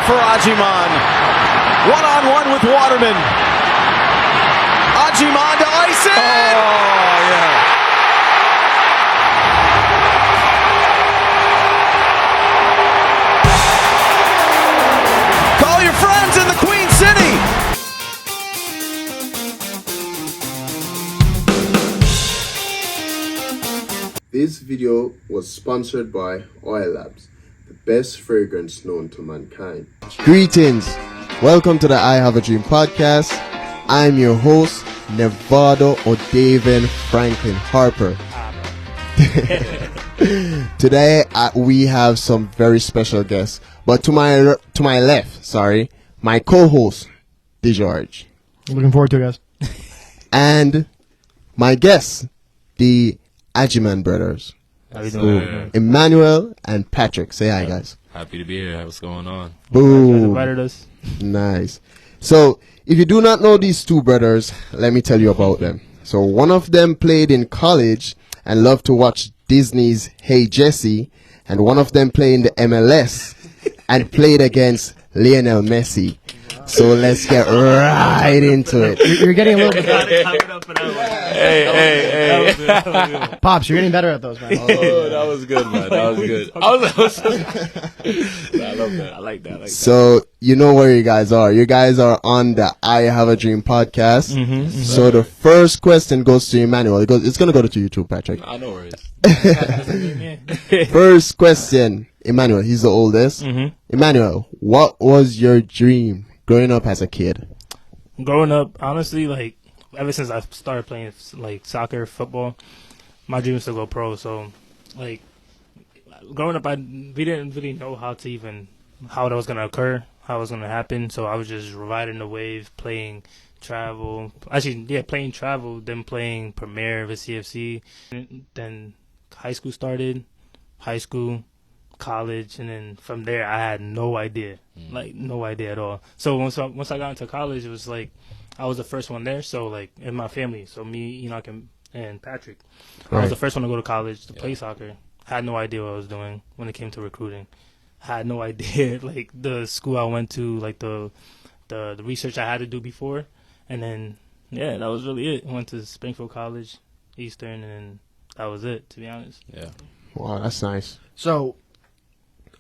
for Agyemang. One-on-one with Waterman. Agyemang to ice it! Oh, yeah. Call your friends in the Queen City! This video was sponsored by Oil Labs, the best fragrance known to mankind. Greetings! Welcome to the I Have a Dream podcast. I'm your host, Nevado O'Daven Franklin Harper. Today we have some very special guests, but to my left, my co-host, DeGeorge. Looking forward to it, guys. And my guests, the Agyemang brothers. How you doing? Emmanuel and Patrick. Say hi, guys. Happy to be here. What's going on? Boom. You guys invited us. Nice. So, if you do not know these two brothers, let me tell you about them. So, one of them played in college and loved to watch Disney's Hey Jesse, and one of them played in the MLS and played against Lionel Messi. So let's get right into it. You're getting a little bit Hey. Pops, you're getting better at those, man. Oh, that was good, man. That was good. I love that. I like that. So, you know where you guys are. You guys are on the I Have a Dream podcast. So the first question goes to Emmanuel. It's going to go to you too, Patrick. I know where it is. First question. Emmanuel, he's the oldest. Emmanuel, what was your dream growing up as a kid? Growing up, honestly, like, ever since I started playing, like, soccer, football, my dream was to go pro. So, like, growing up, we didn't really know how that was going to occur, how it was going to happen. So I was just riding the wave, playing travel. Playing travel, then playing Premier with CFC. Then high school started, college, and then from there I had no idea, no idea at all. So once I got into college, it was like I was the first one there. So like in my family, so me, Enoch, and Patrick, I was the first one to go to college to play soccer. Had no idea what I was doing when it came to recruiting. Had no idea like the school I went to, like the research I had to do before, and then that was really it. I went to Springfield College, Eastern, and then that was it. To be honest. Yeah. Wow, that's nice. So,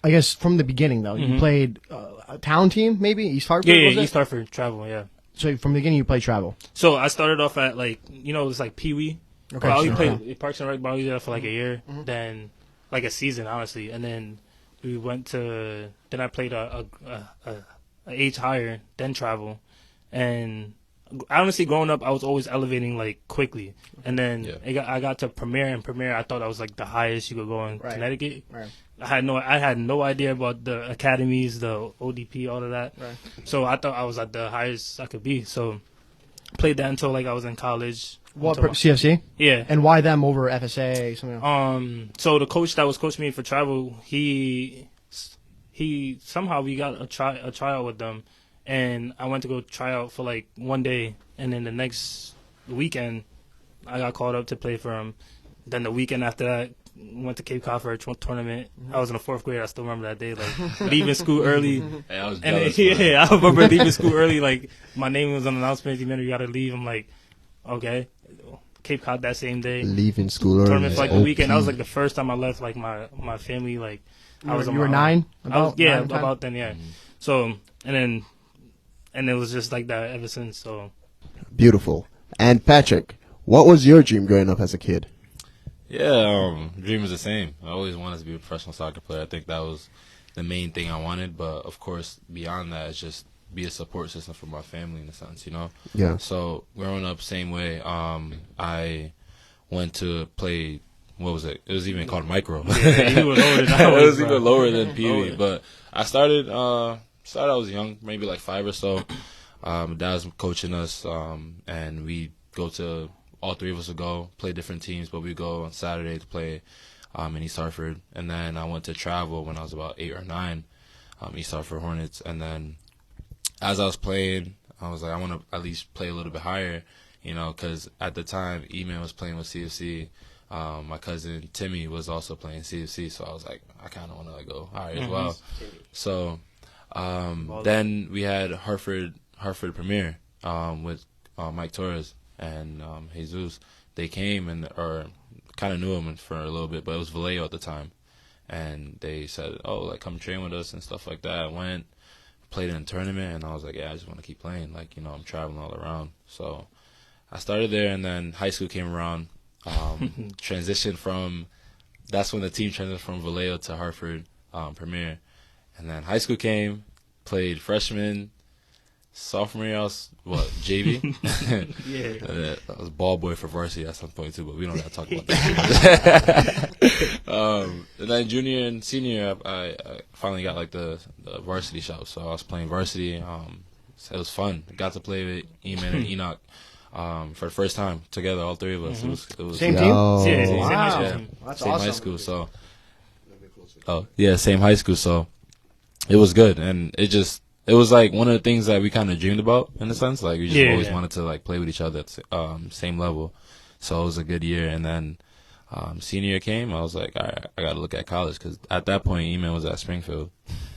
I guess from the beginning, though, you played a town team, maybe? East Hartford? Yeah, East Hartford, travel, yeah. So, from the beginning, you played travel? So, I started off at, like, it was like Pee Wee. Okay. I only played Parks and Rec, but I was there for like a year, then, like a season, honestly. And then then I played a age higher, then travel. And honestly, growing up, I was always elevating, like, quickly. And then I got to Premier, and Premier, I thought I was, like, the highest you could go in Connecticut. Right. I had no idea about the academies, the ODP, all of that. Right. So I thought I was at the highest I could be. So played that until like I was in college. What, CFC? Yeah. And why them over FSA? Something else? So the coach that was coaching me for travel, he somehow we got a tryout with them, and I went to go try out for like one day, and then the next weekend I got called up to play for him. Then the weekend after that, went to Cape Cod for a tournament. I was in the fourth grade. I still remember that day, like leaving school early. Hey, I was jealous, I remember leaving school early. Like my name was on the announcement. You got to leave. I'm like, okay. Cape Cod that same day. Leaving school early. Tournament for like the weekend. That was like the first time I left like my family. Like I was. You were 9? About then. Yeah. So and it was just like that ever since. So beautiful. And Patrick, what was your dream growing up as a kid? Yeah, dream is the same. I always wanted to be a professional soccer player. I think that was the main thing I wanted. But of course, beyond that, it's just be a support system for my family in a sense, Yeah. So growing up, same way. I went to play. What was it? It was even called micro. Yeah, you were lower than I was. It was even lower than Pee Wee. But I started. I was young, maybe like 5 or so. Dad was coaching us, and we go to. All 3 of us would go play different teams, but we go on Saturday to play in East Hartford. And then I went to travel when I was about 8 or 9, East Hartford Hornets. And then as I was playing, I was like, I want to at least play a little bit higher, because at the time, E-Man was playing with CFC. My cousin Timmy was also playing CFC, so I was like, I kind of want to go higher as well. So Then we had Hartford Premier with Mike Torres and Jesus. They came or kind of knew him for a little bit, but it was Vallejo at the time. And they said, oh, like, come train with us and stuff like that. I went, played in a tournament, and I was like, yeah, I just want to keep playing. Like, you know, I'm traveling all around. So I started there, and then high school came around. Transitioned from, that's when the team transitioned from Vallejo to Hartford Premier. And then high school came, played freshman, sophomore year, I was, JV? Yeah. I was ball boy for varsity at some point, too, but we don't got to talk about that. And then junior and senior year, I finally got, like, the varsity shot. So I was playing varsity. So it was fun. I got to play with Eman and Enoch for the first time together, all three of us. It was Same team? Yeah, Same wow. high school. That's Same awesome. high school, so. Oh, yeah, same high school, so it was good. And it was like one of the things that we kind of dreamed about in a sense. Like we just always wanted to like play with each other at the same level. So it was a good year. And then senior year came, I was like, all right, I got to look at college because at that point, Eman was at Springfield.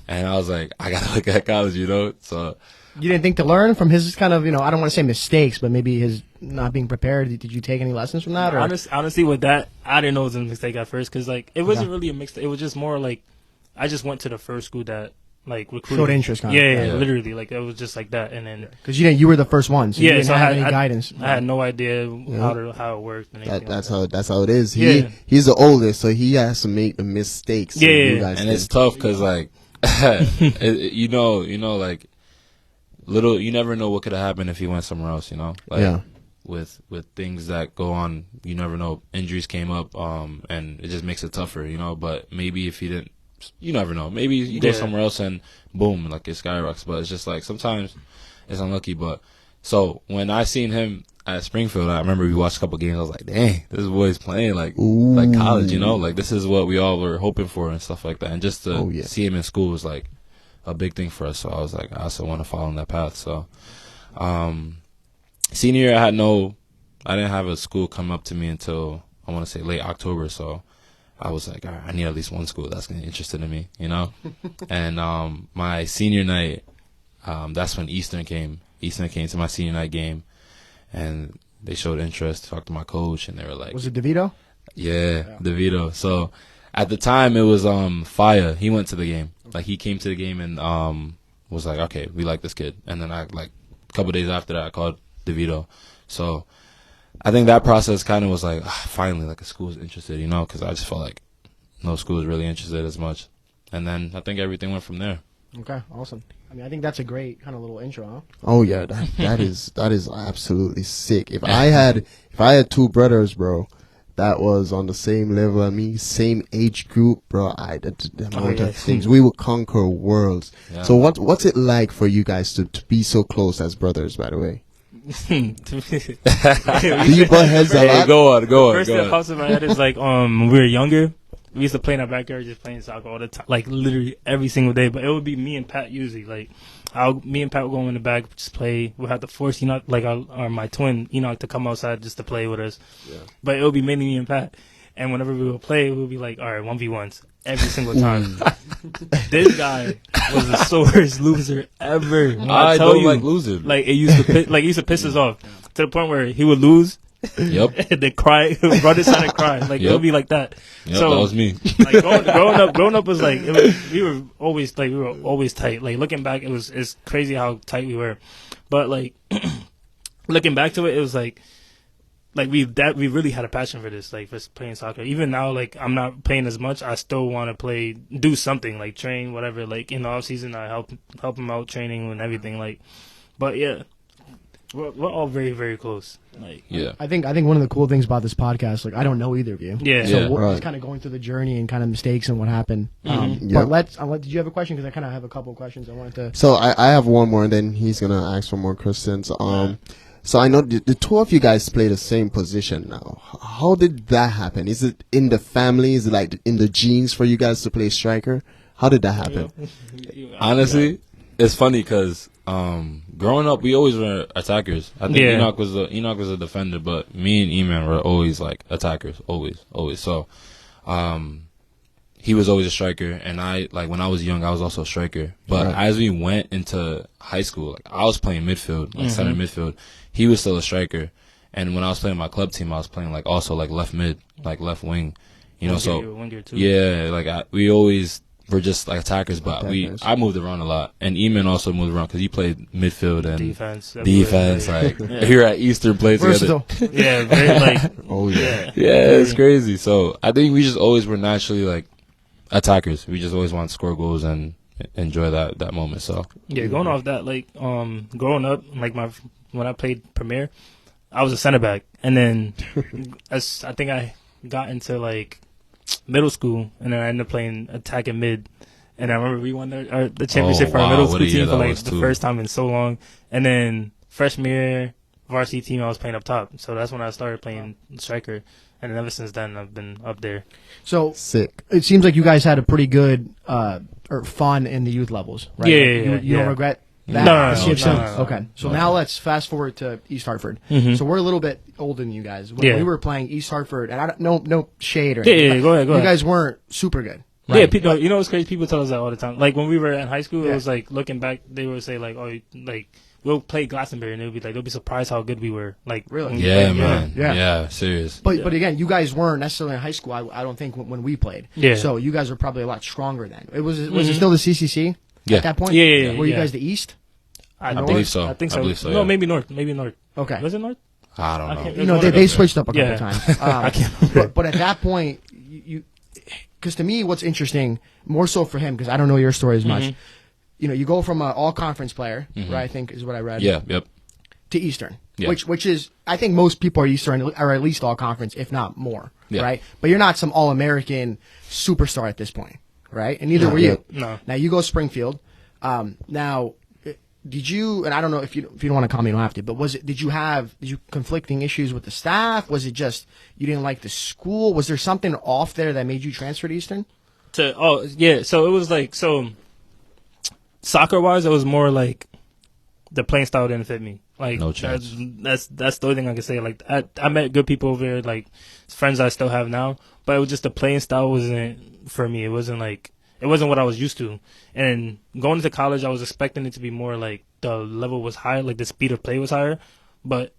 And I was like, I got to look at college, you know? So You didn't think to learn from his kind of, I don't want to say mistakes, but maybe his not being prepared. Did you take any lessons from that? Or? Honestly, with that, I didn't know it was a mistake at first because like it wasn't really a mistake. It was just more like I just went to the first school that like recruited. Showed interest, kind of. Yeah, literally, like it was just like that, and then Because you were the first one, so you didn't so have any guidance. I had no idea how it worked. And That's like how it is. Yeah. He's the oldest, so he has to make the mistakes. So you guys and it's tough because like you know like you never know what could have happened if he went somewhere else. You know, like with things that go on, you never know. Injuries came up, and it just makes it tougher. You know, but maybe if he didn't. You never know. Maybe you go somewhere else and boom, like it skyrockets. But it's just like sometimes it's unlucky. But so when I seen him at Springfield, I remember we watched a couple games. I was like, dang, this boy's playing like college. You know, like this is what we all were hoping for and stuff like that. And just to see him in school was like a big thing for us. So I was like, I also want to follow in that path. So senior year, I didn't have a school come up to me until I want to say late October. So I was like, all right, I need at least one school that's gonna be interested in me, you know? And my senior night, that's when Eastern came. Eastern came to my senior night game, and they showed interest, talked to my coach, and they were like... Was it DeVito? Yeah, DeVito. So at the time, it was Faya. He went to the game. Like, he came to the game and was like, okay, we like this kid. And then a couple days after that, I called DeVito. So... I think that process kind of was like, finally, like a school is interested, you know, because I just felt like no school was really interested as much. And then I think everything went from there. Okay, awesome. I mean, I think that's a great kind of little intro, huh? Oh yeah, that is absolutely sick. If I had two brothers, bro, that was on the same level as me, same age group, bro, the amount of things we would conquer worlds. Yeah. So what's it like for you guys to be so close as brothers? By the way. Do you butt heads a lot? Go on. First thing that pops in my head is like when we were younger, we used to play in our backyard, just playing soccer all the time, like literally every single day. But it would be me and Pat usually. Like me and Pat would go in the back, just play. We'd have to force Enoch, or my twin Enoch, to come outside just to play with us. Yeah. But it would be mainly me and Pat. And whenever we would play, we would be like, all right, 1v1s every single time. This guy was the sorest loser ever. I don't like losing. Like it used to piss us off to the point where he would lose. Yep. And then cry, run inside and cry. Like it would be like that. Yep, so that was me. Like growing up was like we were always tight. Like looking back, it's crazy how tight we were. But like looking back to it was like we really had a passion for this, like for playing soccer. Even now, like I'm not playing as much, I still want to do something, like train, whatever. Like in the off season, I help him out training and everything. Like, but yeah, we're all very, very close. Like, yeah, I think one of the cool things about this podcast, like I don't know either of you. Yeah, so we're just kind of going through the journey and kind of mistakes and what happened. But did you have a question? Because I kind of have a couple of questions I wanted to. So I have one more, and then he's gonna ask for more questions. So I know the two of you guys play the same position now. How did that happen? Is it in the family? Is it like in the genes for you guys to play striker? How did that happen? Honestly, it's funny because growing up, we always were attackers. I think Enoch was a defender, but me and Eman were always like attackers, always. So he was always a striker, and when I was young, I was also a striker. But as we went into high school, like, I was playing midfield, like center midfield. He was still a striker, and when I was playing my club team, I was playing like also like left mid, like left wing. You know, we always were just like attackers, but I moved around a lot, and Eamon also moved around because he played midfield and defense. Like here at Eastern, played together. Yeah, very like it's crazy. So I think we just always were naturally like attackers. We just always want to score goals and enjoy that moment. So going off that, like growing up, like when I played Premier, I was a center back, and then I think I got into like middle school, and then I ended up playing attacking mid. And I remember we won the championship for our middle school team for like the first time in so long. And then freshman year varsity team, I was playing up top. So that's when I started playing striker. And ever since then, I've been up there. So sick. It seems like you guys had a pretty good or fun in the youth levels, right? You don't regret that? No. Okay. So now let's fast forward to East Hartford. So we're a little bit older than you guys. When we were playing East Hartford, and I don't no shade or anything. Go ahead. You guys weren't super good. Right. Yeah, people, you know what's crazy? People tell us that all the time. Like when we were in high school, it was like looking back, they would say like, "Oh, like we'll play Glastonbury," and they'll be surprised how good we were. Like really, yeah, serious. But again, you guys weren't necessarily in high school. I don't think when we played. Yeah. So you guys were probably a lot stronger then. Was it still the CCC at that point? Yeah. Were you guys the East? I believe so. I think so. No, maybe North. Okay. Was it North? I don't know. You know, they switched up a couple times. But at that point, because to me, what's interesting, more so for him, because I don't know your story as much, you know, you go from an all-conference player, right, I think is what I read. Yeah, yep. To Eastern, which is, I think most people are Eastern, or at least all-conference, if not more, right? But you're not some all-American superstar at this point, right? And neither were you. No. Now, you go Springfield. Now, did you, and I don't know if you don't want to comment, you don't have to, but did you conflicting issues with the staff? Was it just you didn't like the school? Was there something off there that made you transfer to Eastern? So it was like, soccer wise, it was more like the playing style didn't fit me. Like no chance. That's the only thing I can say. Like I met good people over there, like friends I still have now, but it was just the playing style wasn't for me. It wasn't what I was used to. And going into college, I was expecting it to be more like the level was higher, like the speed of play was higher, but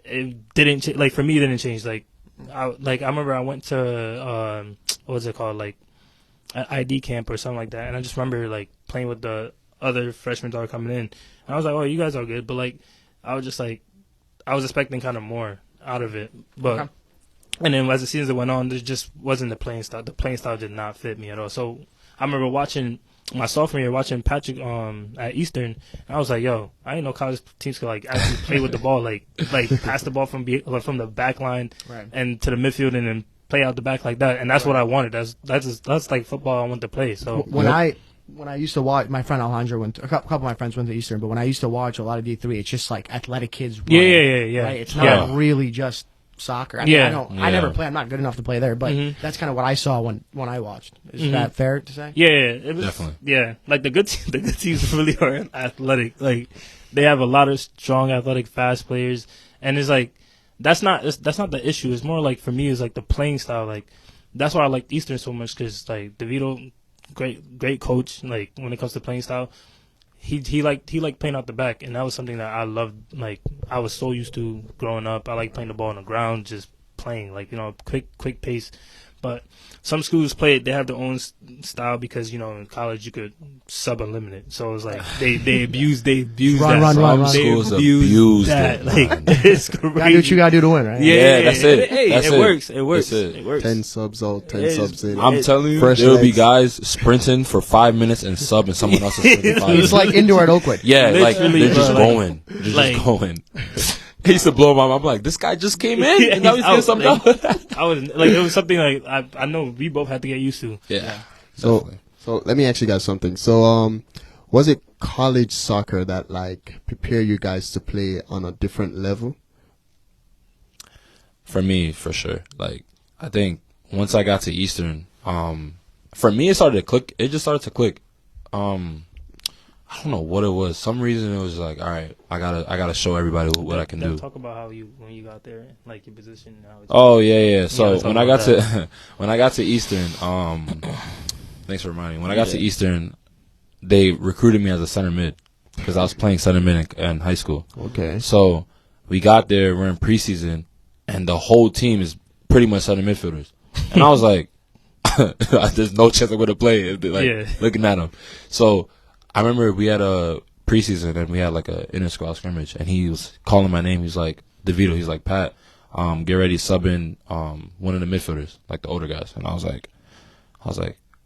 it didn't. Like for me, it didn't change. Like I remember I went to what was it called, like an ID camp or something like that, and I just remember like playing with the other freshmen that were coming in, and I was like, "Oh, you guys are good," but like I was just like I was expecting kind of more out of it, but. Okay. And then as the season went on, there just wasn't the playing style. The playing style did not fit me at all. So I remember watching my sophomore year, watching Patrick at Eastern, and I was like, "Yo, I didn't know college teams could like actually play with the ball, like pass the ball from the back line and to the midfield, and then play out the back like that." And that's what I wanted. That's like football I want to play. So when I used to watch, my friend Alejandro a couple of my friends went to Eastern, but when I used to watch a lot of D3, it's just like athletic kids running. Yeah. Right? It's not really just soccer. I mean, I never play. I'm not good enough to play there, but that's kind of what I saw when I watched. Is that fair to say? Yeah, it was definitely. Yeah, like the good teams really are athletic. Like they have a lot of strong, athletic, fast players, and it's like that's not the issue. It's more like for me, it's like the playing style. Like that's why I like Eastern so much because like DeVito, great coach. Like when it comes to playing style. He liked playing out the back, and that was something that I loved. Like I was so used to growing up. I like playing the ball on the ground, just playing like quick pace. But some schools they have their own style because in college you could sub unlimited. So it's like they abuse run. Schools abuse that. Like it's crazy. You gotta do what you gotta do to win, right? Yeah, that's it. Hey, it works. 10 subs out, 10 subs in. I'm telling you, there will be guys sprinting for 5 minutes and sub, and someone else is sprinting 5 minutes. It's like indoor at Oakwood. Yeah, like they're just going. They're just going. He used to blow my mind. I'm like, this guy just came in, and now he's getting something out. I was like, it was something like I know we both had to get used to. Yeah. So let me ask you guys something. So was it college soccer that like prepared you guys to play on a different level? For me, for sure. Like I think once I got to Eastern, for me it started to click. It just started to click. I don't know what it was. Some reason it was like, all right, I gotta show everybody what I can do. Talk about how when you got there, like your position. Oh yeah. So when I got to Eastern, Thanks for reminding me. When I got to Eastern, they recruited me as a center mid because I was playing center mid in high school. Okay. So we got there, we're in preseason, and the whole team is pretty much center midfielders. And I was like, there's no chance I'm going to play. Looking at them. So I remember we had a preseason and we had like a inter squad scrimmage, and he was calling my name. He's like, DeVito. He's like, Pat, get ready, sub in one of the midfielders, like the older guys. And I was like,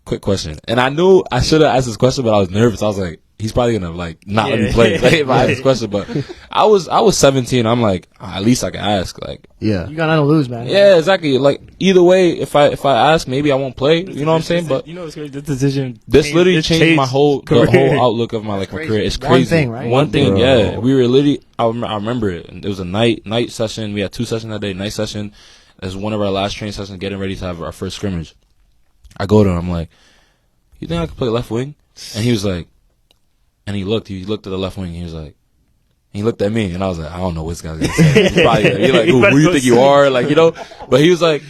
quick question. And I knew I should have asked this question, but I was nervous. I was like, he's probably gonna like not let me play if I ask this question. But I was 17. I'm like, at least I can ask. Like, you got nothing to lose, man. Yeah, exactly. Like either way, if I ask, maybe I won't play. You know what I'm saying? But you know, it's crazy. This decision. This literally changed my whole outlook of my career. It's crazy. One thing, right? One thing. Yeah, we were literally. I remember it. It was a night session. We had 2 sessions that day. Night session. It was one of our last training sessions, getting ready to have our first scrimmage. I go to him. I'm like, you think I could play left wing? And he was like, and he looked at the left wing. And he was like, he looked at me, and I was like, I don't know what this guy's gonna say. He's probably like, who you think you are? Like, you know. But he was like,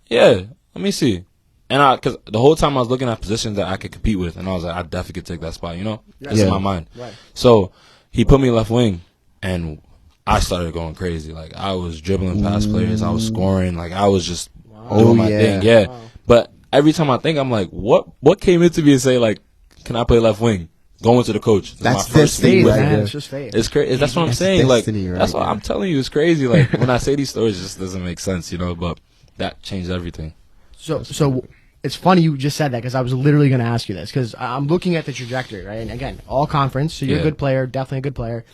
yeah, let me see. And because the whole time I was looking at positions that I could compete with, and I was like, I definitely could take that spot. You know, that's in my mind. Right. So he put me left wing, and I started going crazy. Like I was dribbling past players, I was scoring, like I was just doing my thing. Yeah. Wow. But every time I think, I'm like, what came into me and say like, can I play left wing? Going to the coach. That's my first thing, man. It's just fate. It's crazy. That's what I'm saying. Destiny, like that's what I'm telling you. It's crazy. Like when I say these stories, it just doesn't make sense, you know. But that changed everything. So it's funny you just said that because I was literally going to ask you this because I'm looking at the trajectory, right? And again, all conference, so you're a good player, definitely a good player.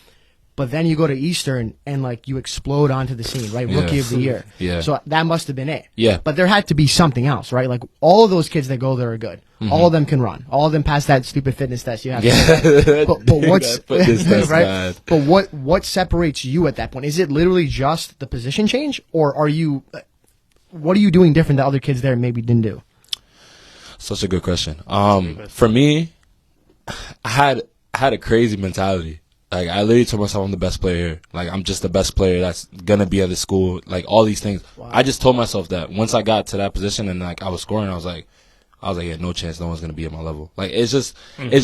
But then you go to Eastern and like you explode onto the scene, right? Rookie of the year. Yeah. So that must have been it. Yeah. But there had to be something else, right? Like all of those kids that go there are good. Mm-hmm. All of them can run. All of them pass that stupid fitness test you have. Yeah. But what's right? But what separates you at that point? Is it literally just the position change, or are you? What are you doing different that other kids there maybe didn't do? Such a good question. For me, I had a crazy mentality. Like, I literally told myself I'm the best player here. Like, I'm just the best player that's gonna be at the school. Like, all these things. Wow. I just told myself that once I got to that position and, like, I was scoring, I was like, yeah, no chance no one's gonna be at my level. Like, it's just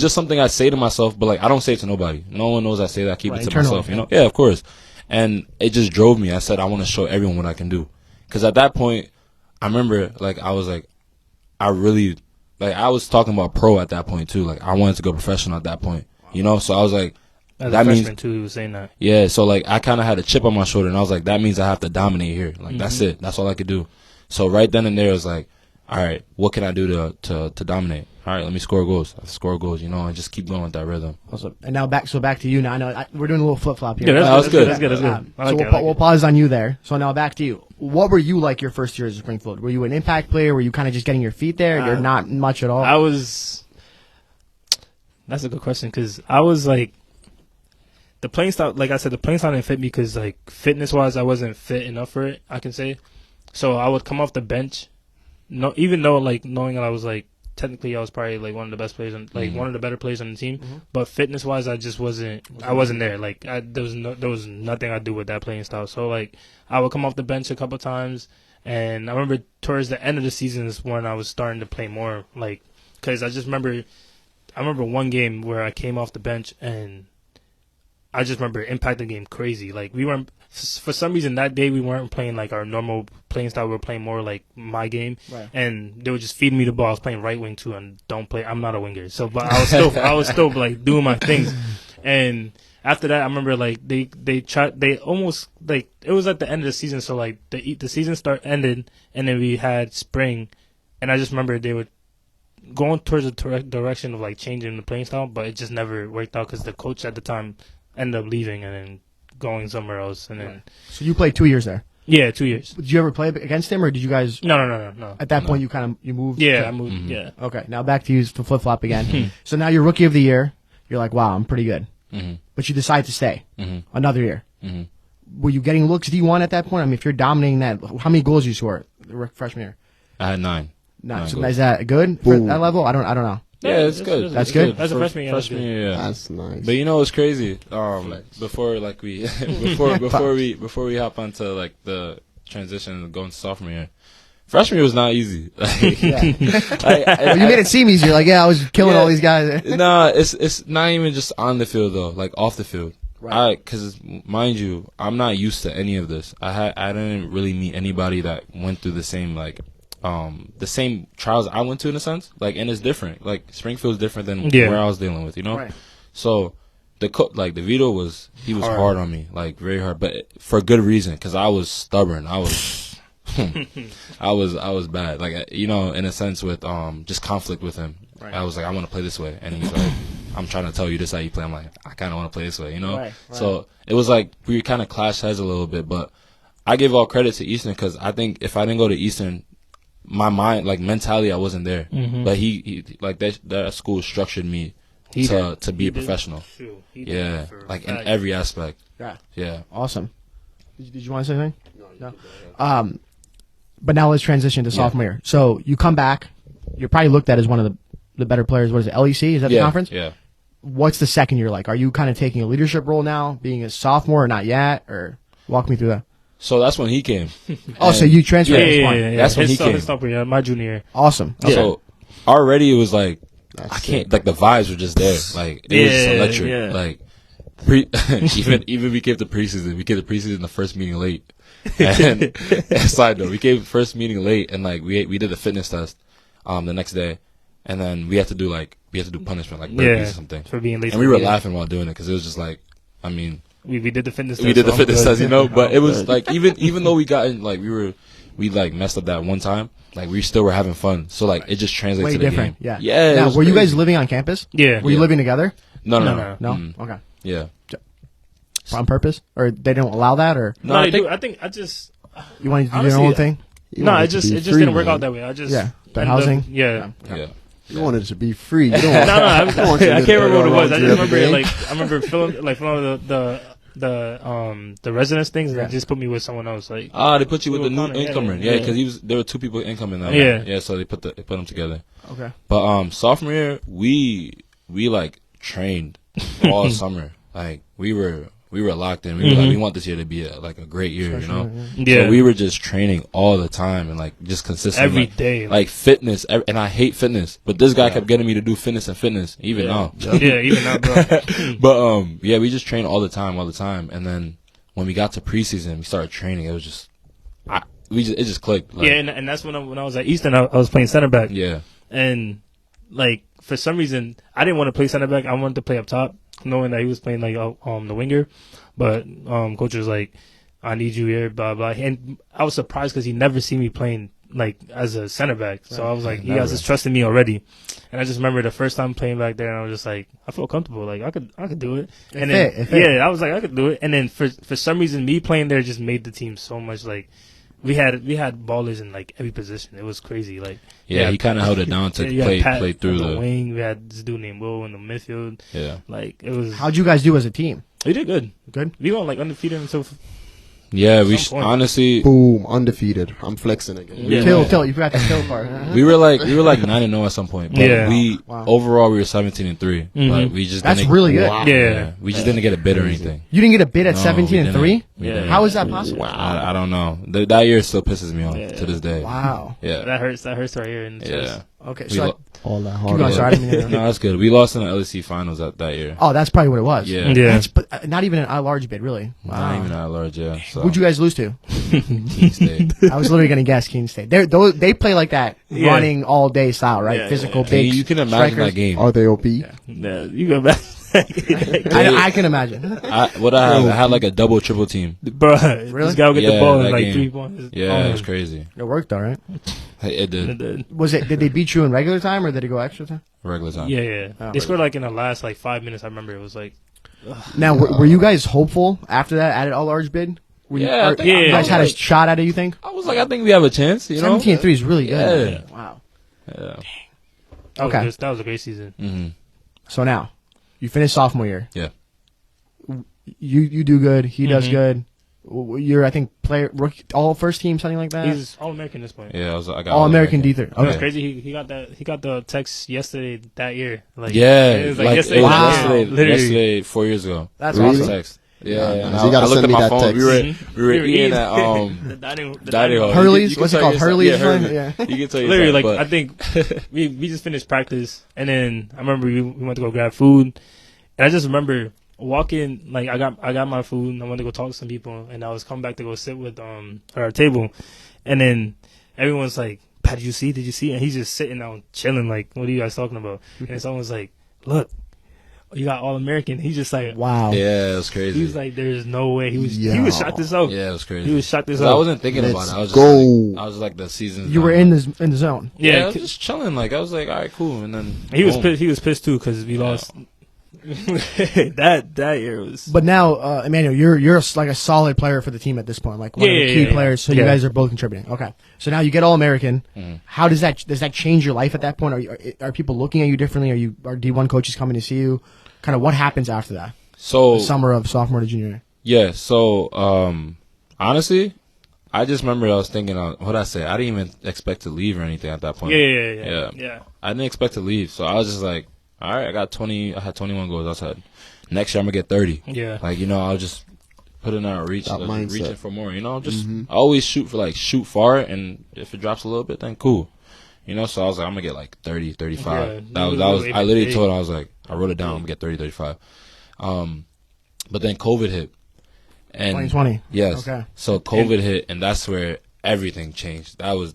something I say to myself, but, like, I don't say it to nobody. No one knows I say that. I keep it to myself, you know? Yeah, of course. And it just drove me. I said, I want to show everyone what I can do. Because at that point, I remember, like, I was like, I was talking about pro at that point, too. Like, I wanted to go professional at that point, you know? So I was like, that means too, he was saying that. Yeah, so like I kind of had a chip on my shoulder, and I was like, that means I have to dominate here. Like that's it. That's all I could do. So right then and there, it was like, all right, what can I do to dominate? All right, let me score goals. I score goals, you know, and just keep going with that rhythm. Awesome. And now back to you. Now I know we're doing a little flip flop here. Yeah, that's good. That's good. So we'll pause on you there. So now back to you. What were you like your first year as a Springfield? Were you an impact player? Were you kind of just getting your feet there? You're not much at all. That's a good question because I was like. The playing style, like I said, the playing style didn't fit me because, like, fitness-wise, I wasn't fit enough for it, I can say. So I would come off the bench, even though, like, knowing that I was, like, technically I was probably, like, one of the best players, one of the better players on the team. Mm-hmm. But fitness-wise, I just wasn't there. Like, there was nothing I do with that playing style. So, like, I would come off the bench a couple times, and I remember towards the end of the season is when I was starting to play more, like, because I remember one game where I came off the bench and I just remember impacting the game crazy. Like, we weren't, for some reason that day we weren't playing like our normal playing style. We were playing more like my game, right. And they would just feed me the ball. I was playing right wing too, and I'm not a winger. So, but I was still like doing my things. And after that, I remember like they almost like it was at the end of the season. So like the season ended, and then we had spring, and I just remember they were going towards the direction of like changing the playing style, but it just never worked out because the coach at the time ended up leaving and then going somewhere else. And then so you played 2 years there. Yeah, 2 years. Did you ever play against him, or did you guys? No. At that point, you moved. Yeah, I moved. Mm-hmm. Yeah. Okay, now back to you to flip flop again. So now you're rookie of the year. You're like, wow, I'm pretty good. Mm-hmm. But you decide to stay another year. Mm-hmm. Were you getting looks D1 at that point? I mean, if you're dominating that, how many goals you score freshman year? I had 9. So is that good for that level? I don't know. Yeah, it's good. That's good. As a freshman year, yeah. That's nice. But you know what's crazy? Before we hop onto like the transition and going to sophomore year, Freshman year was not easy. Well, you made it seem easier. Like, yeah, I was killing all these guys. Nah, it's not even just on the field though. Like off the field. Right. Because mind you, I'm not used to any of this. I didn't really meet anybody that went through the same the same trials I went to in a sense. Like, and it's different. Like Springfield's different than where I was dealing with. You know. Right. So the Vito was hard on me, like very hard, but for good reason. Because I was stubborn. I was. I was bad, like, you know, in a sense with just conflict with him. Right. I was like, I want to play this way, and he's like, I'm trying to tell you this how you play. I'm like, I kind of want to play this way, you know. Right. So it was like we kind of clashed heads a little bit, but I give all credit to Eastern because I think if I didn't go to Eastern, my mind, like mentality, I wasn't there. Mm-hmm. But he like that school structured me to be a professional. Yeah, like in every aspect. Yeah. Awesome. Did you want to say anything? No. But now let's transition to sophomore year. So you come back. You're probably looked at as one of the better players. What is it, LEC? Is that the conference? Yeah. What's the second year like? Are you kind of taking a leadership role now, being a sophomore or not yet? Or walk me through that. So that's when he came. So you transferred at this point. Yeah. That's when he came. His sophomore year, my junior year. Awesome. Okay. So already it was like, I can't, like the vibes were just there. Like, it was just electric. Yeah. Like, even we came to preseason. We came to preseason the first meeting late. And side note, we came first meeting late, and like we did a fitness test the next day, and then we had to do punishment, like burpees or something for being late. And we were laughing while doing it because it was just like, I mean, we did the fitness. We did the fitness test, you know. But it was like even though we got in, like we like messed up that one time, like we still were having fun. So like it just translates to the different. game. Yeah. Now, were you guys living on campus? Yeah. Were you living together? No. Okay. Yeah. On purpose, or they don't allow that, or no? I think I just you wanted to do your own thing. No, it just didn't work out that way. I just the housing. Yeah. You wanted it to be free. You don't I can't remember what it was. I just remember I remember filling the residence things, and they just put me with someone else. Like they put you with the new incomer. Yeah, because there were two people incoming that night. Yeah, so they put them together. Okay. But sophomore year, we like trained all summer. Like we were locked in. We were like, we want this year to be a great year, you know. Yeah. So we were just training all the time and like just consistent every day, like fitness. And I hate fitness, but this guy kept getting me to do fitness even now. Even now, bro. But we just trained all the time. And then when we got to preseason, we started training. It was just it just clicked. Like, and that's when I was at Eastern. I was playing center back. Yeah. And like for some reason, I didn't want to play center back. I wanted to play up top, knowing that he was playing like the winger. But coach was like, I need you here, blah blah. And I was surprised because he never seen me playing like as a center back. So I was like, he has this trust in me already. And I just remember the first time playing back there, and I was just like, I felt comfortable, like I could do it. And then I was like, I could do it. And then for some reason, me playing there just made the team so much like. We had ballers in like every position. It was crazy. Like he kind of held it down to play through the wing. We had this dude named Will in the midfield. Yeah, like it was. How'd you guys do as a team? We did good. Good. We went like undefeated until. Yeah, we honestly boom undefeated. I'm flexing again. Yeah. Kill. You forgot the kill part. we were like 9-0 at some point. But overall we were 17-3. Mm-hmm. But we just that's really good. Wow. Yeah, we just didn't get a bid or anything. You didn't get a bid at 17-3. Yeah. How is that possible? Wow. I don't know. That year still pisses me off to this day. Wow. Yeah. That hurts right here in the chest. Okay, so all that hard. No, that's good. We lost in the LEC finals that year. Oh, that's probably what it was. Yeah. That's, not even an large bid, really. Wow. Not even at large, yeah. So. Who'd you guys lose to? Keene State. I was literally going to guess Keene State. They play like that, running all day style, right? Yeah, Physical, big. You can imagine strikers. that game. Are they OP? Yeah, you go imagine. I can imagine. I had like a double triple team. Bro, really? This guy would get the ball in like game. 3 points. Yeah, it was crazy. It worked, all right. It did. Did they beat you in regular time or did it go extra time? Regular time. Yeah. They scored like in the last like 5 minutes. I remember it was like. Now, were you guys hopeful after that at an all-large bid? You guys had a shot at it, you think? I was like, I think we have a chance, you know? 17-3 is really good. Yeah. Wow. Yeah. Okay. That was a great season. Mm-hmm. So now, you finish sophomore year. Yeah. You do good. He does good. You're, I think, rookie, all first team, something like that. He's all American at this point. Yeah, I got all American D3. Okay. It was crazy. He got the text yesterday that year. Like, yeah, it was like yesterday. Yesterday 4 years ago. That's really? awesome. Text. Yeah, and you gotta I looked send at me my that phone. text. We were eating at the dining hall. Hurley's? You can What's it tell called? yourself. Hurley's? Yeah, Hurley. Yeah. You can tell yourself. Literally, like but I think we just finished practice, and then I remember we went to go grab food, and I just remember walking. Like I got my food, and I went to go talk to some people, and I was coming back to go sit with at our table, and then everyone's like, "Pat, did you see? Did you see?" And he's just sitting down chilling, like, "What are you guys talking about?" And someone's like, "Look, you got All American." He's just like, wow. Yeah, it was crazy. he was like, "There's no way." He was shocked this out. Yeah, it was crazy. He was shocked this I out. wasn't thinking Let's about it. go. I was like the season. You were in the zone. Yeah, I Yeah, was just chilling. Like I was like, all right, cool. And then he was boom. pissed. He was pissed too because we lost. that year was. But now, Emmanuel, you're like a solid player for the team at this point, like one of the key players. So you guys are both contributing. Okay, so now you get All American. How does that change your life at that point? Are people looking at you differently? Are D1 coaches coming to see you? Kind of what happens after that? So The summer of sophomore to junior year. yeah. So honestly, I just remember I was thinking, what I say. I didn't even expect to leave or anything at that point. Yeah. I didn't expect to leave, so I was just like, all right, I had 21 goals. I said, next year I'm gonna get 30. Yeah. Like, I'll just put in our reach, That mindset. reaching for more. Just I always shoot far, and if it drops a little bit, then cool. So I was like, I'm gonna get like 30, 35. Yeah, that was I literally told him, I was like, I wrote it down. I'm gonna get 30, 35. But then COVID hit, and 2020. yes, Okay. so COVID hit, and that's where everything changed. That literally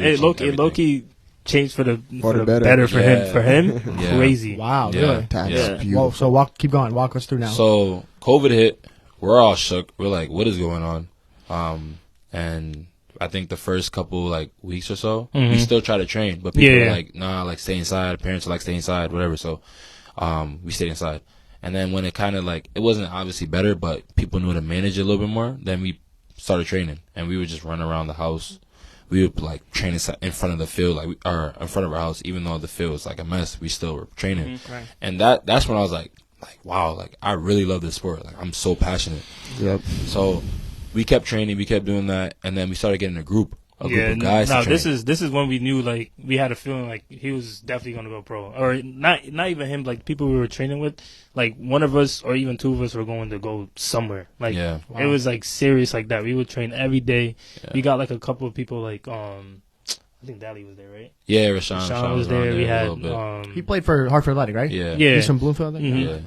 changed everything. Low-key changed for the better. for Yeah. him. Yeah. Crazy. Wow, Yeah. really? That's Yeah. beautiful. Well, so keep going. Walk us through now. So COVID hit, we're all shook. We're like, what is going on? And I think the first couple like weeks or so, we still try to train, but people are like, nah, like stay inside. Parents are like, stay inside, whatever. So we stayed inside. And then when it kind of like, it wasn't obviously better, but people knew to manage it a little bit more, then we started training, and we would just run around the house. We would like train in front of the field, like or in front of our house, even though the field was like a mess. We still were training, Right. and that's when I was like, wow, like I really love this sport. Like I'm so passionate. Yep. So we kept training, we kept doing that, and then we started getting a group of guys. No, to this train. is when we knew, like, we had a feeling like he was definitely going to go pro, or not even him. Like people we were training with, like one of us or even two of us were going to go somewhere. Like Yeah. it was like serious like that. We would train every day. Yeah. We got like a couple of people like I think Dally was there, right? Yeah, Rashawn was around there. We a had little bit. he played for Hartford Athletic, right? Yeah. He's from Bloomfield. I think? Mhm.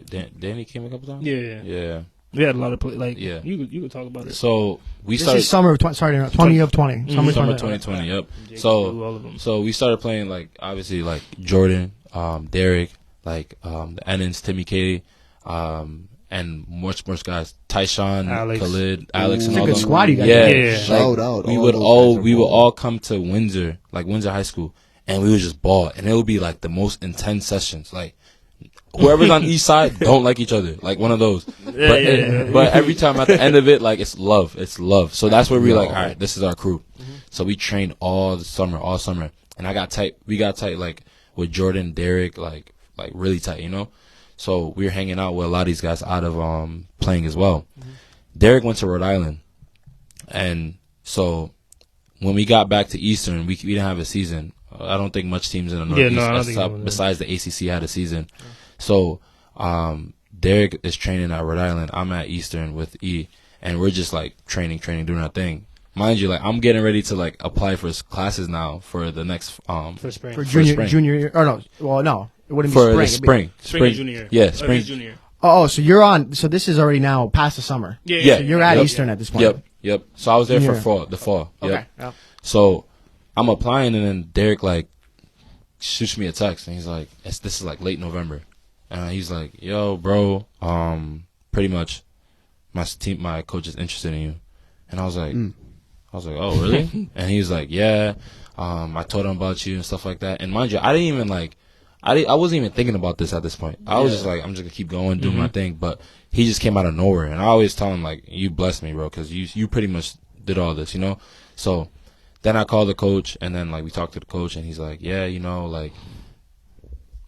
Yeah. Danny came a couple times. Yeah. Yeah. We had a lot of like Yeah. You could talk about it. So we This started is summer of 20 of 20. summer 20. 2020. Yep. Jake So Blue, all of them. So we started playing like obviously like Jordan, Derek, like the Ennons, Timmy Katie, and more guys. Tyshawn, Alex. Khalid, Alex, It's and a all good them. squad you got. Yeah, Yeah. Shout out. We all would those all guys are we would balling. all come to Windsor, like Windsor High School, and we would just ball, and it would be like the most intense sessions. Like whoever's on each side don't like each other, like one of those. But every time at the end of it, like it's love. So that's where we like, all right, this is our crew. So we trained all summer, and I got tight. We got tight like with Jordan, Derek, like really tight, So we were hanging out with a lot of these guys out of playing as well. Derek went to Rhode Island, and so when we got back to Eastern, we didn't have a season. I don't think much teams in the Northeast, I don't think besides the ACC, had a season. So Derek is training at Rhode Island. I'm at Eastern with E, and we're just like training, doing our thing. Mind you, like I'm getting ready to like apply for classes now for the next For spring. For spring. junior year. Or no. Well, no. It wouldn't be for spring. the spring. Spring and junior. Yeah, Or spring. his junior. Oh, so you're on. So this is already now past the summer. Yeah. So you're at Yep. Eastern at this point. Yep. So I was there Junior. for the fall. Yep. Okay. Yeah. So I'm applying, and then Derek like shoots me a text, and he's like, this is like late November, and he's like, yo, bro, pretty much my coach is interested in you, and I was like, oh really? And he was like, yeah, I told him about you and stuff like that, and mind you, I didn't even like. I wasn't even thinking about this at this point. I was just like, I'm just gonna keep going, doing my thing. But he just came out of nowhere, and I always tell him like, you blessed me, bro, because you pretty much did all this, So then I called the coach, and then like we talked to the coach, and he's like, yeah, like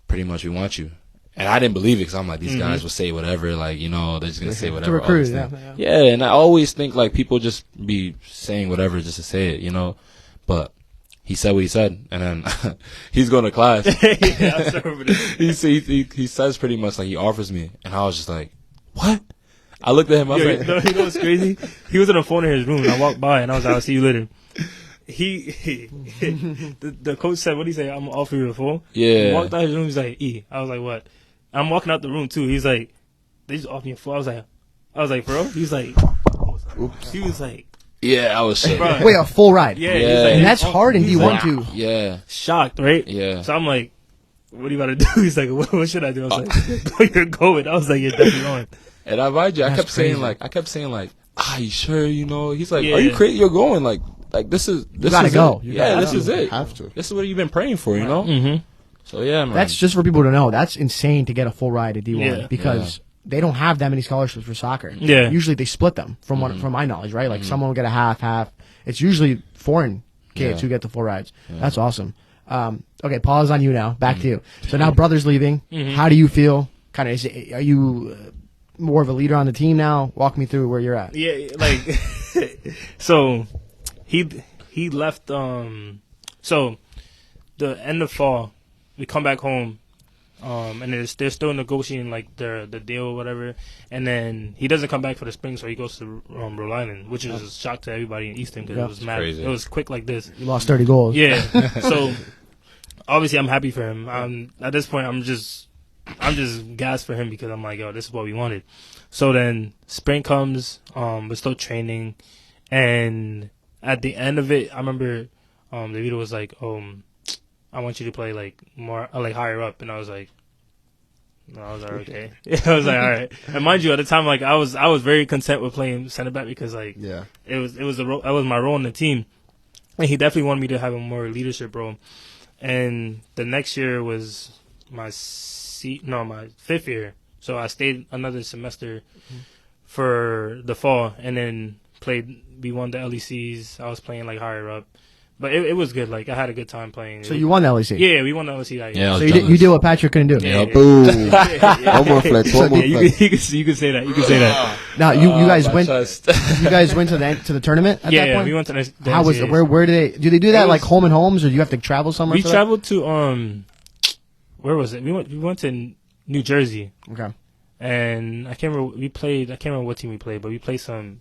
pretty much we want you. And I didn't believe it because I'm like, these guys will say whatever, like they're just gonna say whatever. To recruit, all these yeah, things. Yeah, and I always think like people just be saying whatever just to say it, But he said what he said, and then he's going to class. Yeah, I remember this. he says pretty much like he offers me, and I was just like, what? I looked at him. I was like, no, you know what's crazy? He was on the phone in his room, and I walked by, and I was like, "I'll see you later." The coach said, "What did he say? I'm off you before." Yeah. He walked out his room. He's like, "E." I was like, "What?" I'm walking out the room too. He's like, "They just offered me a full." I was like, "Bro." He was like, Oops. he was like, yeah, I was shook. Bro. Wait, a full ride. yeah, Yeah. He was like, And that's hard in he's D1 like, too. Yeah, shocked, right? yeah. So I'm like, "What are you about to do?" He's like, "What should I do?" I was like, "You're going." I was like, "You're definitely going." And I mind you, I That's kept saying crazy. like, you sure? You know? He's like, Yeah. are you crazy? You're going like this is gotta is go. It. You Yeah, gotta this go. is it. You have to. This is what you've been praying for, you know? Mm-hmm. So yeah, man. That's just for people to know. That's insane to get a full ride at D1 Yeah. because they don't have that many scholarships for soccer. Yeah. Usually they split them from my knowledge, right? Like someone will get a half. It's usually foreign kids who get the full rides. That's awesome. Okay, Paul, is on you now. Back to you. So now brother's leaving. How do you feel? Kind of, are you more of a leader on the team now? Walk me through where you're at. Yeah, like so he left. So the end of fall, we come back home, and they're still negotiating like the deal or whatever. And then he doesn't come back for the spring, so he goes to Rhode Island, which is a shock to everybody in Easton because it was mad. Crazy. It was quick like this. You lost 30 goals. Yeah. So obviously I'm happy for him. At this point I'm just gassed for him because I'm like, yo, this is what we wanted. So then spring comes, we're still training, and at the end of it, I remember Davido was like, I want you to play like more like higher up, and I was like, no, I was like, okay. Yeah, I was like, all right. And mind you, at the time, like I was very content with playing center back because like it was that was my role in the team, and he definitely wanted me to have a more leadership role. And the next year was my fifth year, so I stayed another semester for the fall, and then we won the LECs. I was playing like higher up, but it was good. Like I had a good time playing. So you won the LEC. Yeah, we won the LEC that year. Yeah, I was So jealous. you did what Patrick couldn't do. Yeah. Boom. Yeah. One more flex. One more Yeah, flex. you can say that. You can say that. Now you guys my went. chest. You guys went to the tournament at that Yeah, point. we went to the How was it? NCAAs. Where do they do that It like was- home and homes, or do you have to travel somewhere? We for that? traveled to where was it? We went to New Jersey, Okay. and I can't remember what team we played, but we played some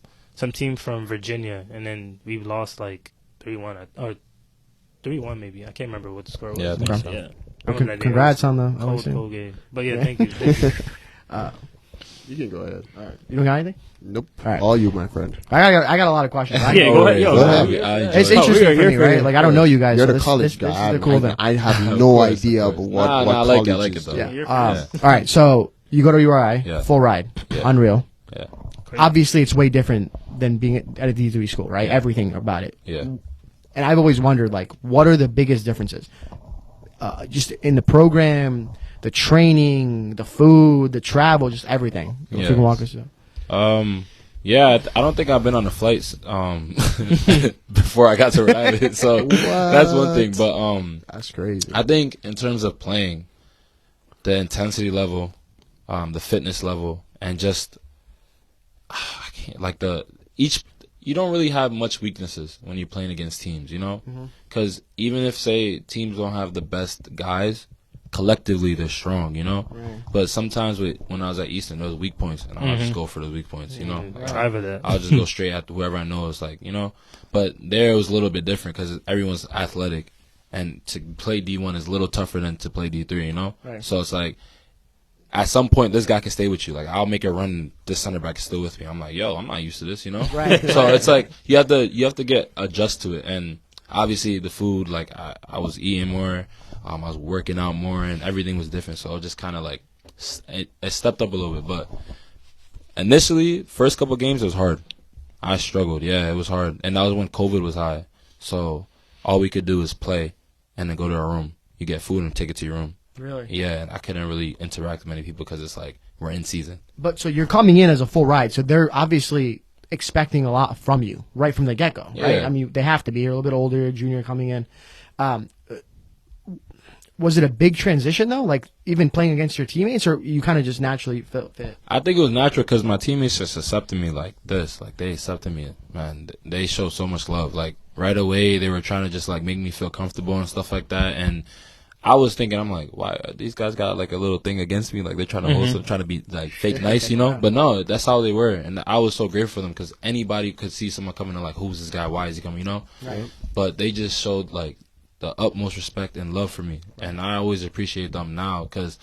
team from Virginia, and then we lost like 3-1 or 3-1 maybe. I can't remember what the score was. Yeah, I think so. Yeah. Well, I remember that day. congrats on the It was LEC. cold game. But yeah, thank you. You can go ahead. All right. You don't got anything? Nope. All right. All you, my friend. I got a lot of questions. Right? Yeah, go ahead. Yo, Go ahead. It's I enjoy it. interesting we're for here me, for right? you. Like I don't know you guys. You're so the college this guy. is the cool thing. I have Of no course, idea of of course. what Nah, what I like college it, I like it is. though. Yeah. You're Yeah. All right. So you go to URI, Yeah. full ride, Yeah. unreal. Yeah. Obviously, it's way different than being at a D3 school, right? Everything about it. Yeah. And I've always wondered, like, what are the biggest differences? Just in the program, the training, the food, the travel, just everything. If you Yeah. can walk us through. Yeah, I don't think I've been on the flights before I got to Rhode Island, so that's one thing. But That's crazy. I think in terms of playing, the intensity level, the fitness level, and just I can't like you don't really have much weaknesses when you're playing against teams, you know, because even if say teams don't have the best guys, collectively they're strong, you know. But sometimes when I was at Eastern, there was weak points, and I'll just go for those weak points, you know. Try for that. I'll just go straight at whoever I know is like, you know. But there it was a little bit different because everyone's athletic, and to play D1 is a little tougher than to play D3, you know. Right. So it's like, at some point, this guy can stay with you. Like, I'll make a run, this center back is still with me. I'm like, yo, I'm not used to this, you know. Right. So it's like you have to get adjust to it, and obviously the food, like I was eating more, I was working out more, and everything was different. So it just kind of like it stepped up a little bit. But initially, first couple games it was hard. I struggled. Yeah, it was hard, and that was when COVID was high. So all we could do is play, and then go to our room. You get food and take it to your room. Really? Yeah, and I couldn't really interact with many people because it's like we're in season. But so you're coming in as a full ride, so they're obviously expecting a lot from you right from the get go, right? Yeah. I mean, they have to be. You're a little bit older, junior coming in. Was it a big transition though? Like even playing against your teammates, or you kind of just naturally fit? I think it was natural because my teammates just accepted me like this. Like they accepted me, man. They showed so much love. Like right away, they were trying to just like make me feel comfortable and stuff like that. And I was thinking, I'm like, why these guys got like a little thing against me? Like they're trying to hold some, trying to be like fake nice, you know? But no, that's how they were, and I was so grateful for them because anybody could see someone coming and like, who's this guy? Why is he coming? You know? Right. But they just showed like the utmost respect and love for me, and I always appreciate them now because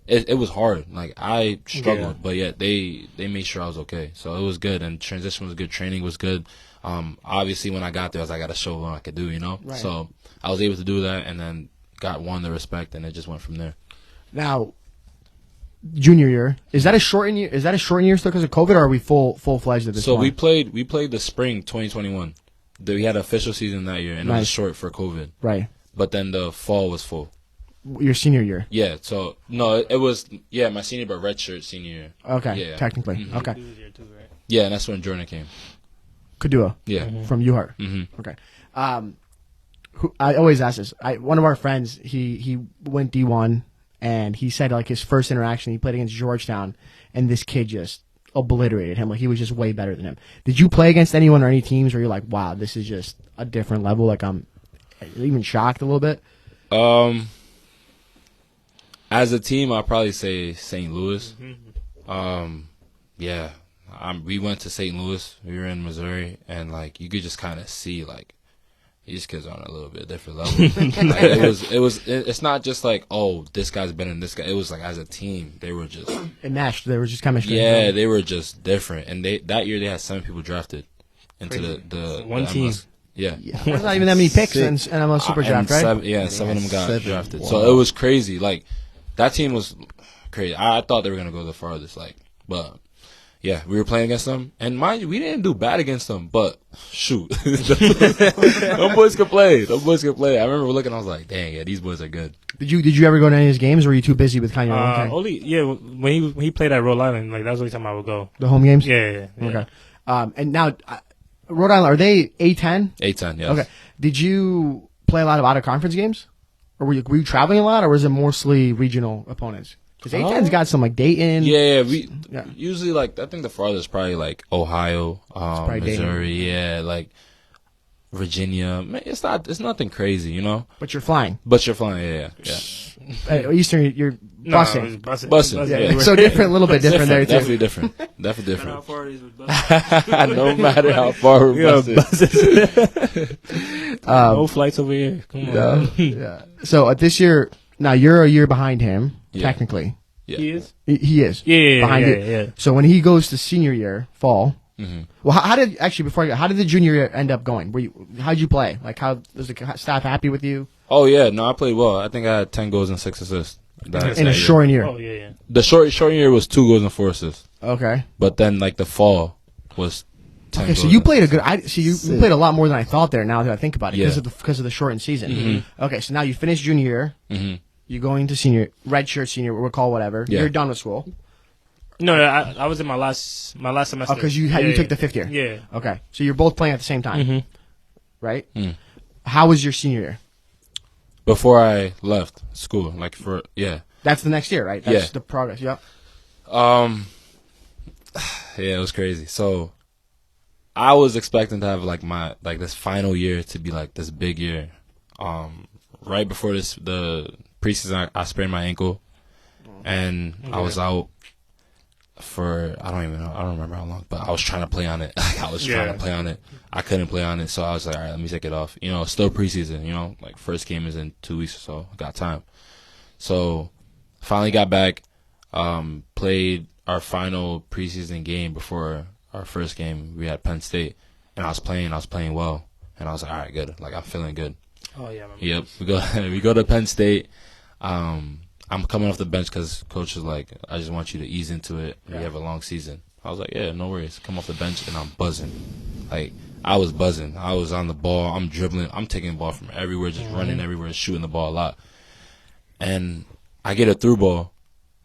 it was hard. Like I struggled, but yet they made sure I was okay. So it was good, and transition was good. Training was good. Obviously, when I got there, I got to show what I could do, you know? Right. So I was able to do that, and then won the respect, and it just went from there. Now, junior year, is that a shortened year? Is that a shortened year still because of COVID, or are we full fledged at this point? So we played the spring 2021. We had an official season that year, and it was short for COVID. Right. But then the fall was full. Your senior year. Yeah. So no, it was my senior, but redshirt senior year. Okay. Yeah. Technically. Mm-hmm. Okay. Yeah, and that's when Jordan came. Kadua. Yeah. From UHart. Mm-hmm. Okay. I always ask this. One of our friends, he went D1, and he said like his first interaction, he played against Georgetown, and this kid just obliterated him. Like he was just way better than him. Did you play against anyone or any teams where you're like, wow, this is just a different level? Like I'm even shocked a little bit. As a team, I'll probably say St. Louis. Yeah. We went to St. Louis. We were in Missouri, and like you could just kind of see like these kids are on a little bit different level. Like, it's not just like, oh, this guy's better than this guy. It was like as a team, they were just It meshed. They were just chemistry. Yeah, they were just different. And that year they had 7 people drafted into the one the team. MLS. Yeah. There's not even that many picks in MLS Super Draft, right? 7 of them got drafted. Wow. So it was crazy. Like that team was crazy. I thought they were gonna go the farthest. But yeah, we were playing against them, and mind you, we didn't do bad against them. But shoot, them boys could play. I remember looking, I was like, dang, yeah, these boys are good. Did you ever go to any of his games, or were you too busy with kind of your own thing? When he played at Rhode Island, like that was the only time I would go. The home games? Yeah. Okay. And now, Rhode Island, are they A10? A10, yes. Okay. Did you play a lot of out-of-conference games? Or were you traveling a lot, or was it mostly regional opponents? Because A10's got some, like, Dayton. Yeah, usually, like, I think the farthest is probably, like, Ohio, Missouri, Dayton. like, Virginia. Man, it's nothing crazy, you know? But you're flying. Yeah. Eastern, you're busing. Busing, yeah. So different, a little bit different there, too. Definitely different. Definitely different. How far it is with buses. No matter how far we're busing. No flights over here. Come on. Yeah. So this year, now you're a year behind him, technically. Yeah. He is? He is. Yeah. Behind you. Yeah. So when he goes to senior year, fall. Mm-hmm. Well, how did the junior year end up going? How'd you play? Like, how was the staff happy with you? Oh, yeah. No, I played well. I think I had 10 goals and 6 assists. In a short year. Oh, yeah. The short year was 2 goals and 4 assists. Okay. But then, like, the fall was 10 Okay, goals. so you played you played a lot more than I thought there. Now that I think about it, Yeah. because of the shortened season. Mm-hmm. Okay, so now you finished junior year. Mm-hmm. You're going to senior, redshirt senior, we'll call whatever. Yeah. You're done with school. No, I was in my last semester. Oh, because you took the 5th year. Yeah. Okay, so you're both playing at the same time, Mm-hmm. right? Mm. How was your senior year? Before I left school, That's the next year, right? That's Yeah. the progress. Yep. Yeah, it was crazy. So I was expecting to have this final year to be like this big year. Right before the preseason, I sprained my ankle, and I was out for I don't remember how long, but I was trying to play on it. I was trying to play on it. I couldn't play on it, so I was like, all right, let me take it off. You know, it's still preseason. You know, like first game is in 2 weeks or so. I got time. So finally got back, played our final preseason game before our first game. We had Penn State, and I was playing well, and I was like, all right, good. Like I'm feeling good. Oh yeah. Yep. We go to Penn State. I'm coming off the bench because coach was like, I just want you to ease into it. We have a long season. I was like, yeah, no worries. Come off the bench, and I'm buzzing. Like I was buzzing. I was on the ball. I'm dribbling. I'm taking the ball from everywhere, just running everywhere, shooting the ball a lot. And I get a through ball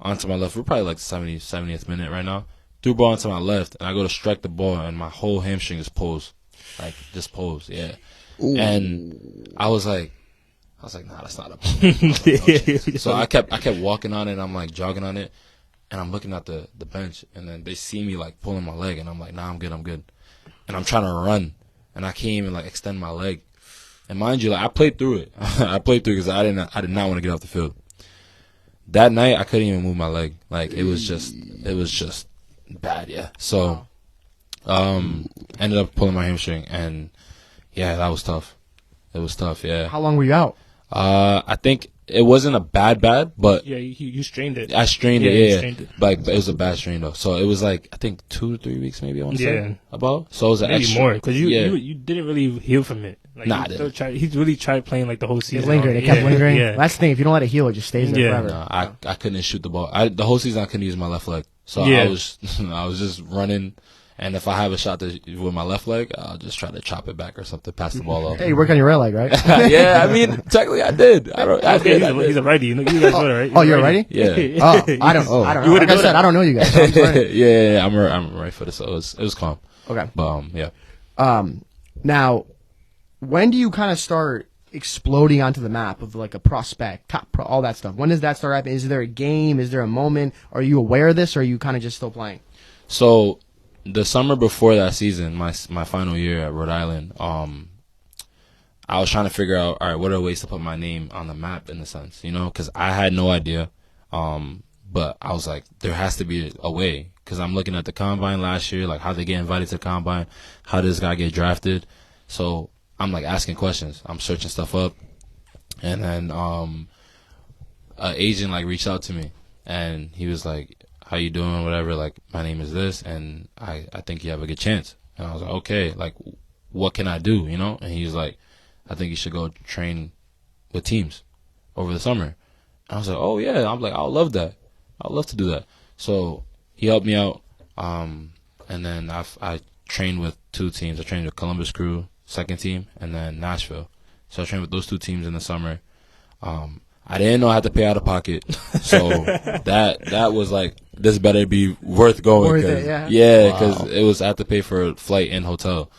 onto my left. We're probably like 70th minute right now. Through ball onto my left, and I go to strike the ball, and my whole hamstring is posed. Like, just posed, yeah. Ooh. And I was like, nah, that's not a ball. So I kept walking on it, and I'm like jogging on it, and I'm looking at the bench, and then they see me like pulling my leg, and I'm like, nah, I'm good. And I'm trying to run, and I can't even like extend my leg. And mind you, like I played through it. I played through because I did not want to get off the field. That night, I couldn't even move my leg. Like it was just bad. Yeah. So, ended up pulling my hamstring, and yeah, that was tough. It was tough. Yeah. How long were you out? I think it wasn't a bad, but yeah, you strained it. I strained it. Yeah. Strained it. But it was a bad strain though. So it was like I think 2 to 3 weeks maybe. I want to say about. So it was an maybe extra more because you didn't really heal from it. Like, nah, he really tried playing like the whole season. It lingered. It kept lingering. Yeah. That's the thing. If you don't let it heal, it just stays there forever. No, I couldn't shoot the ball. The whole season I couldn't use my left leg. So I was just running. And if I have a shot with my left leg, I'll just try to chop it back or something, pass the ball off. Hey, you work on your right leg, right? Yeah, I mean, technically I did. He's a righty. You guys know that, right? Oh, you're a righty? Yeah. I don't know. Like I said, I don't know you guys. So yeah, I'm right footed, so it was calm. Okay. But yeah. Now, when do you kind of start exploding onto the map of like a prospect, all that stuff? When does that start happening? Is there a game? Is there a moment? Are you aware of this, or are you kind of just still playing? So the summer before that season, my final year at Rhode Island, I was trying to figure out, all right, what are ways to put my name on the map in a sense, because I had no idea. But I was like, there has to be a way, because I'm looking at the combine last year, like how they get invited to the combine, how does this guy get drafted. So I'm like asking questions. I'm searching stuff up, and then an agent like reached out to me, and he was like, how you doing, whatever, like my name is this, and I think you have a good chance. And I was like, okay, like what can I do, And he was like, I think you should go train with teams over the summer. And I was like, oh yeah. I'm like, I would love that. I would love to do that. So he helped me out, and then I trained with 2 teams. I trained with Columbus Crew, second team, and then Nashville. So I trained with those 2 teams in the summer. I didn't know I had to pay out of pocket, so that was like, this better be worth going. Worth it, yeah. Yeah, because it was I had to pay for a flight and hotel.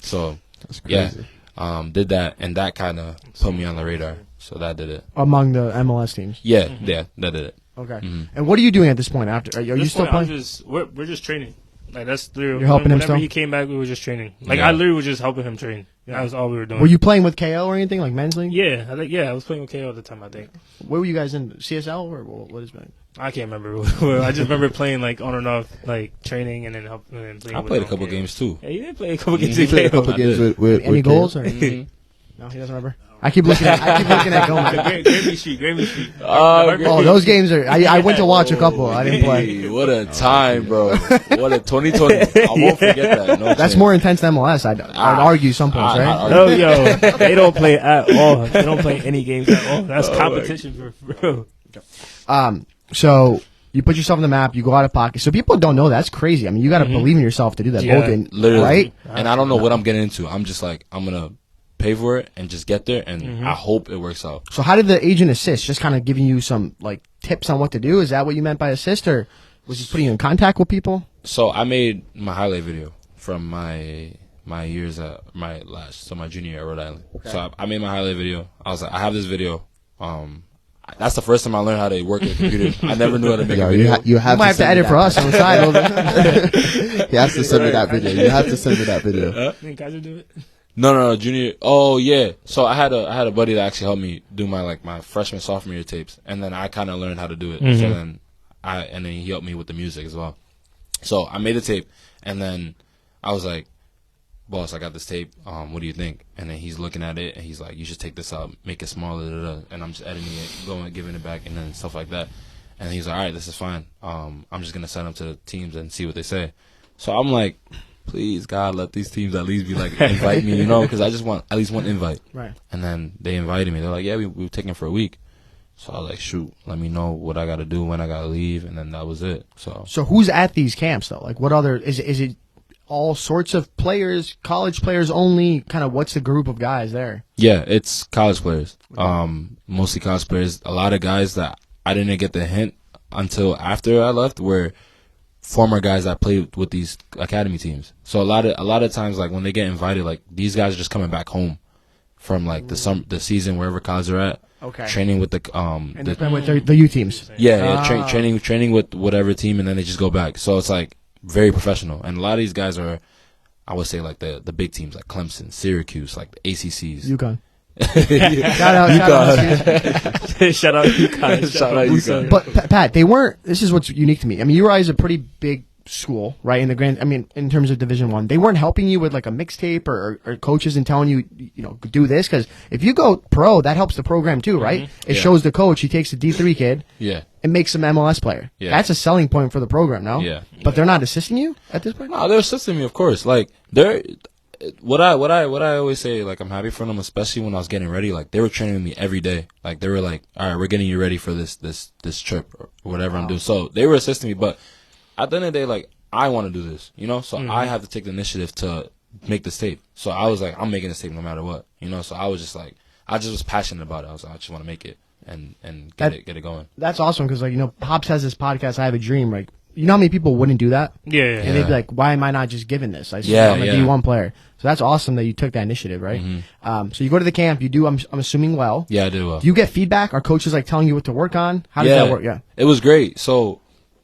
So that's crazy. Yeah, did that, and that kind of put me on the radar. So that did it. Among the MLS teams. Yeah, that did it. Okay. And what are you doing at this point? After are you still playing? We're just training. Like that's literally. You're helping him still? Whenever he came back, we were just training. Like I literally was just helping him train. That was all we were doing. Were you playing with KO or anything like men's league? Yeah, I was playing with KO at the time. I think. Where were you guys in CSL or what is it? I can't remember. I just remember playing like on and off, like training and then helping. And playing I played a couple games too. Yeah, you did play a couple games. He played a couple games with any goals or? No, he doesn't remember. I keep looking at Gomez. Grammy Street. Oh, those games are. I went to watch a couple. I didn't play. What a time, bro! What a 2020. I won't forget that. No That's chance. more intense than MLS. I'd argue some points, right? No, yo, they don't play at all. They don't play any games at all. That's competition for real. So you put yourself on the map. You go out of pocket. So people don't know that's crazy. I mean, you got to believe in yourself to do that. Yeah, both in, literally, right? And I don't know what I'm getting into. I'm just like, I'm gonna pay for it and just get there, and I hope it works out. So how did the agent assist? Just kind of giving you some like tips on what to do? Is that what you meant by assist, or was he putting you in contact with people? So I made my highlight video from my years at my junior year at Rhode Island. Okay. So I made my highlight video. I was like, I have this video. That's the first time I learned how to work with a computer. I never knew how to make a video. You might have to edit for us on the side. He has to send me that video. You have to send me that video. Think guys will do it? No, junior. Oh yeah. So I had a buddy that actually helped me do my freshman sophomore year tapes, and then I kind of learned how to do it. So then he helped me with the music as well. So I made the tape, and then I was like, boss, I got this tape. What do you think? And then he's looking at it, and he's like, you should take this out, make it smaller, and I'm just editing it, giving it back, and then stuff like that. And he's like, all right, this is fine. I'm just gonna send them to the teams and see what they say. So I'm like, please, God, let these teams at least be like, invite me, because I just want at least one invite. Right. And then they invited me. They're like, yeah, we were taking for a week. So I was like, shoot, let me know what I got to do, when I got to leave, and then that was it. So who's at these camps though? Like, what other is it? All sorts of players, college players only. Kind of, what's the group of guys there? Yeah, it's college players. Mostly college players. A lot of guys that I didn't get the hint until after I left were former guys that played with these academy teams. So a lot of times, like when they get invited, like these guys are just coming back home from like the season wherever college they're at. Okay. Training with with the U teams. Yeah, training with whatever team, and then they just go back. So it's like very professional. And a lot of these guys are, I would say, like the big teams like Clemson, Syracuse, like the ACCs. UConn. Shout out UConn. Shout out UConn. Shout out UConn. But Pat, they weren't. This is what's unique to me. I mean, URI is a pretty big school, right? In the grand, I mean, in terms of Division One, they weren't helping you with like a mixtape or coaches and telling you, do this, because if you go pro, that helps the program too, right? It shows the coach. He takes a D3 kid, and makes him MLS player. Yeah. That's a selling point for the program, no? Yeah. But they're not assisting you at this point. No, they're assisting me, of course. Like they're. What I always say, like, I'm happy for them, especially when I was getting ready. Like, they were training me every day. Like, they were like, all right, we're getting you ready for this trip or whatever I'm doing. So they were assisting me, but at the end of the day, like, I want to do this, so I have to take the initiative to make this tape. So I was like, I'm making this tape no matter what, So I was just like, I just was passionate about it. I was like, I just want to make it and get it going. That's awesome because, like, Pops has this podcast, I Have a Dream, like, you know how many people wouldn't do that? Yeah. And they'd be like, why am I not just given this? I'm a D1 player. So that's awesome that you took that initiative, right? So you go to the camp, you do, I'm assuming well. Yeah, I do well. Do you get feedback? Are coaches like telling you what to work on? How does that work? Yeah. It was great. So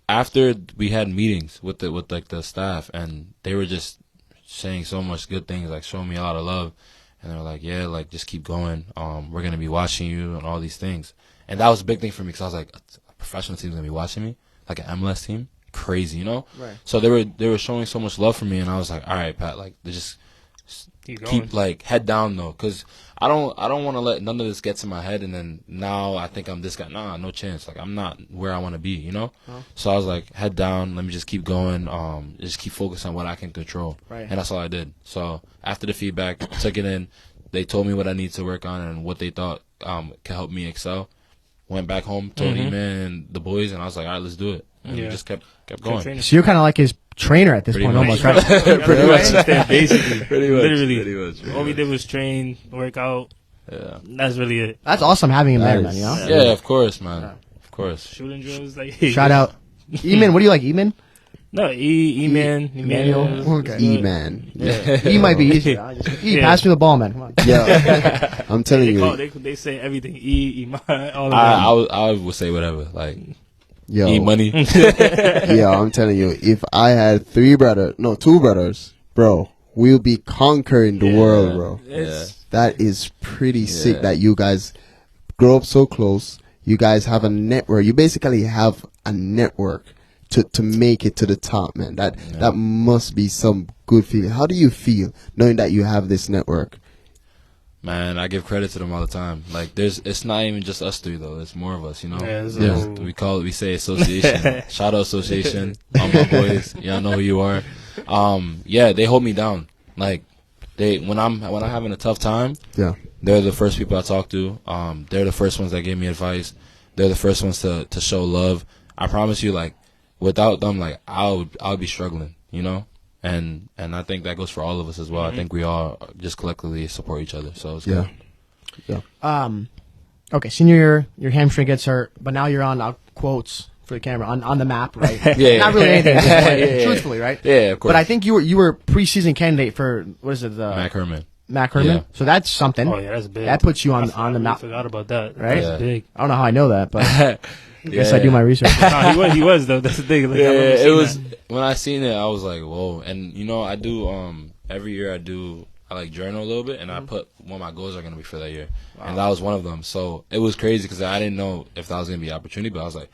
after we had meetings with the staff, and they were just saying so much good things, like showing me a lot of love. And they were like, yeah, like just keep going. We're going to be watching you and all these things. And that was a big thing for me because I was like, a professional team's going to be watching me, like an MLS team. Crazy, Right. So they were showing so much love for me, and I was like, all right, Pat, like, they just keep like head down though, because I don't want to let none of this get to my head, and then now I think I'm this guy. Nah, no chance. Like, I'm not where I want to be, So I was like, head down. Let me just keep going. Just keep focused on what I can control, right. And that's all I did. So after the feedback, took it in. They told me what I need to work on and what they thought could help me excel. Went back home, told Eman and the boys, and I was like, all right, let's do it. And we just kept going. So you're kind of like his trainer at this point, almost, right? Pretty much. Basically. Pretty much. Literally. All we did was train, work out. Yeah. That's really it. That's awesome having him there, man, Yeah, of course, man. Yeah. Of course. Shooting drills. Like, shout out. Eman, what do you like, Eman? No, E-Man. Emmanuel. Okay. E-Man. Yeah. E might be easier. Pass me the ball, man. Come on. Yeah. I'm telling you. They say everything. E-Man. All of that. I would say whatever. Like, yo. E-money. Yeah, I'm telling you. If I had two brothers, bro, we'll be conquering the world, bro. Yeah. That is pretty sick that you guys grow up so close. You guys have a network. You basically have a network to make it to the top, man. That must be some good feeling. How do you feel knowing that you have this network? Man, I give credit to them all the time. Like, it's not even just us three though. It's more of us, We say association. Shout out association. All my boys, y'all know who you are. They hold me down. Like, when I'm having a tough time, they're the first people I talk to. They're the first ones that give me advice. They're the first ones to show love. I promise you, like, without them, like, I would be struggling, And I think that goes for all of us as well. I think we all just collectively support each other. So it's good. Yeah. Okay, senior year, your hamstring gets hurt, but now you're on quotes for the camera on the map, right? Not really anything, truthfully, right? Yeah, of course. But I think you were preseason candidate for what is it? Mac Herman. Yeah. So that's something. Oh yeah, that's big. That puts you on the map. I forgot about that. Right? That's big. I don't know how I know that, but I guess I do my research. No, he was though. That's the thing. Like, it was when I seen it, I was like, whoa. And I do every year I like journal a little bit, and I put what my goals are gonna be for that year, and that was one of them. So it was crazy because I didn't know if that was gonna be an opportunity, but I was like,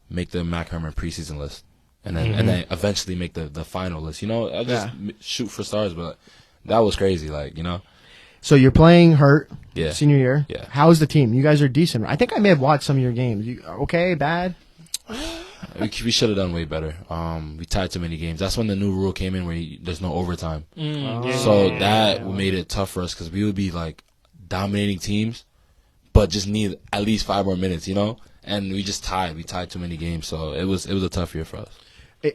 make the Mac Herman preseason list, and then eventually make the final list. I just shoot for stars, but that was crazy, like So you're playing hurt, Yeah. senior year. Yeah. How's the team? You guys are decent. I think I may have watched some of your games. You okay? Bad? We should have done way better. We tied too many games. That's when the new rule came in where there's no overtime. So that made it tough for us because we would be like dominating teams, but just need at least 5 more minutes, And we just tied. We tied too many games, so it was a tough year for us.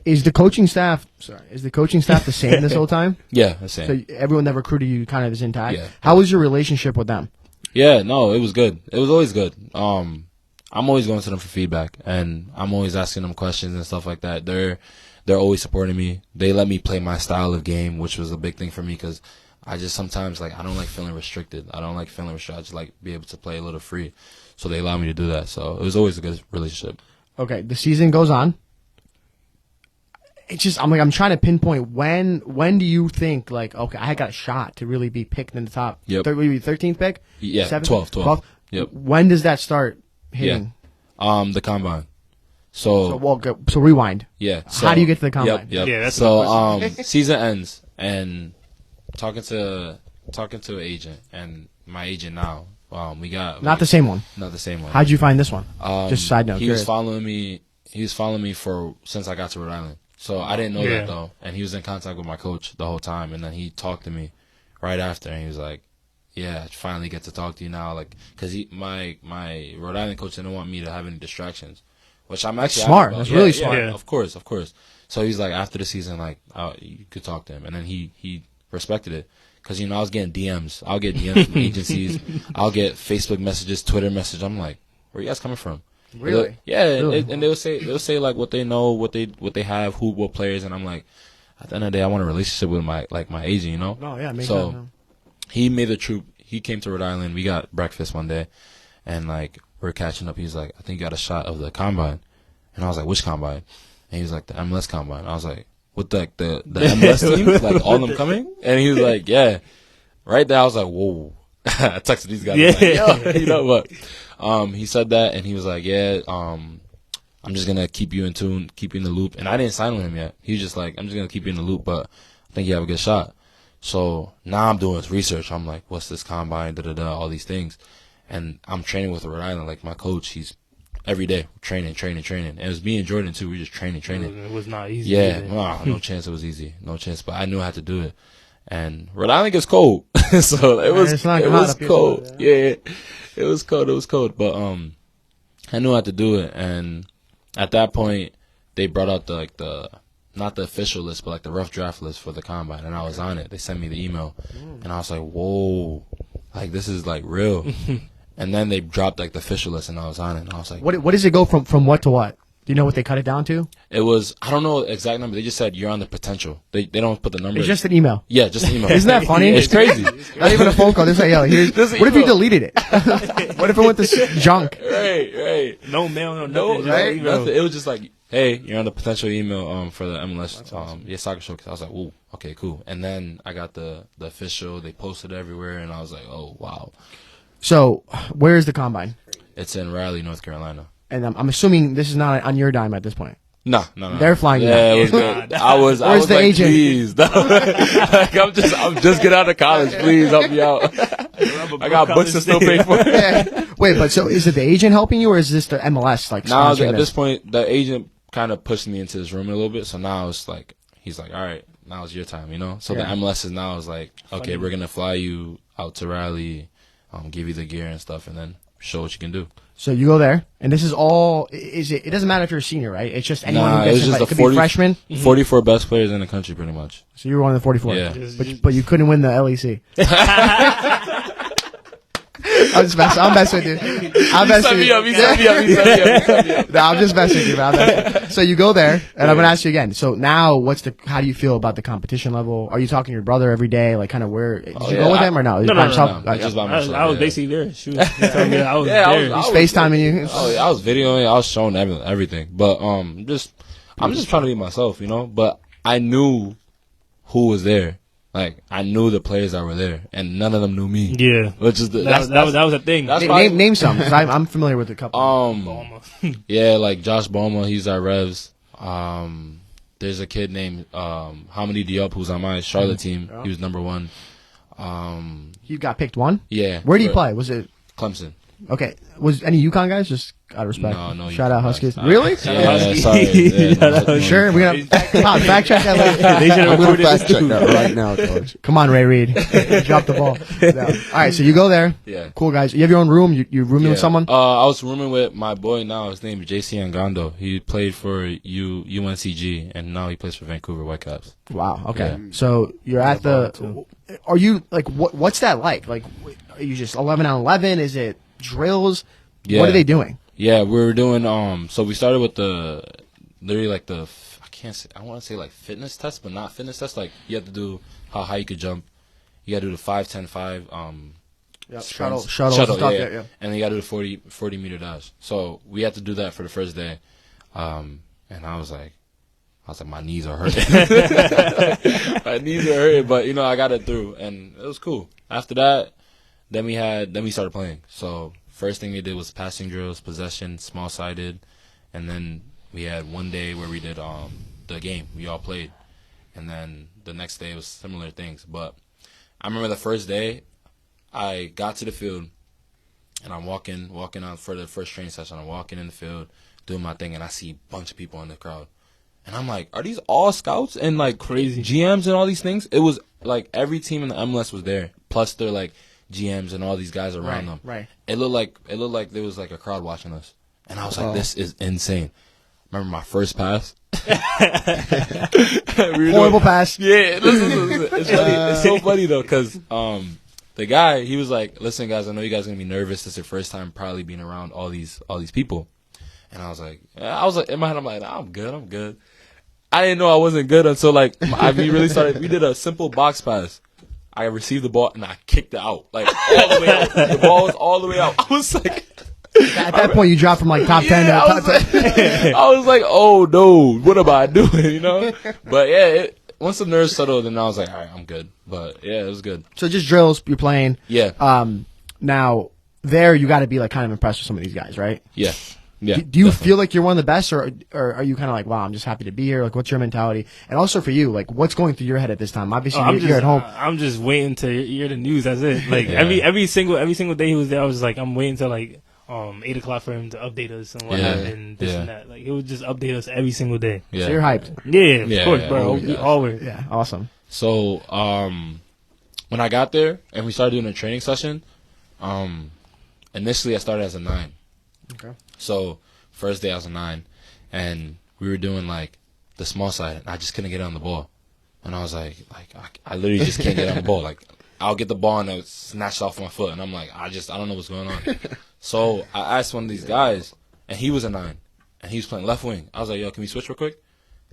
Is the coaching staff the same this whole time? Yeah, the same. So everyone that recruited you kind of is intact. Yeah. How was your relationship with them? Yeah, no, it was good. It was always good. I'm always going to them for feedback, and I'm always asking them questions and stuff like that. They're always supporting me. They let me play my style of game, which was a big thing for me because I just sometimes I don't like feeling restricted. I just like be able to play a little free. So they allow me to do that. So it was always a good relationship. Okay, the season goes on. it's just I'm trying to pinpoint when do you think like okay I got a shot to really be picked in the top 13th pick 12. Yep. When does that start hitting? The combine. So rewind. Yeah. So, how do you get to the combine? Yep. Yeah. That's so season ends and talking to an agent and my agent now. We got not the same one. Not the same one. How'd you find this one? Just side note. He was following me. He was following me since I got to Rhode Island. So I didn't know that though, and he was in contact with my coach the whole time. And then he talked to me right after, and he was like, "Yeah, I finally get to talk to you now." Like, cause my Rhode Island coach didn't want me to have any distractions, which I'm actually smart. That's really smart. Yeah, of course. So he's like, after the season, like, you could talk to him, and then he respected it. Cause I was getting DMs. I'll get DMs from agencies. I'll get Facebook messages, Twitter messages. I'm like, where are you guys coming from? Really? Really? And they'll say like what they know, what they have, what players, and I'm like, at the end of the day, I want a relationship with my agent, you know? Oh yeah, makes so sense. he made the troop. He came to Rhode Island. We got breakfast one day, and like we're catching up. He's like, I think you got a shot of the combine, and I was like, which combine? And he was like, the MLS combine. I was like, what the MLS team? Like all of them coming? And he was like, yeah. Right there, I was like, whoa. I texted these guys. Yeah. Like, yo, but he said that, and he was like, yeah, I'm just gonna keep you in tune, keep you in the loop. And I didn't sign with him yet. He was just like, I'm just gonna keep you in the loop, but I think you have a good shot. So now I'm doing research. I'm like, what's this combine? All these things, and I'm training with Rhode Island. Like my coach, he's every day training. And it was me and Jordan too. We just training. It was not easy. Yeah, no chance it was easy. No chance. But I knew I had to do it. And Rhode Island gets cold, so it was cold. Yeah, it was cold. But I knew I had to do it. And at that point, they brought out the not the official list, but like the rough draft list for the combine, and I was on it. They sent me the email, and I was like, whoa, like this is like real. And then they dropped like the official list, and I was on it, and I was like, what does it go from what to what? Do you know what they cut it down to? It was, I don't know the exact number. They just said you're on the potential. They don't put the number. It's just an email. Yeah, just an email. Isn't that funny? It's crazy. Not even a phone call. Just like, yo, here's. What if you deleted it? What if it went to junk? Right. No mail, no nothing. Right? Nothing. It was just like, hey, you're on the potential email for the MLS soccer showcase. I was like, ooh, okay, cool. And then I got the official. They posted everywhere, and I was like, oh wow. So, where is the combine? It's in Raleigh, North Carolina. And I'm assuming this is not on your dime at this point. No. They're flying. Yeah, it was good. I was the like, agent? please. Like, I'm just get out of college. Please help me out. I got books to still pay for. Yeah. Wait, but so is it the agent helping you, or is this the MLS like? Now at this point, the agent kind of pushed me into his room a little bit. So now it's like he's like, all right, now it's your time, you know. So the MLS is now like, okay, we're gonna fly you out to Raleigh, give you the gear and stuff, and then show what you can do. So you go there, and this is all. It doesn't matter if you're a senior, right? It's just anyone who gets invited. It could be freshmen. 44 best players in the country, pretty much. So you were one of the 44. Yeah. But you couldn't win the LEC. I'm messing with you. I'm messing with you. He set me up. No, I'm just messing with you, man. So you go there, and I'm gonna ask you again. So now, how do you feel about the competition level? Are you talking to your brother every day? Like, kind of where? Did you go with him or no? No. Just by myself. I was basically there. Shoot, I was there. I was FaceTiming you. I was videoing. I was showing everything. But I'm just trying to be myself, you know. But I knew who was there. Like, I knew the players that were there, and none of them knew me. Yeah, which is that was a thing. Name some, because I'm familiar with a couple. Yeah, like Josh Boma, he's at Revs. There's a kid named Hamidi Diop who's on my Charlotte team. He was number 1. You got picked one? Yeah. Where did he play? Was it Clemson? Okay. Was any UConn guys? Just out of respect. No. Shout out Huskies. Really? Yeah, sorry. Sure. We're gonna fact check that later. They should have recorded fact this check too. that right now, coach. Come on, Ray Reed. Drop the ball. No. All right. So you go there. Yeah. Cool guys. You have your own room. You rooming with someone? I was rooming with my boy now. His name is JC Angando. He played for UNCG, and now he plays for Vancouver Whitecaps. Wow. Okay. Yeah. So you're at the. Are you like what's that like? Like, are you just 11 on 11? Is it drills? Yeah. What are they doing? Yeah, we were doing so we started with literally like I want to say like fitness test, but not fitness test. Like, you have to do how high you could jump. You got to do the 5, 10, 5 shuttle yeah. And then you got to do the 40 meter dash. So we had to do that for the first day. And I was like, I was like, my knees are hurting. My knees are hurting, but you know, I got it through, and it was cool. After that, then we started playing. So first thing we did was passing drills, possession, small sided, and then we had one day where we did the game. We all played, and then the next day was similar things. But I remember the first day, I got to the field, and I'm walking out for the first training session. I'm walking in the field, doing my thing, and I see a bunch of people in the crowd. And I'm like, are these all scouts and like crazy GMs and all these things? It was like every team in the MLS was there, plus they're like GMs and all these guys around them. Right. It looked like there was like a crowd watching us, and I was like, this is insane. Remember my first pass? Horrible pass. Yeah, listen. It's funny. It's so funny though, because the guy, he was like, listen guys, I know you guys are gonna be nervous. It's your first time probably being around all these people. And I was like, in my head, I'm like, nah, I'm good. I didn't know I wasn't good until like we really started. We did a simple box pass. I received the ball and I kicked it out, like all the way out. The ball was all the way out. I was like, at that point, you dropped from like top 10 to top 10. I was like, oh no, what am I doing? You know? But yeah, once the nerves settled, then I was like, all right, I'm good. But yeah, it was good. So just drills, you're playing. Yeah. Now there, you got to be like kind of impressed with some of these guys, right? Yeah. Yeah, do you feel like you're one of the best, or are you kind of like, wow, I'm just happy to be here? Like, what's your mentality? And also for you, like, what's going through your head at this time? Obviously, you're at home. I'm just waiting to hear the news. That's it. Like every single day he was there, I was like, I'm waiting till like 8:00 for him to update us and what happened, this and that. Like he would just update us every single day. Yeah. So you're hyped. Yeah, of course, bro. We always. Yeah, awesome. So when I got there and we started doing a training session, initially I started as a 9. Okay. So first day I was a 9, and we were doing like the small side, and I just couldn't get on the ball, and I was like I literally just can't get on the ball. Like I'll get the ball and it was snatched off my foot, and I'm like I don't know what's going on. So I asked one of these guys, and he was a 9, and he was playing left wing. I was like, yo, can we switch real quick?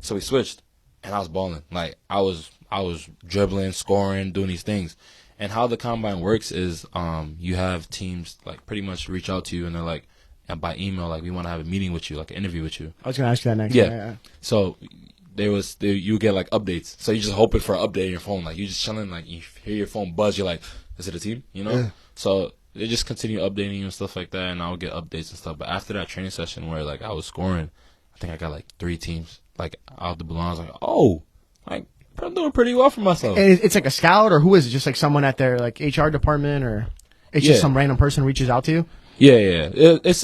So we switched, and I was balling. Like I was dribbling, scoring, doing these things. And how the combine works is you have teams like pretty much reach out to you, and they're like, and by email, like, we want to have a meeting with you, like an interview with you. I was going to ask you that next. Yeah. So you get like updates. So you just hoping for an update on your phone. Like you just chilling, like you hear your phone buzz. You're like, is it a team? You know? Yeah. So they just continue updating you and stuff like that, and I'll get updates and stuff. But after that training session where like I was scoring, I think I got like 3 teams like out the blue. I was like, oh, like I'm doing pretty well for myself. And it's like a scout, or who is it? Just like someone at their like HR department, or it's just some random person reaches out to you? Yeah. It's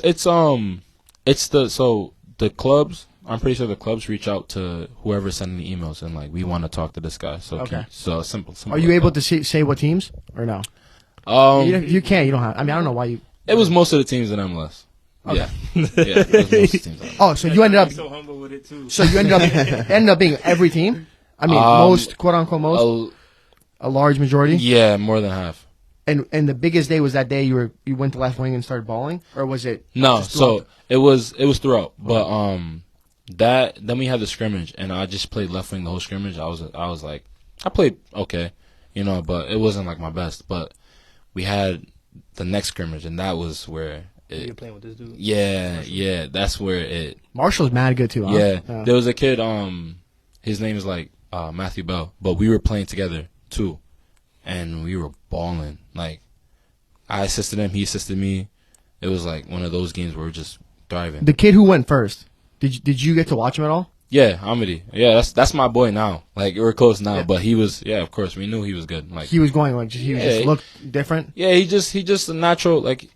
the clubs. I'm pretty sure the clubs reach out to whoever's sending the emails, and like we want to talk to this guy. So okay. So simple. Are you able to say what teams or no? You can't. You don't have. I mean, I don't know why you. It was most of the teams in MLS. Okay. Yeah. It was most of the teams. Oh, so you ended up so humble with it too. So you ended up being every team. I mean, most, quote unquote, most. A large majority. Yeah, more than half. And the biggest day was that day you went to left wing and started balling, or was it? No, so it was throughout. But then we had the scrimmage, and I just played left wing the whole scrimmage. I was like, I played okay, you know, but it wasn't like my best. But we had the next scrimmage, and that was where you're playing with this dude. Yeah, that's where it. Marshall's mad good too. Huh? Yeah, there was a kid. His name is like Matthew Bell, but we were playing together too. And we were balling. Like, I assisted him, he assisted me. It was like one of those games where we're just thriving. The kid who went first, did you get to watch him at all? Yeah, Hamidi. Yeah, that's my boy now. Like, we're close now, but he was. Yeah, of course, we knew he was good. Like he was going like he just looked different. Yeah, he just a natural like.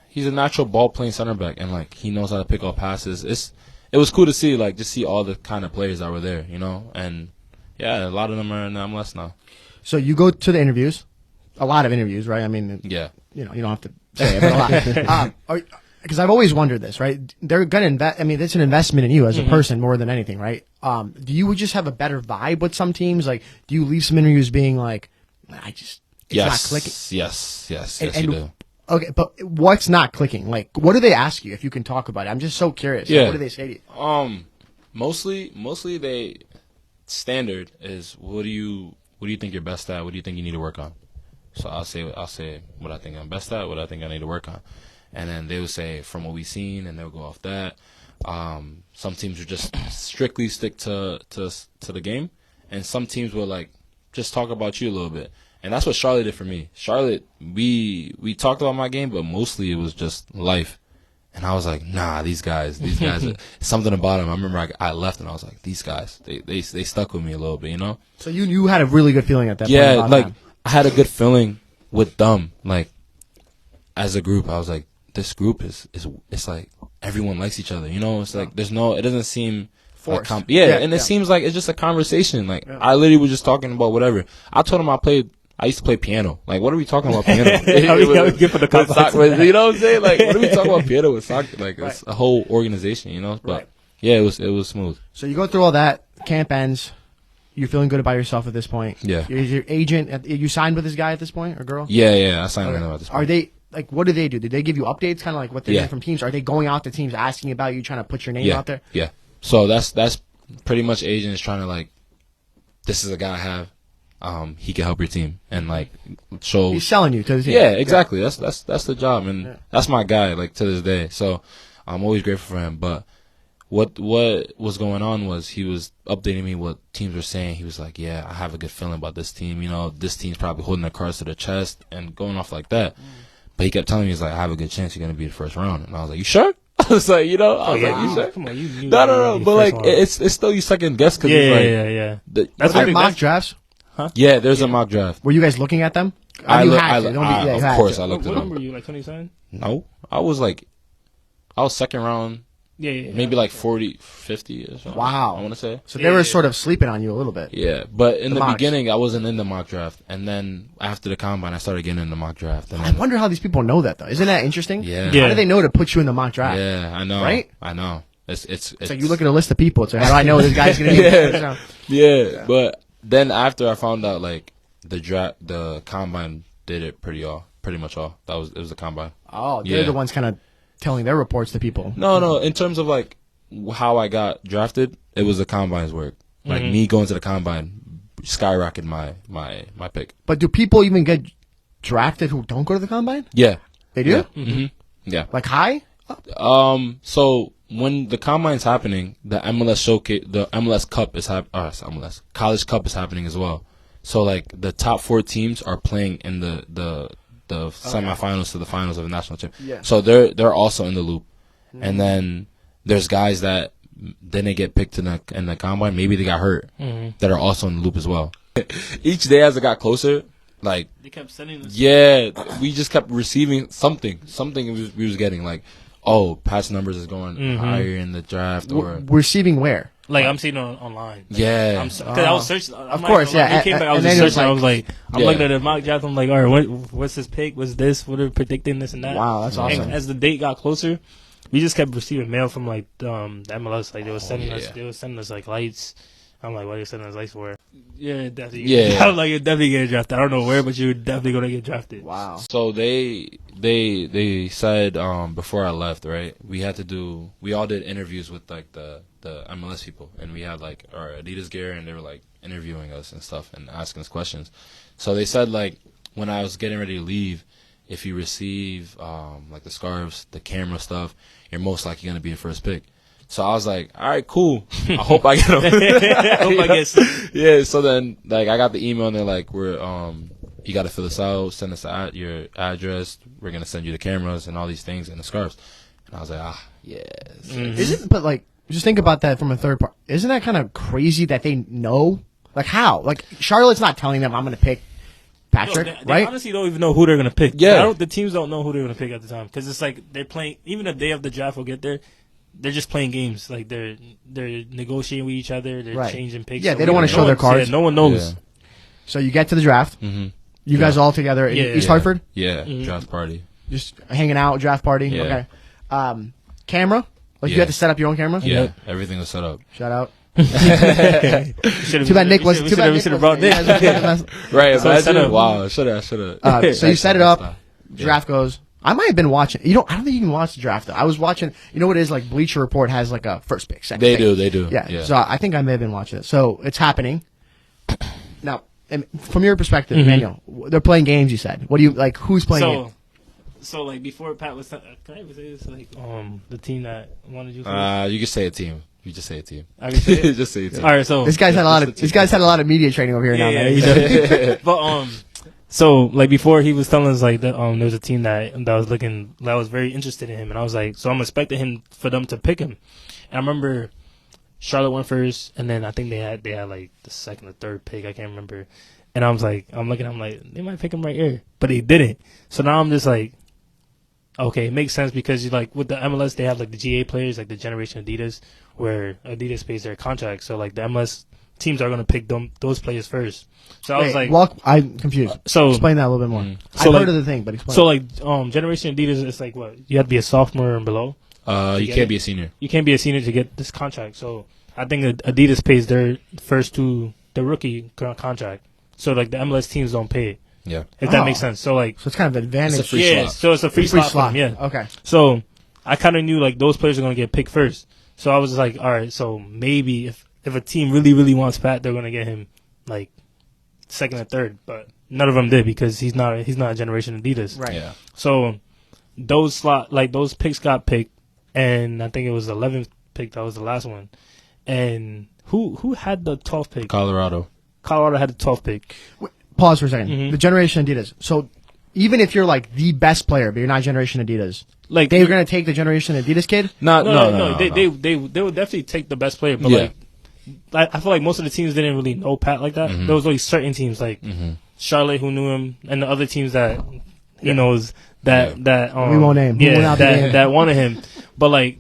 He's a natural ball playing center back, and like he knows how to pick up passes. It was cool to see like just see all the kind of players that were there, you know, and yeah, a lot of them are in the MLS now. So you go to the interviews, a lot of interviews, right? I mean, yeah, you know, you don't have to say it, but a lot. Because I've always wondered this, right? They're gonna invest. I mean, it's an investment in you as a person more than anything, right? Do you just have a better vibe with some teams? Like, do you leave some interviews being like, it's not clicking? Yes, you do. Okay, but what's not clicking? Like, what do they ask you if you can talk about it? I'm just so curious. Yeah. Like, what do they say to you? Mostly they standard is what do you think you're best at? What do you think you need to work on? So I'll say what I think I'm best at, what I think I need to work on, and then they will say from what we've seen, and they'll go off that. Some teams would just strictly stick to the game, and some teams will like just talk about you a little bit. And that's what Charlotte did for me. Charlotte, we talked about my game, but mostly it was just life. And I was like, nah, these guys, something about them. I remember I left and I was like, these guys, they stuck with me a little bit, you know? So you had a really good feeling at that point. Yeah, like, I had a good feeling with them. Like, as a group, I was like, this group it's like, everyone likes each other, you know? It's like, it doesn't seem forced. Like it seems like it's just a conversation. Like, I literally was just talking about whatever. I told him I used to play piano. Like, what are we talking about piano? You know what I'm saying? Like, what are we talking about piano with soccer? Like, it's a whole organization, you know? But, yeah, it was smooth. So you go through all that, camp ends, you're feeling good about yourself at this point. Yeah. Your agent, you signed with this guy at this point, or girl? Yeah, I signed with him at this point. Are they, like, what do they do? Did they give you updates, kind of like what they're doing from teams? Are they going out to teams asking about you, trying to put your name out there? Yeah. So that's pretty much agents trying to, like, this is a guy I have. He can help your team and like show. He's selling you to the team. Yeah, exactly. That's the job, and that's my guy. Like, to this day, so I'm always grateful for him. But what was going on was he was updating me what teams were saying. He was like, "Yeah, I have a good feeling about this team. You know, this team's probably holding their cards to their chest and going off like that." But he kept telling me, he's like, "I have a good chance you're gonna be the first round," and I was like, "You sure?" I was like, you sure? Come on, you knew No. But like, it's still you second guess because That's like mock drafts. Huh? Yeah, there's a mock draft. Were you guys looking at them? Of Of course, I looked at What them. number were you, like 27? No, I was second round. Yeah. Maybe like 40, 50 or something. Wow. I want to say. So they were sort of sleeping on you a little bit. Yeah, but in the mocks. beginning, I wasn't in the mock draft. And then after the combine, I started getting in the mock draft. And I wonder how these people know that, though. Isn't that interesting? Yeah. How do they know to put you in the mock draft? Yeah, I know. Right? I know. It's like you look at a list of people. It's like, how do I know this guy's going to be yeah, but then after I found out, like, the combine did it pretty much all. It was the combine. Oh, they're the ones kind of telling their reports to people. No. In terms of like how I got drafted, it was the combine's work. Like me going to the combine skyrocketed my pick. But do people even get drafted who don't go to the combine? Yeah, they do. Yeah. Mm-hmm. Yeah. Like high. So when the combine's happening, the MLS showcase, the MLS Cup is MLS College Cup is happening as well. So like the top 4 teams are playing in the semifinals to the finals of the national championship. Yeah. So they're also in the loop, and then there's guys that then they get picked in the combine. Maybe they got hurt that are also in the loop as well. Each day as it got closer, like they kept sending us. Yeah, we just kept receiving something we was getting like, oh, pass numbers is going higher in the draft, or receiving where? Like, I'm seeing it online. Like, yeah. Because I was searching. Of course, yeah. When came back, I was just searching. I was like, I'm looking at the mock draft. I'm like, all right, what's this pick? What's this? What are we predicting, this and that? Wow, that's awesome. And as the date got closer, we just kept receiving mail from like the MLS. Like, they were sending us like lights. I'm like, what are you sending us lights for? Yeah, definitely. Yeah. I'm like, you're definitely getting drafted. I don't know where, but you're definitely gonna get drafted. Wow. So they said before I left, right? We all did interviews with like the MLS people, and we had like our Adidas gear, and they were like interviewing us and stuff and asking us questions. So they said like when I was getting ready to leave, if you receive like the scarves, the camera stuff, you're most likely gonna be the first pick. So I was like, all right, cool. I hope I get them. I hope I get some. Yeah. So then, like, I got the email, and they're like, you got to fill this out, send us your address. We're gonna send you the cameras and all these things and the scarves. And I was like, yes. Is it? But like, just think about that from a third part. Isn't that kind of crazy that they know? Like how? Like Charlotte's not telling them I'm gonna pick Patrick, they right? honestly don't even know who they're gonna pick. Yeah. The teams don't know who they're gonna pick at the time because it's like they're playing. Even the day of the draft will get there. They're just playing games. Like they're negotiating with each other. They're changing picks. Yeah, they don't want to show their cards. Yeah, no one knows. Yeah. So you get to the draft. You guys all together in East Hartford? Yeah, draft party. Just hanging out, draft party? Yeah. Okay. Camera? Like you had to set up your own camera? Yeah, everything was set up. Shout out. Too Too bad Nick was. We should have brought Nick. Right, So set up. Wow, should have. So you set it up. Draft goes. I might have been watching. I don't think you can watch the draft though. I was watching. You know what it is? Like Bleacher Report has like a first pick, second pick. They do. Yeah. So I think I may have been watching it. So it's happening. Now, from your perspective, Emmanuel, they're playing games. You said. What do you like? Who's playing? So So like before Pat was, can I even say this? Like the team that wanted you. You can say a team. You just say a team. I can say it. Just say a team. All right, so this guy's had a lot of media training over here now. Man. But so like before he was telling us like that there was a team that was very interested in him, and I was like, so I'm expecting him for them to pick him. And I remember Charlotte went first, and then I think they had like the second or third pick, I can't remember. And I was like, I'm like, they might pick him right here, but they didn't. So now I'm just like, okay, it makes sense because you like with the MLS they have like the GA players, like the Generation Adidas, where Adidas pays their contract. So like the MLS teams are gonna pick those players first. So I was like, I'm confused. So explain that a little bit more. So I've heard of the thing, but explain. So like Generation Adidas, it's like what you have to be a sophomore and below. You can't be a senior. You can't be a senior to get this contract. So I think Adidas pays their first the rookie contract. So like the MLS teams don't pay it. Yeah. If that makes sense. So like, so it's kind of an advantage. It's a free slot. So it's a free slot for them, yeah. Okay. So I kind of knew like those players are going to get picked first. So I was like, all right, so maybe if a team really, really wants Pat, they're going to get him like second or third. But none of them did because he's not a Generation Adidas. Right. Yeah. So those picks got picked, and I think it was the 11th pick that was the last one. And who had the 12th pick? Colorado Colorado had the 12th pick. Pause for a second. The Generation Adidas. So even if you're like the best player, but you're not Generation Adidas, like they're gonna take the Generation Adidas kid? No. They would definitely take the best player, but like I feel like most of the teams didn't really know Pat like that. There was only certain teams like Charlotte who knew him, and the other teams that he knows that we won't name. That wanted him. But like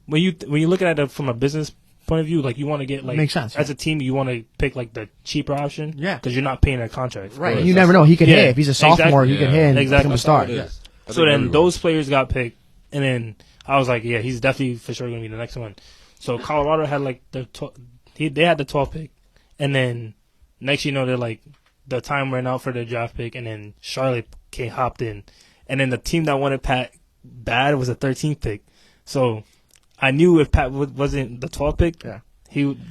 when you look at it from a business point of view, like you want to get like makes sense, as a team, you want to pick like the cheaper option, because you're not paying a contract, right? You never know. He could hit if he's a sophomore. He could hit and become a star. So then those players got picked, and then I was like, yeah, he's definitely for sure going to be the next one. So Colorado had like they had the 12th pick, and then next they're like the time ran out for the draft pick, and then Charlotte hopped in, and then the team that wanted Pat bad was the 13th pick. So I knew if Pat wasn't the 12th pick,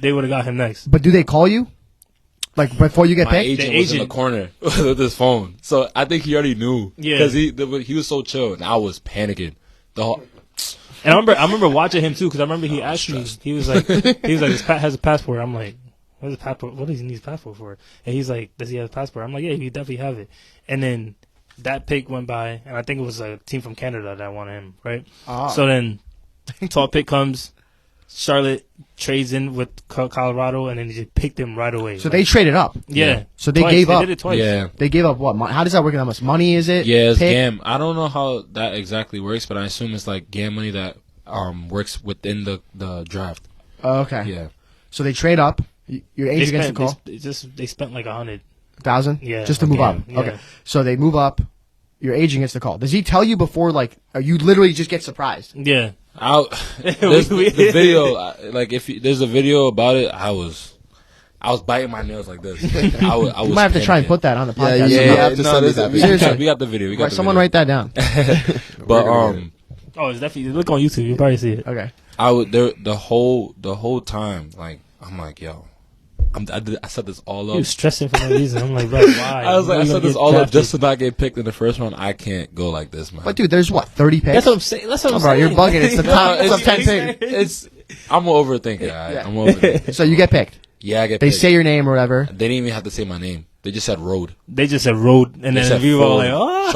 they would have got him next. But do they call you? Like before you get picked? My agent was in the corner with his phone, so I think he already knew. Yeah, because he was so chill, and I was panicking. And I remember watching him too, because I remember he asked me. He was like, "This Pat has a passport." I'm like, "What's a passport? What does he need a passport for?" And he's like, "Does he have a passport?" I'm like, "Yeah, he definitely have it." And then that pick went by, and I think it was a team from Canada that wanted him, right? So then, 12th pick comes. Charlotte trades in with Colorado, and then they just picked him right away. So they traded up. Yeah. So they gave up. They did it twice. Yeah. They gave up what? How does that work? How much money is it? Yeah, it's GAM. I don't know how that exactly works, but I assume it's like GAM money that works within the draft. Okay. Yeah. So they trade up. Your agent gets the call. They spent like 100,000. Yeah. Just to move up. Yeah. Okay. So they move up. Your agent gets the call. Does he tell you before? Like, or you literally just get surprised? Yeah. There's the video, like there's a video about it, I was biting my nails like this. I was you might have to try and put that on the podcast. Yeah, you have to send us that video. Seriously. We got the video. Someone write that down. But it's definitely look on YouTube. You'll probably see it. Okay. I would the whole time, like I'm like, yo, I set this all up. You was stressing for no reason. I'm like, bro, why? I was like, I set this all up just to not get picked in the first round. I can't go like this, man. But dude, there's what, 30 picks? That's what I'm saying. Bro, you're bugging. It's the top 10 pick. I'm overthinking. Yeah. I'm overthinking. So you get picked. Yeah, I get picked. They say your name or whatever. They didn't even have to say my name. They just said road. They just said road, and then we were all like, oh.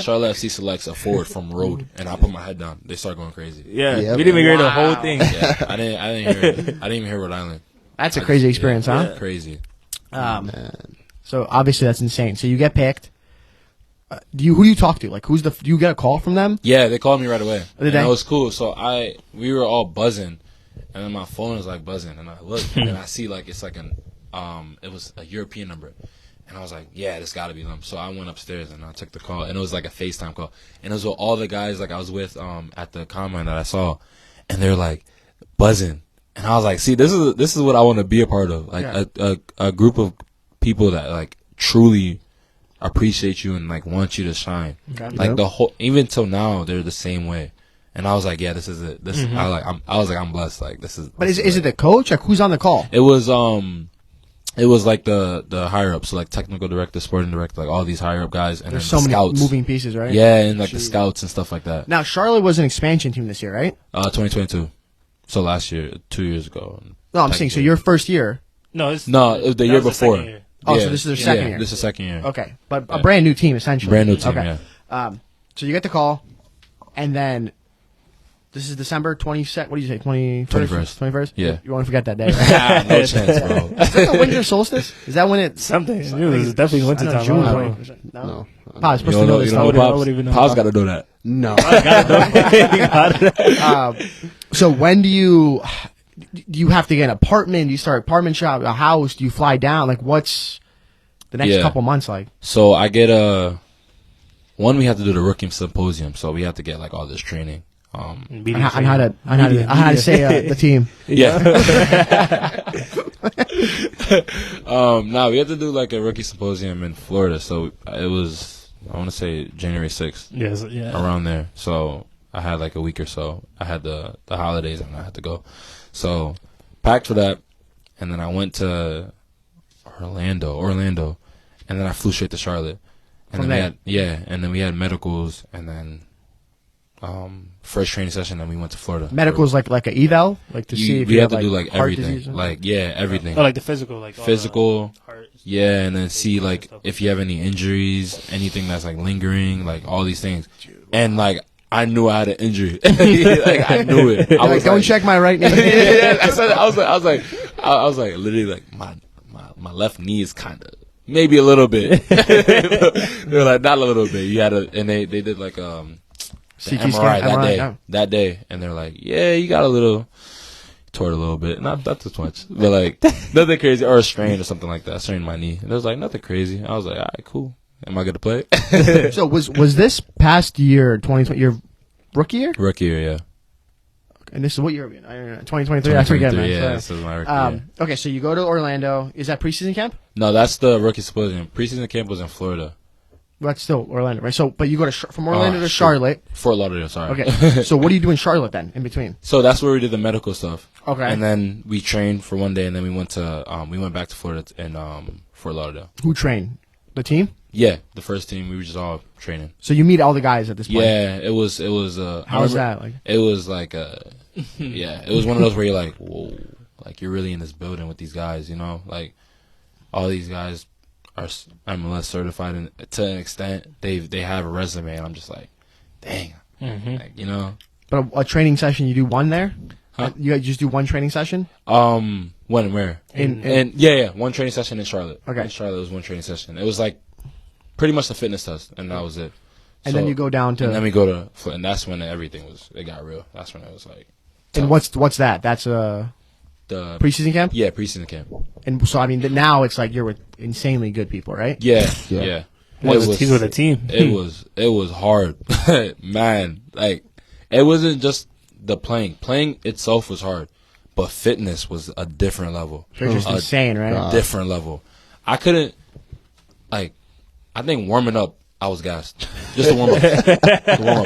Charlotte FC selects a forward from road, and I put my head down. They start going crazy. Yeah, we didn't even hear the whole thing. Yeah, I didn't hear it. I didn't even hear Rhode Island. That's a crazy experience, huh? Yeah. Crazy. So obviously that's insane. So you get picked. Who do you talk to? Like, do you get a call from them? Yeah, they called me right away. Did and they? it was cool. So we were all buzzing, and then my phone is like buzzing, and I look, and I see like it's like it was a European number, and I was like, yeah, this got to be them. So I went upstairs and I took the call, and it was like a FaceTime call, and it was with all the guys like I was with at the combine that I saw, and they're like buzzing, and I was like, see, this is what I want to be a part of, like a group of people that like truly appreciate you and like want you to shine. Like the whole, even till now, they're the same way. And I was like, yeah, this is it. I was like, I'm blessed. Like this is. But is it the coach? Like who's on the call? It was It was like the higher ups, so like technical director, sporting director, like all these higher up guys, and there's then so the scouts. many moving pieces, right? Yeah, and like the scouts and stuff like that. Now Charlotte was an expansion team this year, right? 2022. So last year, 2 years ago. No, I'm saying so your first year. No, it was the year before. Oh, so this is their second year. This is second year. Okay, but a brand new team essentially. Brand new team. Okay. Yeah. So you get the call, and then this is December 22nd. What do you say? 21st? 21st? Yeah. You won't forget that day, right? No chance, bro. Is that the winter solstice? Is that when it's something? It was definitely winter time. June. No. Pop's supposed to know this. Pop's got to know that. No. So when do you have to get an apartment? Do you start apartment shop, a house? Do you fly down? Like, what's the next couple months like? So I get we have to do the rookie symposium, so we have to get like all this training. On how to say the team. Yeah. Now we had to do like a rookie symposium in Florida, so it was, I want to say January 6th. Yes, yeah. Around there. So I had like a week or so. I had the holidays and I had to go. So packed for that, and then I went to Orlando, and then I flew straight to Charlotte. And then we had medicals, and then first training session, and we went to Florida. Medicals like a eval, like to see if we you have have to do like like heart everything, disease like everything. Oh, like the physical, like physical, heart. Yeah, and then see like if you have any injuries, anything that's like lingering, like all these things, and like. I knew I had an injury. Like I knew it. I was don't check my right knee. Yeah, I was like, literally, like my left knee is kind of maybe a little bit. They're like not a little bit. You had and they did like CT MRI that day, and they're like, yeah, you got a little tore a little bit, not too much, but like nothing crazy, or a strain or something like that. I strained my knee, and it was like nothing crazy. I was like, all right, cool. Am I going to play? So was this past year 2020 your rookie year? Rookie year, yeah. And this is what year? 2023. I forget, man. Yeah, this is my rookie year. Okay, so you go to Orlando. Is that preseason camp? No, that's the rookie symposium. Preseason camp was in Florida. Well, that's still Orlando, right? So, but you go to from Orlando to Charlotte. Fort Lauderdale, sorry. Okay. So what do you do in Charlotte then, in between? So that's where we did the medical stuff. Okay. And then we trained for one day, and then we went back to Florida and Fort Lauderdale. Who trained? The team? Yeah, the first team. We were just all training. So you meet all the guys at this point? Yeah, it was. How was that like? It was like yeah, it was one of those where you're like, whoa, like you're really in this building with these guys, you know, like all these guys are MLS certified, and to an extent, they have a resume, and I'm just like, dang, like, you know. But a training session, you do one there? Huh? You just do one training session? When and where? Yeah, one training session in Charlotte. Okay. In Charlotte was one training session. It was like pretty much a fitness test, and that was it. And then you go down to. And then we go to, and that's when it got real. That's when it was like. Tough. And what's that? That's the preseason camp? Yeah, preseason camp. And so I mean, now it's like you're with insanely good people, right? Yeah. He's with a team. It was hard, man. Like it wasn't just the playing. Playing itself was hard, but fitness was a different level. They're just insane, right? Different level. I couldn't I think warming up, I was gassed. Just the warm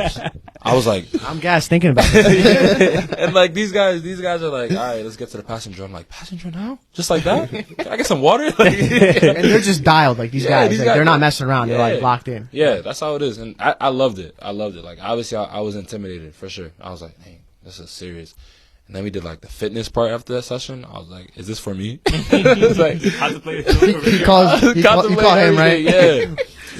ups. I was like, I'm gassed thinking about it. And like these guys are like, all right, let's get to the passenger. I'm like, passenger now? Just like that? Can I get some water? And they're just dialed, like these guys. They're not messing around. They're like locked in. Yeah, that's how it is. And I loved it. Like obviously I was intimidated for sure. I was like, dang, this is serious. And then we did like the fitness part after that session. I was like, is this for me? It's like, you call him, right? Yeah.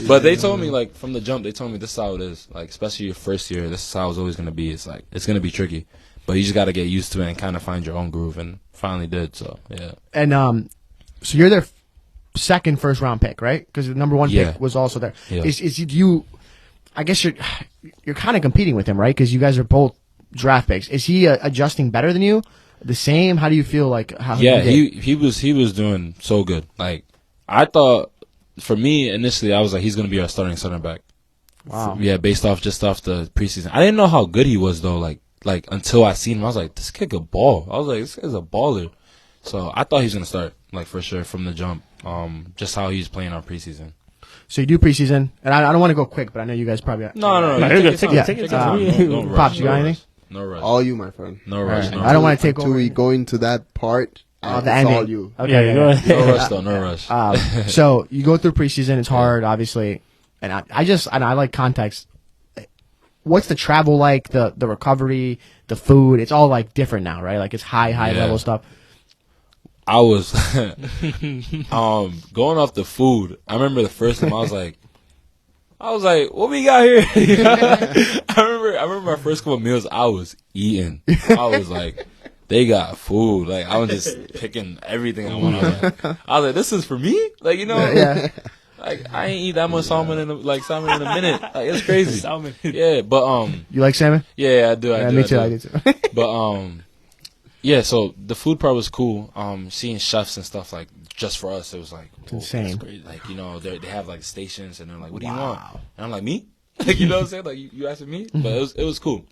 But they told me, like, from the jump, they told me this is how it is. Like, especially your first year, this is how it's always going to be. It's like, it's going to be tricky. But you just got to get used to it and kind of find your own groove, and finally did, so, yeah. And, so you're their second first-round pick, right? Because the number one pick was also there. Yeah. Is you, I guess you're kind of competing with him, right? Because you guys are both draft picks. Is he adjusting better than you? The same? How do you feel like how he was doing so good. Like, I thought, for me, initially, I was like, he's going to be our starting center back. Wow. Yeah, based off the preseason. I didn't know how good he was, though, like until I seen him. I was like, this kid could ball. I was like, this kid's a baller. So I thought he was going to start, like, for sure, from the jump, just how he's playing our preseason. So you do preseason, and I don't want to go quick, but I know you guys probably... No. Take it. Pops, you got anything? No rush. All you, my friend. No rush. Right. I don't want to take until over. we go into that part. And the it's ending. all you. Okay, Yeah, go yeah. ahead. No rush though, no rush. So you go through preseason. It's hard, obviously, and I like context. What's the travel like? The recovery, the food. It's all like different now, right? Like it's high level stuff. I was going off the food. I remember the first time I was like, what we got here? I remember my first couple of meals. I was eating. I was like, they got food. Like I was just picking everything I wanted. I was like, this is for me. Like Yeah. Like I ain't eat that much salmon in a minute. Like it's crazy. Salmon. Yeah, but You like salmon? yeah, I do. Yeah, me too. I do too. But yeah. So the food part was cool. Seeing chefs and stuff like just for us, it was like insane. That's great. Like they have like stations, and they're like, "What do you want?" And I'm like, "Me?" Like you know what I'm saying? Like you asking me? But it was cool.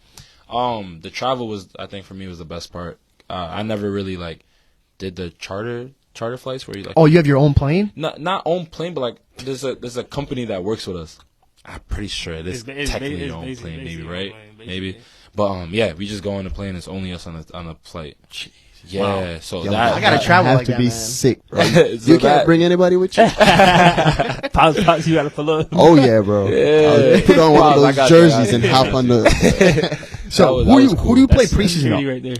The travel was, I think, for me was the best part. I never really like did the charter flights where you like. Oh, you have your own plane? Not own plane, but like there's a company that works with us. I'm pretty sure it is technically your own plane, maybe, right? Maybe. But yeah, we just go on the plane. It's only us on the flight. Jeez. Yeah, wow. So Yo, that I gotta that travel have like to that, be man. sick, bro. So You can't bring anybody with you. Pause, you gotta pull up. Oh yeah, bro. Yeah. Put on one of Pause, I those got jerseys you. and hop on the. So That was who do you play That's preseason? security on? right there.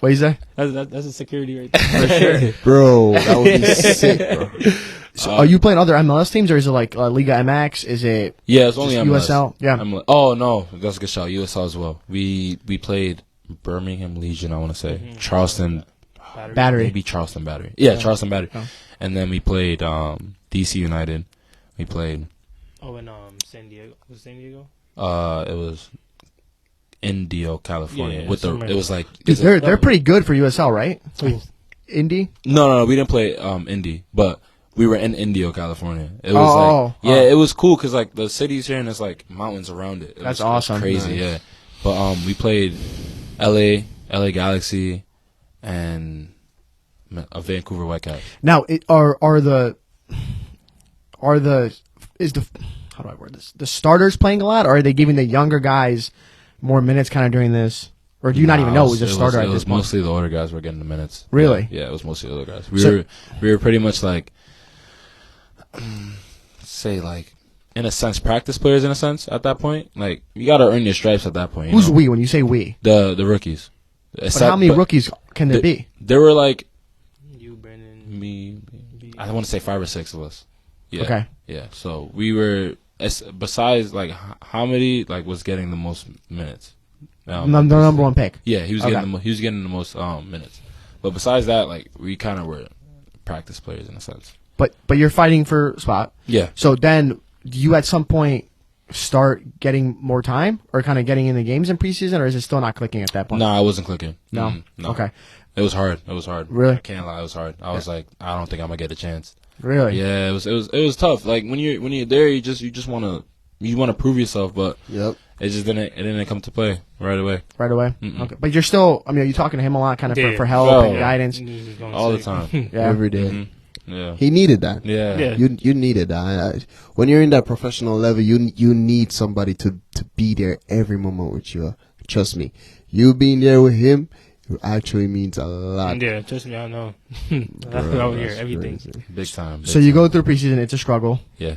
What you say? That's a security right there. Bro, that would be sick, bro. So are you playing other MLS teams or is it like Liga MX? Is it Yeah, it's only just MLS. USL? Yeah. Oh no, that's a good shout. USL as well. We played Birmingham Legion. I want to say Charleston. Battery. Maybe Charleston Battery. Yeah, Charleston Battery. Oh. And then we played DC United. We played. Oh, and San Diego. Was San Diego? It was Indio, California. Yeah, it was like Dude, they're pretty good for USL, right? Indy? No, we didn't play Indy, but we were in Indio, California. It Oh, was it was cool because like the city's here and there's like mountains around it. That's was awesome. crazy, Nice. yeah. But we played LA Galaxy, and a Vancouver Whitecaps. Now, how do I word this? The starters playing a lot, or are they giving the younger guys more minutes kind of during this? Or do you not even know it was a starter at It this was point? mostly the older guys were getting the minutes. Really? Yeah, it was mostly the older guys. We were pretty much like, say like, in a sense, practice players in a sense at that point. Like, you got to earn your stripes at that point. Who's we when you say we? The rookies. But how many rookies can there be? There were like, You, Brennan. me, I want to say 5 or 6 of us. Yeah. Okay. Yeah. So we were, besides like how many like was getting the most minutes. The number one pick. Yeah, he was Okay. getting the most minutes. But besides that, like we kind of were practice players in a sense. But you're fighting for spot. Yeah. So then, do you at some point start getting more time, or kind of getting in the games in preseason, or is it still not clicking at that point? No, I wasn't clicking. No? No. Okay. It was hard. Really? I can't lie. It was hard. I was like, I don't think I'm gonna get a chance. Really? Yeah. It was tough. Like when you're there, you just wanna prove yourself, but Yep. it didn't come to play right away. Right away. Mm-mm. Okay. But you're still. I mean, are you talking to him a lot, kind of Yeah. for help Oh, and yeah. guidance? All the time. Yeah. Every day. Mhm. Yeah. He needed that. Yeah. Yeah. You needed that. When you're in that professional level, you need somebody to be there every moment with you. Trust me, you being there with him actually means a lot. Yeah, trust me, I know. Bro, Out here, that's everything. crazy. Big time. So you go through preseason. It's a struggle. Yeah.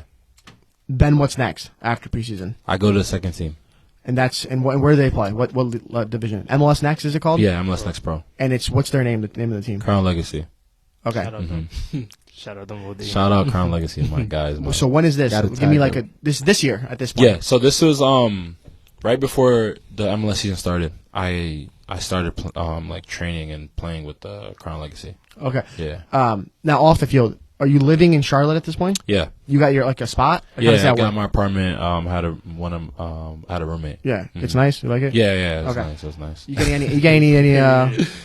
Then what's next after preseason? I go to the second team. And where do they play? What division? MLS Next is it called? Yeah, MLS Next Pro. And it's what's their name? The name of the team. Crown Legacy. Okay. Shout out them. Shout out them all day. Shout out Crown Legacy, my guys. Man. So when is this? Gotta Give me tag like them. this year at this point. Yeah, so this was right before the MLS season started. I started like training and playing with the Crown Legacy. Okay. Yeah. Now off the field, are you living in Charlotte at this point? Yeah. You got your like a spot? Or how Yeah, does I that got work? my apartment. Had a roommate. Yeah, it's nice. You like it? Yeah, it was Okay. nice. It was nice. You getting any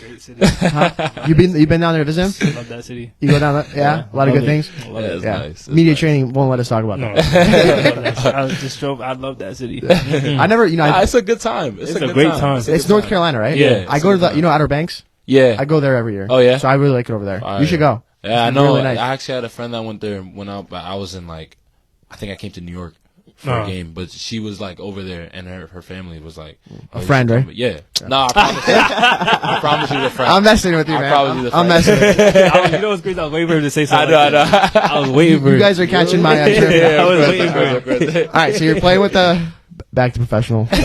Great city. huh? You been down there to visit him? Love that city. You go down there? Yeah, a lot of Love good it. things. Love Yeah, it. it's Yeah. nice. It's Media nice. training won't let us talk about No. that. I just drove. I love that city. I never, It's a good time. It's a great time. it's North Carolina, right? Yeah, I it's go a to good the, Outer Banks. Yeah. I go there every year. Oh, yeah? So I really like it over there. Oh, You should yeah. go. Yeah, I It's know. really nice. I actually had a friend that went out, but I was in like, I think I came to New York for a game, but she was like over there, and her family was like a friend, right? Yeah. No, I promise. I promise you, the friend. I'm messing with you, man. I promise you, the friend. I'm messing with you. You know what's crazy? I was waiting for him to say something. I know. I was waiting for You guys are catching my drift. I was waiting for him. All right, so you're playing with back to professional. So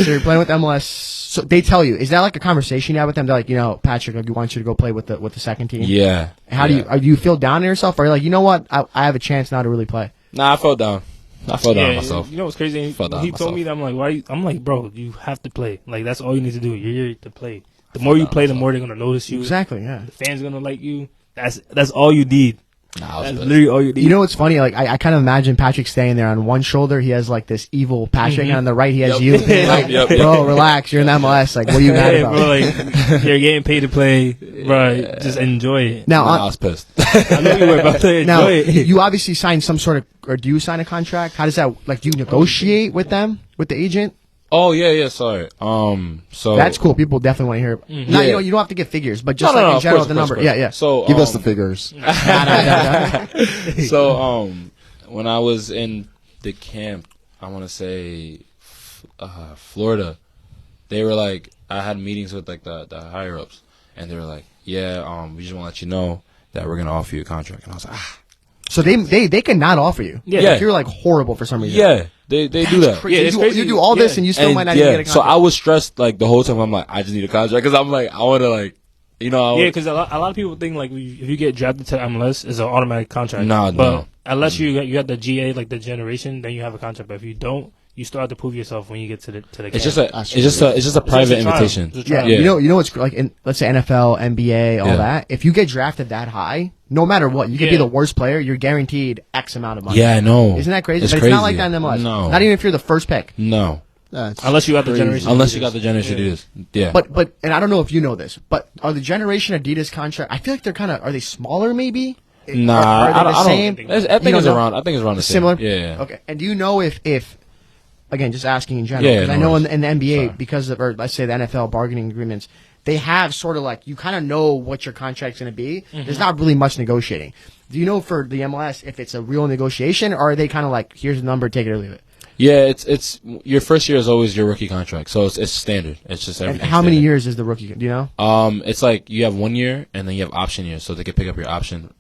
you're playing with MLS. So they tell you, is that like a conversation you have with them? They're like, Patrick, like, we want you to go play with the second team. Yeah. How do you feel down on yourself? Or are you like, you know what? I have a chance now to really play. Nah, I felt down. I felt down on myself. You know what's crazy? He told me that, I'm like, why? I'm like, bro, you have to play. Like, that's all you need to do. You're here to play. The more you play, the more they're gonna notice you. Exactly. Yeah. The fans are gonna like you. That's all you need. That's literally all you need. You know what's funny? Like I kind of imagine Patrick staying there. On one shoulder, he has like this evil Patrick, and on the right, he has you. Like, bro, relax. You're in the MLS. Like, what are you mad about? Bro, like, you're getting paid to play, bro. Just enjoy it. Now, I was pissed. I know you were about to enjoy it. You obviously signed some sort of, or do you sign a contract? How does that, like, do you negotiate with them, with the agent? Oh yeah, sorry. So that's cool. People definitely want to hear. Mm-hmm. Not, you don't have to give figures, but just in general, course, the number. Course. Yeah. So give us the figures. So when I was in the camp, I want to say Florida, they were like, I had meetings with like the higher ups, and they were like, yeah, we just want to let you know that we're gonna offer you a contract, and I was like, So they cannot offer you. Yeah. If you're like horrible for some reason. Yeah, they do that. Crazy. Yeah, it's crazy. You do all this and you still might not even get a contract. So I was stressed like the whole time. I'm like, I just need a contract because I'm like, I want to like, because a lot of people think like if you get drafted to MLS, it's an automatic contract. No. Unless you got the GA, like the generation, then you have a contract. But if you don't, you still have to prove yourself when you get to the camp. It's just a private invitation. Yeah. You know what's like in, let's say NFL, NBA, all that. If you get drafted that high, no matter what, you could be the worst player. You're guaranteed X amount of money. Yeah, I know. Isn't that crazy? It's But crazy. it's not like that in MLS. No. Not even if you're the first pick. No. Unless you got the generation. Unless you got the generation Adidas. Yeah. But and I don't know if you know this, but are the generation Adidas contract? I feel like they're kind of, are they smaller maybe? Nah, are they the same? I think it's around. I think it's around the same. Similar. Yeah. Okay. And do you know if again, just asking in general, because I know in the NBA, because of, or let's say the NFL bargaining agreements, they have sort of like, you kind of know what your contract's going to be. Mm-hmm. There's not really much negotiating. Do you know for the MLS if it's a real negotiation, or are they kind of like, here's the number, take it or leave it? Yeah, it's your first year is always your rookie contract, so it's standard. It's just everything. And how many years is the rookie? Do you know? It's like you have 1 year and then you have option years, so they can pick up your option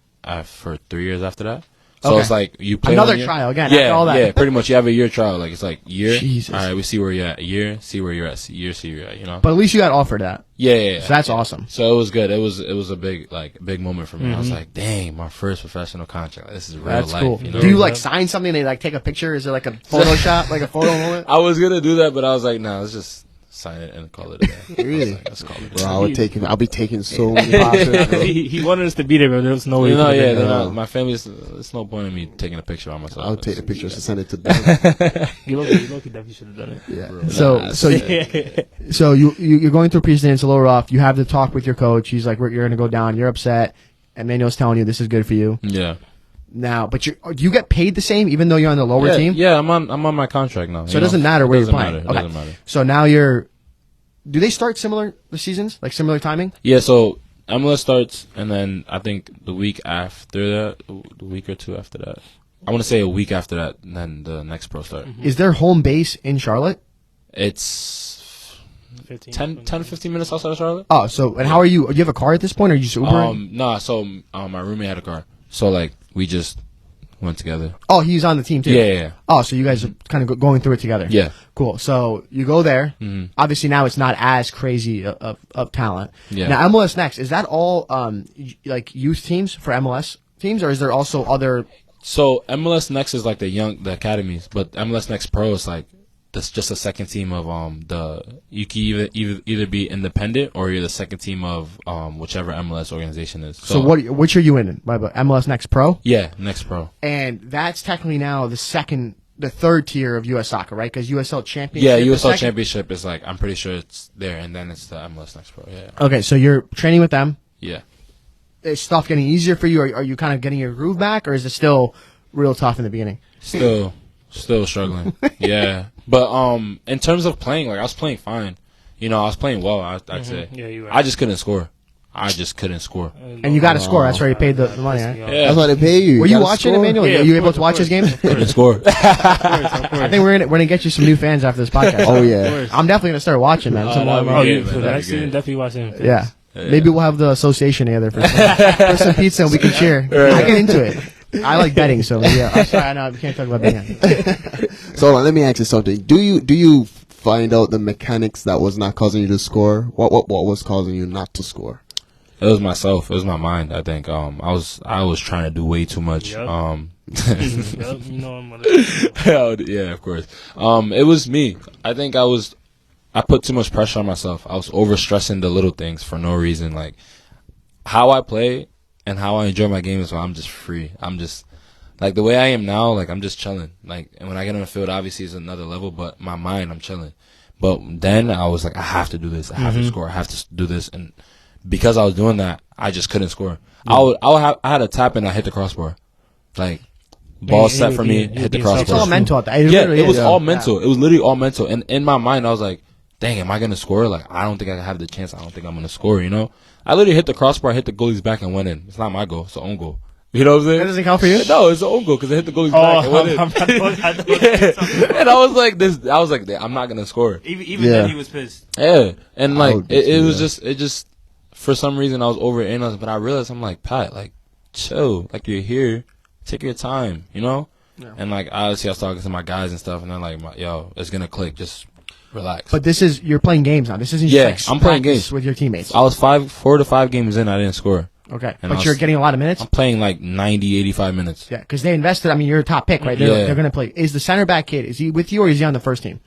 for 3 years after that. So it's like you play another trial again. Yeah, after all that. yeah, pretty much. You have a year trial. Like it's like year. Jesus. All right, we see where you're at. Year, see where you're at. Year, see where you're at. You know. But at least you got offered that. Yeah. So that's awesome. So it was good. It was a big moment for me. I was like, dang, my first professional contract. This is real That's life. cool. You know? Do you like sign something? They like take a picture? Is there like a Photoshop, like a photo moment? I was gonna do that, but I was like, nah, let's just sign it and call it a day. Really? Let's call it a Bro, day. I'll be taking so many pictures, bro. he wanted us to be there, but there was no way. My family. There's no point in me taking a picture by myself. I'll take the pictures and send it to them. You low-key definitely should have done it. Yeah. Bro. So you're going through preseason. It's a little rough. You have the talk with your coach. He's like, you're gonna go down. You're upset. And Manuel's telling you this is good for you. Yeah. Now, but do you get paid the same even though you're on the lower team? Yeah, I'm on my contract now. So it doesn't matter where you're playing. It doesn't matter. So now do they start similar the seasons, like similar timing? Yeah, so MLS starts, and then I think the week after that, the week or two after that, I want to say a week after that, and then the next pro start. Mm-hmm. Is their home base in Charlotte? It's 10, 15 minutes outside of Charlotte. Oh, so, and how are you? Do you have a car at this point, or are you just Ubering? Nah, so my roommate had a car, so like we just went together. Oh, he's on the team too? Yeah. Oh, so you guys are kind of going through it together? Yeah. Cool. So you go there. Mm-hmm. Obviously now it's not as crazy of talent. Yeah. Now MLS Next, is that all like youth teams for MLS teams, or is there also other? So MLS Next is like the academies, but MLS Next Pro is like that's just a second team of you can either be independent or you're the second team of whichever MLS organization is. So which are you in? MLS Next Pro? Yeah, Next Pro. And that's technically now the third tier of U.S. soccer, right? Because USL Championship. Yeah, USL Championship is like, I'm pretty sure it's there, and then it's the MLS Next Pro. Yeah. Okay, so you're training with them. Yeah. Is stuff getting easier for you? Are you kind of getting your groove back, or is it still real tough in the beginning? Still struggling. Yeah. But in terms of playing, like I was playing fine. You know, I was playing well. I'd say. Yeah, you were. I just couldn't score. I just couldn't score. And you got to score. That's why you paid the money, right? Yeah. That's why they pay you. Were you watching, Emmanuel? Yeah, Are you of able to course, watch his game? Couldn't score. I think we're gonna get you some new fans after this podcast. Oh yeah. I'm definitely gonna start watching, man. Some more- Oh, Yeah, yeah, for man, the that'd next be season, good. definitely watch him. Yeah. Yeah. Maybe we'll have the association together for some pizza and we can cheer. I get into it. I like betting, so yeah. I'm sorry, I know we can't talk about betting. So let me ask you something. Do you find out the mechanics that was not causing you to score? What was causing you not to score? It was myself. It was my mind. I think. I was trying to do way too much. Yep. Yep, you know I'm Yeah, of course. It was me. I think I put too much pressure on myself. I was overstressing the little things for no reason. Like how I play and how I enjoy my game is when I'm just free. I'm just like the way I am now. Like I'm just chilling. Like and when I get on the field, obviously it's another level. But my mind, I'm chilling. But then I was like, I have to do this. I have to score. I have to do this. And because I was doing that, I just couldn't score. I had a tap and I hit the crossbar. Like ball set for me, hit the crossbar. It's all mental. It was all mental. It was literally all mental. And in my mind, I was like, dang, am I going to score? Like, I don't think I have the chance. I don't think I'm going to score, you know? I literally hit the crossbar, hit the goalie's back and went in. It's not my goal. It's an own goal. You know what I'm saying? That doesn't count for you? No, it's an own goal because I hit the goalie's back and went in. And I was like, I'm not going to score. Even then, he was pissed. Yeah. And like, it was yeah. just, for some reason, I was overanalyzing. But I realized, I'm like, Pat, like, chill. Like, you're here. Take your time, you know? Yeah. And like, obviously, I was talking to my guys and stuff, and they're like, yo, it's going to click. Just relax. But you're playing games now. This isn't just I'm playing games with your teammates. I was 4 to 5 games in. I didn't score. Okay. And But you're getting a lot of minutes? I'm playing like 90, 85 minutes. Yeah, because they invested. I mean, you're a top pick, right? They're going to play. Is the center back kid, is he with you or is he on the first team?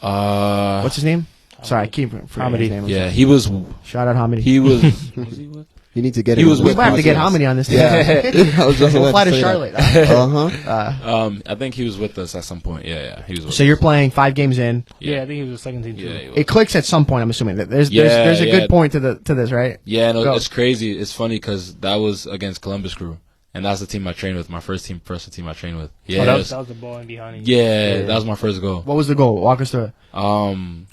What's his name? Sorry, I keep forgetting his name. Yeah, he was. Shout out Hamidi. He was. Was he with? You need to get. He was We with might have to get Hamidi on this team. Yeah. I was just We'll fly about to say Charlotte. that. I think he was with us at some point. Yeah, he was with So us. you're playing 5 games in. Yeah, I think he was the second team too. Yeah, he was. It clicks at some point. I'm assuming there's a good point to this, right? Yeah, no, Go. it's crazy. It's funny because that was against Columbus Crew, and that's the team I trained with. My first team I trained with. Yeah, that was the ball in behind you. Yeah, that was my first goal. What was the goal? Walk us through it.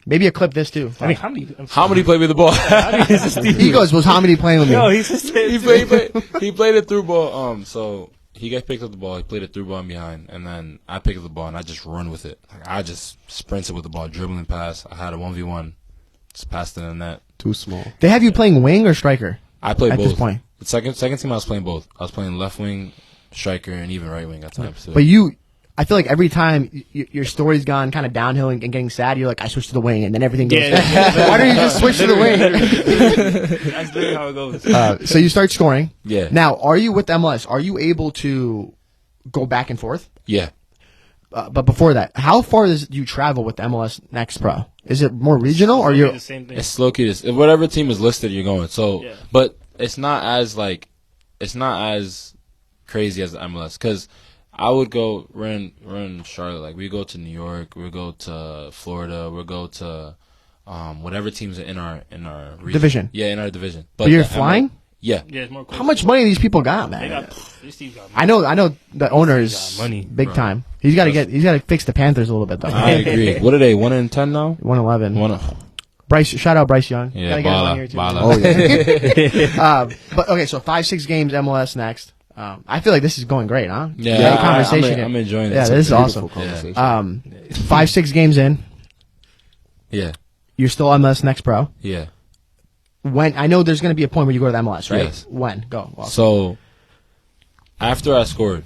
Maybe a clip this too. I mean, How many played with the ball? He goes, was Hamidi playing with me? No, he's just he played it through ball. So he got picked up the ball. He played it through ball and behind, and then I picked up the ball and I just run with it. Like, I just sprinted with the ball, dribbling pass. I had a 1v1, just passed it in the net. Too small. They have you playing wing or striker? I played At both. this point. The second team, I was playing both. I was playing left wing, striker, and even right wing at times too. But I feel like every time your story's gone kind of downhill and getting sad, you're like, I switched to the wing, and then everything goes. Why don't you just switch to the wing? That's literally how it goes. So you start scoring. Yeah. Now, are you with MLS? Are you able to go back and forth? Yeah. But before that, how far do you travel with MLS Next Pro? Is it more regional or It'll be you? the same thing. It's low key. Whatever team is listed, you're going. So, Yeah. but it's not as crazy as the MLS because I would go run Charlotte. Like we go to New York, we go to Florida, we go to whatever teams are in our region. Division. Yeah, in our division. But you're the flying? Yeah. Yeah, it's more. How much money these people got, They man? these teams got I know the owners got money, big bro. time. He's got to fix the Panthers a little bit though. I agree. What are they? 1-10 now? 111. Bryce, shout out Bryce Young. Yeah, Gotta get him on here, too. Bala. Oh yeah. But okay, so 5-6 games MLS Next. I feel like this is going great, huh? Yeah, Great conversation. I'm enjoying Yeah, this. this is awesome. Conversation. 5-6 games in, Yeah, you're still MLS Next Pro. yeah. When I know there's going to be a point where you go to the MLS, right? Yes. When? Go. Walk. So after I scored,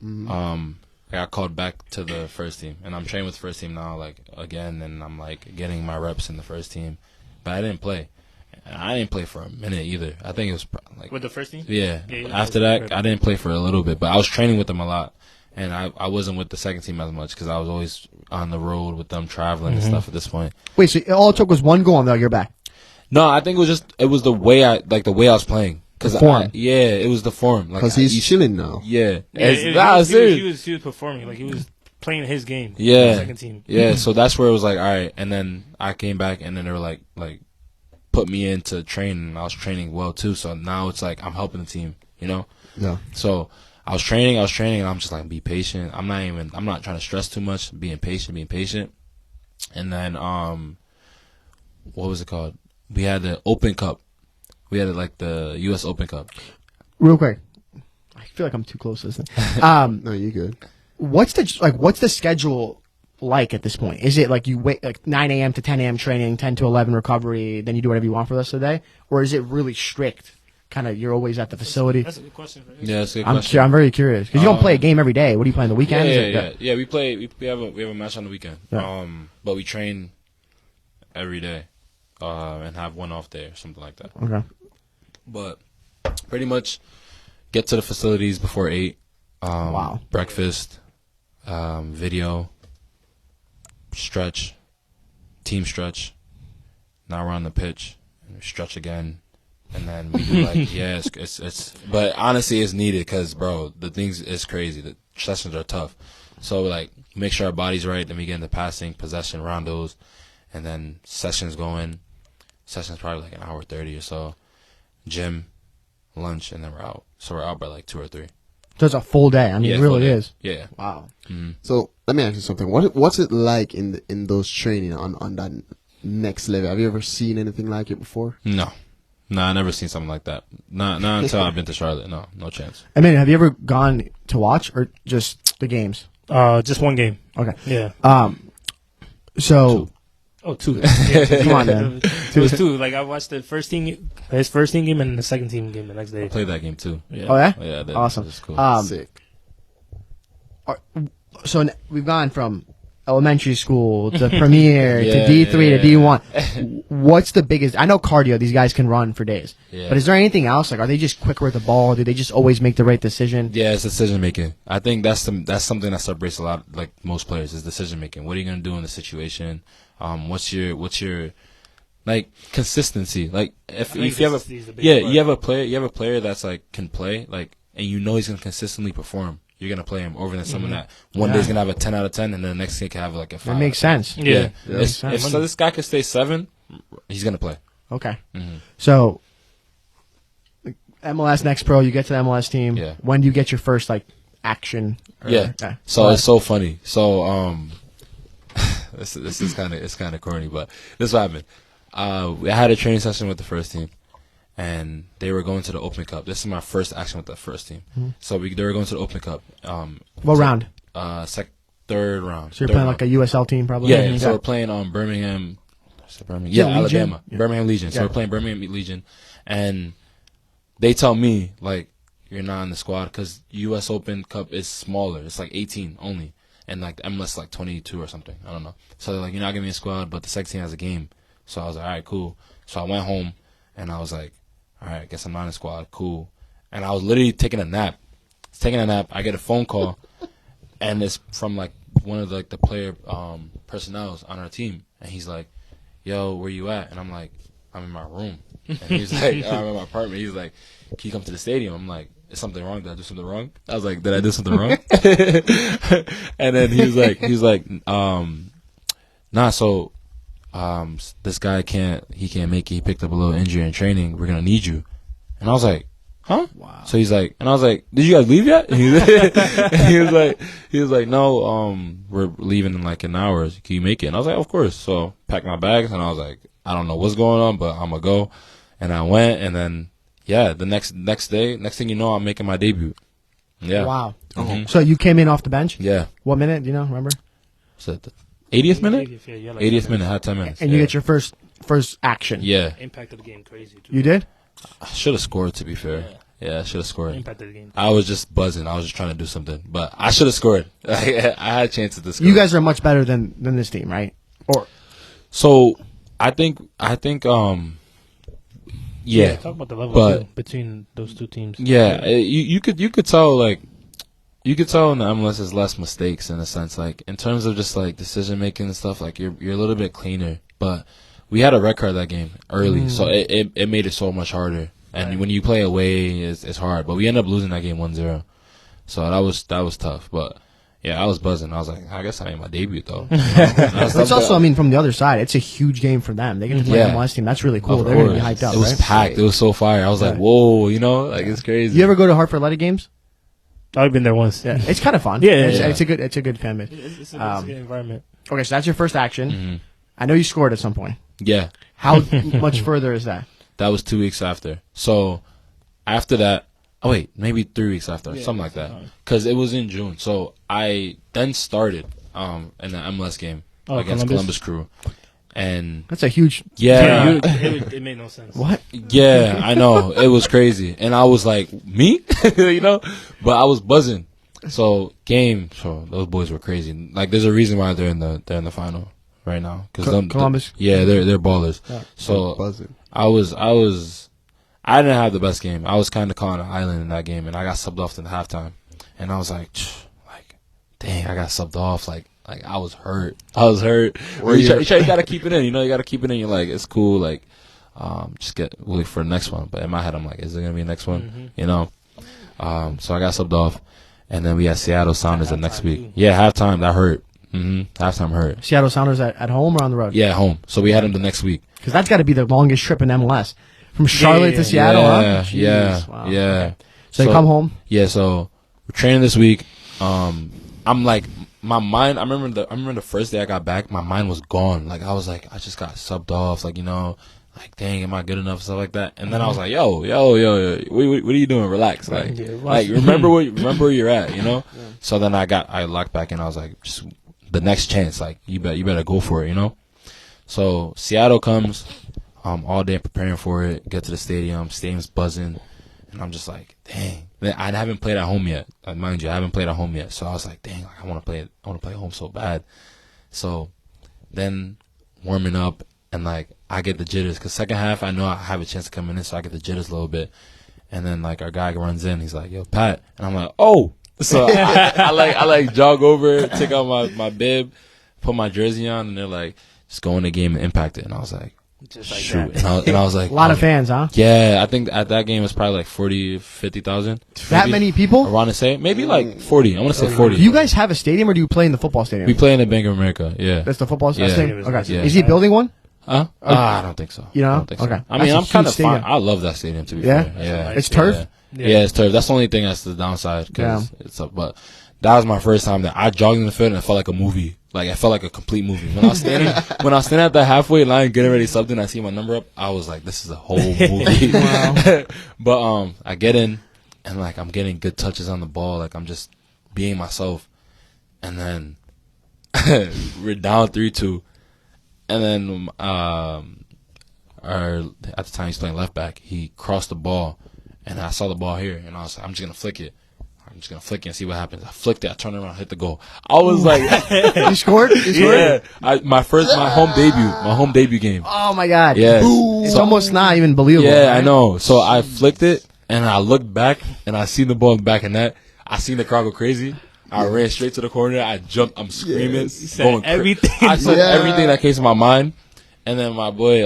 I got called back to the first team, and I'm training with the first team now, like again, and I'm like getting my reps in the first team, but I didn't play. And I didn't play for a minute either. I think it was like with the first team. yeah. Yeah, After that, I didn't play for a little bit, but I was training with them a lot, and I wasn't with the second team as much because I was always on the road with them traveling and stuff at this point. Wait, so all it took was one goal and now you're back. No, I think it was the way I was playing. Cause The form. it was the form. Because he's chilling now. Yeah, He was performing like he was playing his game. Yeah. Second team. Yeah, so that's where it was like, all right. And then I came back, and then they were like put me into training. I was training well too. So now it's like I'm helping the team, you know. Yeah. So I was training, and I'm just like, be patient. I'm not trying to stress too much. Being patient. And then what was it called? We had the Open Cup, We had like the U.S. Open Cup. Real quick, I feel like I'm too close to this. No, you're good. What's the schedule like at this point? Is it like you wait like 9 a.m. to 10 a.m. training, 10 to 11 recovery, then you do whatever you want for the rest of the day, or is it really strict? Kind of, you're always at the facility. That's a good question. Yeah, that's a good question. I'm very curious because you don't play a game every day. What do you play on the weekends? Yeah. We play. We have a match on the weekend. Yeah. But we train every day, and have one off day or something like that. Okay. But pretty much get to the facilities before 8. Wow. Breakfast, video, stretch, team stretch. Now we're on the pitch, and we stretch again. And then we do like, yeah, it's but honestly, it's needed because, bro, the things is crazy. The sessions are tough. So, like, make sure our body's right. Then we get into passing, possession, rondos, and then sessions going. Sessions probably like an hour 30 or so. Gym, lunch, and then we're out. So we're out by like 2 or 3. So it's a full day. I mean, it really is. Yeah. Wow. Mm-hmm. So let me ask you something. What's it like in those training on that next level? Have you ever seen anything like it before? No, I never seen something like that. Not until I've been to Charlotte. No chance. I mean, have you ever gone to watch or just the games? Just one game. Okay. Yeah. So. Two. Come on, man. It was 2. Like, I watched his first team game and the second team game the next day. I played that game too. Yeah. Oh yeah. Yeah. Awesome. That was cool. Sick. So we've gone from elementary school to Premier Yeah, to D3 yeah, to D1. What's the biggest? I know cardio. These guys can run for days. Yeah. But is there anything else? Like, are they just quicker with the ball? Do they just always make the right decision? Yeah, it's decision making. I think that's something that separates a lot, like most players, is decision making. What are you gonna do in the situation? What's your like consistency? Like if you have you have a player that's like can play, like, and you know he's gonna consistently perform. You're gonna play him over than someone that one day's gonna have a 10 out of 10, and then the next day can have like a 5. That makes sense. Yeah. If this guy can stay 7, he's gonna play. Okay. Mm-hmm. So MLS Next Pro, you get to the MLS team. Yeah. When do you get your first like action? So it's so funny. So this is kind of corny, but this is what happened. I had a training session with the first team, and they were going to the Open Cup. This is my first action with the first team. Mm-hmm. So they were going to the Open Cup. What round? Third round. So you're playing like a USL team, probably. Yeah. So we're playing Birmingham. Yeah, Alabama. Yeah. Birmingham Legion. So we're playing Birmingham Legion, and they tell me like you're not in the squad because U.S. Open Cup is smaller. It's like 18 only, and like the MLS like 22 or something. I don't know. So they're like, you're not gonna be in the squad, but the second team has a game. So I was like, all right, cool. So I went home, and I was like, all right, I guess I'm not in the squad. Cool. And I was literally taking a nap. I get a phone call, and it's from like one of the player personnel on our team, and he's like, yo, where you at? And I'm like, I'm in my room. And he's like, I'm in my apartment. He's like, can you come to the stadium? I'm like, is something wrong? Did I do something wrong? I was like, did I do something wrong? And then he was like, nah, so this guy can't make it. He picked up a little injury in training. We're gonna need you. And I was like, huh? Wow. So he's like, and I was like, did you guys leave yet? And he was like, no, we're leaving in like an hour. Can you make it? And I was like, of course. So packed my bags, and I was like, I don't know what's going on, but I'm gonna go. And I went, and then the next day, next thing you know, I'm making my debut. Yeah. Wow. Mm-hmm. So you came in off the bench? Yeah. What minute? Do you know? Remember? So the 80th minute? 80th minute. Had 10 minutes. And you get your first action. Yeah. Impact of the game crazy too. You did? I should have scored, to be fair. Yeah, I should have scored. Impact of the game. I was just buzzing. I was just trying to do something, but I should have scored. I had chances to score. You guys are much better than this team, right? Or so I think yeah. Talk about the level between those two teams. Yeah, you could tell like you could tell in the MLS there's less mistakes in a sense, like in terms of just like decision making and stuff. Like you're a little bit cleaner, but we had a red card that game early, so it made it so much harder. And when you play away, it's hard. But we ended up losing that game 1-0, so that was tough. But yeah, I was buzzing. I was like, I guess I made my debut though. it's also, I mean, from the other side, it's a huge game for them. They get to play an MLS team. That's really cool. They're gonna be hyped up. It was packed. It was so fire. I was like, whoa, like it's crazy. You ever go to Hartford Athletic games? I've been there once. Yeah, it's kind of fun. It's a good fan base. It's a good environment. Okay, so that's your first action. I know you scored at some point. Yeah. How much further is that? That was 2 weeks after. So after that, maybe 3 weeks after, something like that. Because it was in June. So I then started in the MLS game against Columbus Crew. And that's a huge. Yeah. It made no sense. What? Yeah, I know. It was crazy. And I was like, me? You know? But I was buzzing. So those boys were crazy. Like, there's a reason why they're in the final right now. Columbus? Yeah, they're ballers. Yeah. So Buzzing. I didn't have the best game. I was kind of caught on an island in that game, and I got subbed off in the halftime. And I was like, dang, I got subbed off. Like I was hurt. You gotta keep it in. You know, you gotta keep it in. You're like, it's cool. Like, just wait for the next one. But in my head, I'm like, is there gonna be a next one? Mm-hmm. You know. So I got subbed off, and then we had Seattle Sounders the next week. Too. Yeah, halftime that hurt. Halftime hurt. Seattle Sounders at home or on the road? Yeah, home. So we had them the next week. Because that's got to be the longest trip in MLS. From Charlotte to Seattle, huh? Yeah, wow. yeah. Okay. So you come home? Yeah, so we're training this week. I'm like, my mind, I remember the first day I got back, my mind was gone. Like, I was like, I just got subbed off. Like, you know, like, dang, am I good enough? Stuff like that. And then I was like, yo, what are you doing? Relax. Like remember where you're at, you know? Yeah. So then I locked back in. I was like, just the next chance. Like, you better go for it, you know? So Seattle comes, all day preparing for it, get to the stadium's buzzing. And I'm just like, dang. I haven't played at home yet. Mind you, I haven't played at home yet. So I was like, dang, I want to play at home so bad. So then warming up, and like I get the jitters, because second half I know I have a chance to come in, so I get the jitters a little bit. And then like our guy runs in, he's like, yo, Pat. And I'm like, oh. So I jog over, take out my bib, put my jersey on, and they're like, just go in the game and impact it. And I was like, just like shoot. that. And I was like, a lot of fans, huh? Yeah, I think at that game it was probably like 40, 50,000. That many people? I want to say maybe like 40. I want to say 40. Do you guys have a stadium, or do you play in the football stadium? We play in the Bank of America. Yeah, that's the football stadium. Okay, yeah. Is he building one? Huh? I don't think so. You know? I don't think so. Okay. I mean, I'm kind of fine. I love that stadium, to be fair. Yeah. It's turf? Yeah, it's turf. That's the only thing that's the downside, because it's up. But that was my first time that I jogged in the field, and it felt like a movie. Like, it felt like a complete movie. When I was standing at the halfway line getting ready something, I see my number up, I was like, this is a whole movie. But I get in, and like I'm getting good touches on the ball, like I'm just being myself. And then we're down 3-2. And then at the time he's playing left back, he crossed the ball, and I saw the ball here, and I was like, I'm just gonna flick it. And see what happens. I flicked it. I turned around, hit the goal. I was like, you scored? Yeah, my home debut game. Oh my god! Yeah, it's almost not even believable. Yeah, right? I know. So I flicked it, and I looked back, and I seen the ball in the back of net. I seen the crowd go crazy. I ran straight to the corner. I jumped. I'm screaming. Said everything. I said everything that came to my mind. And then my boy,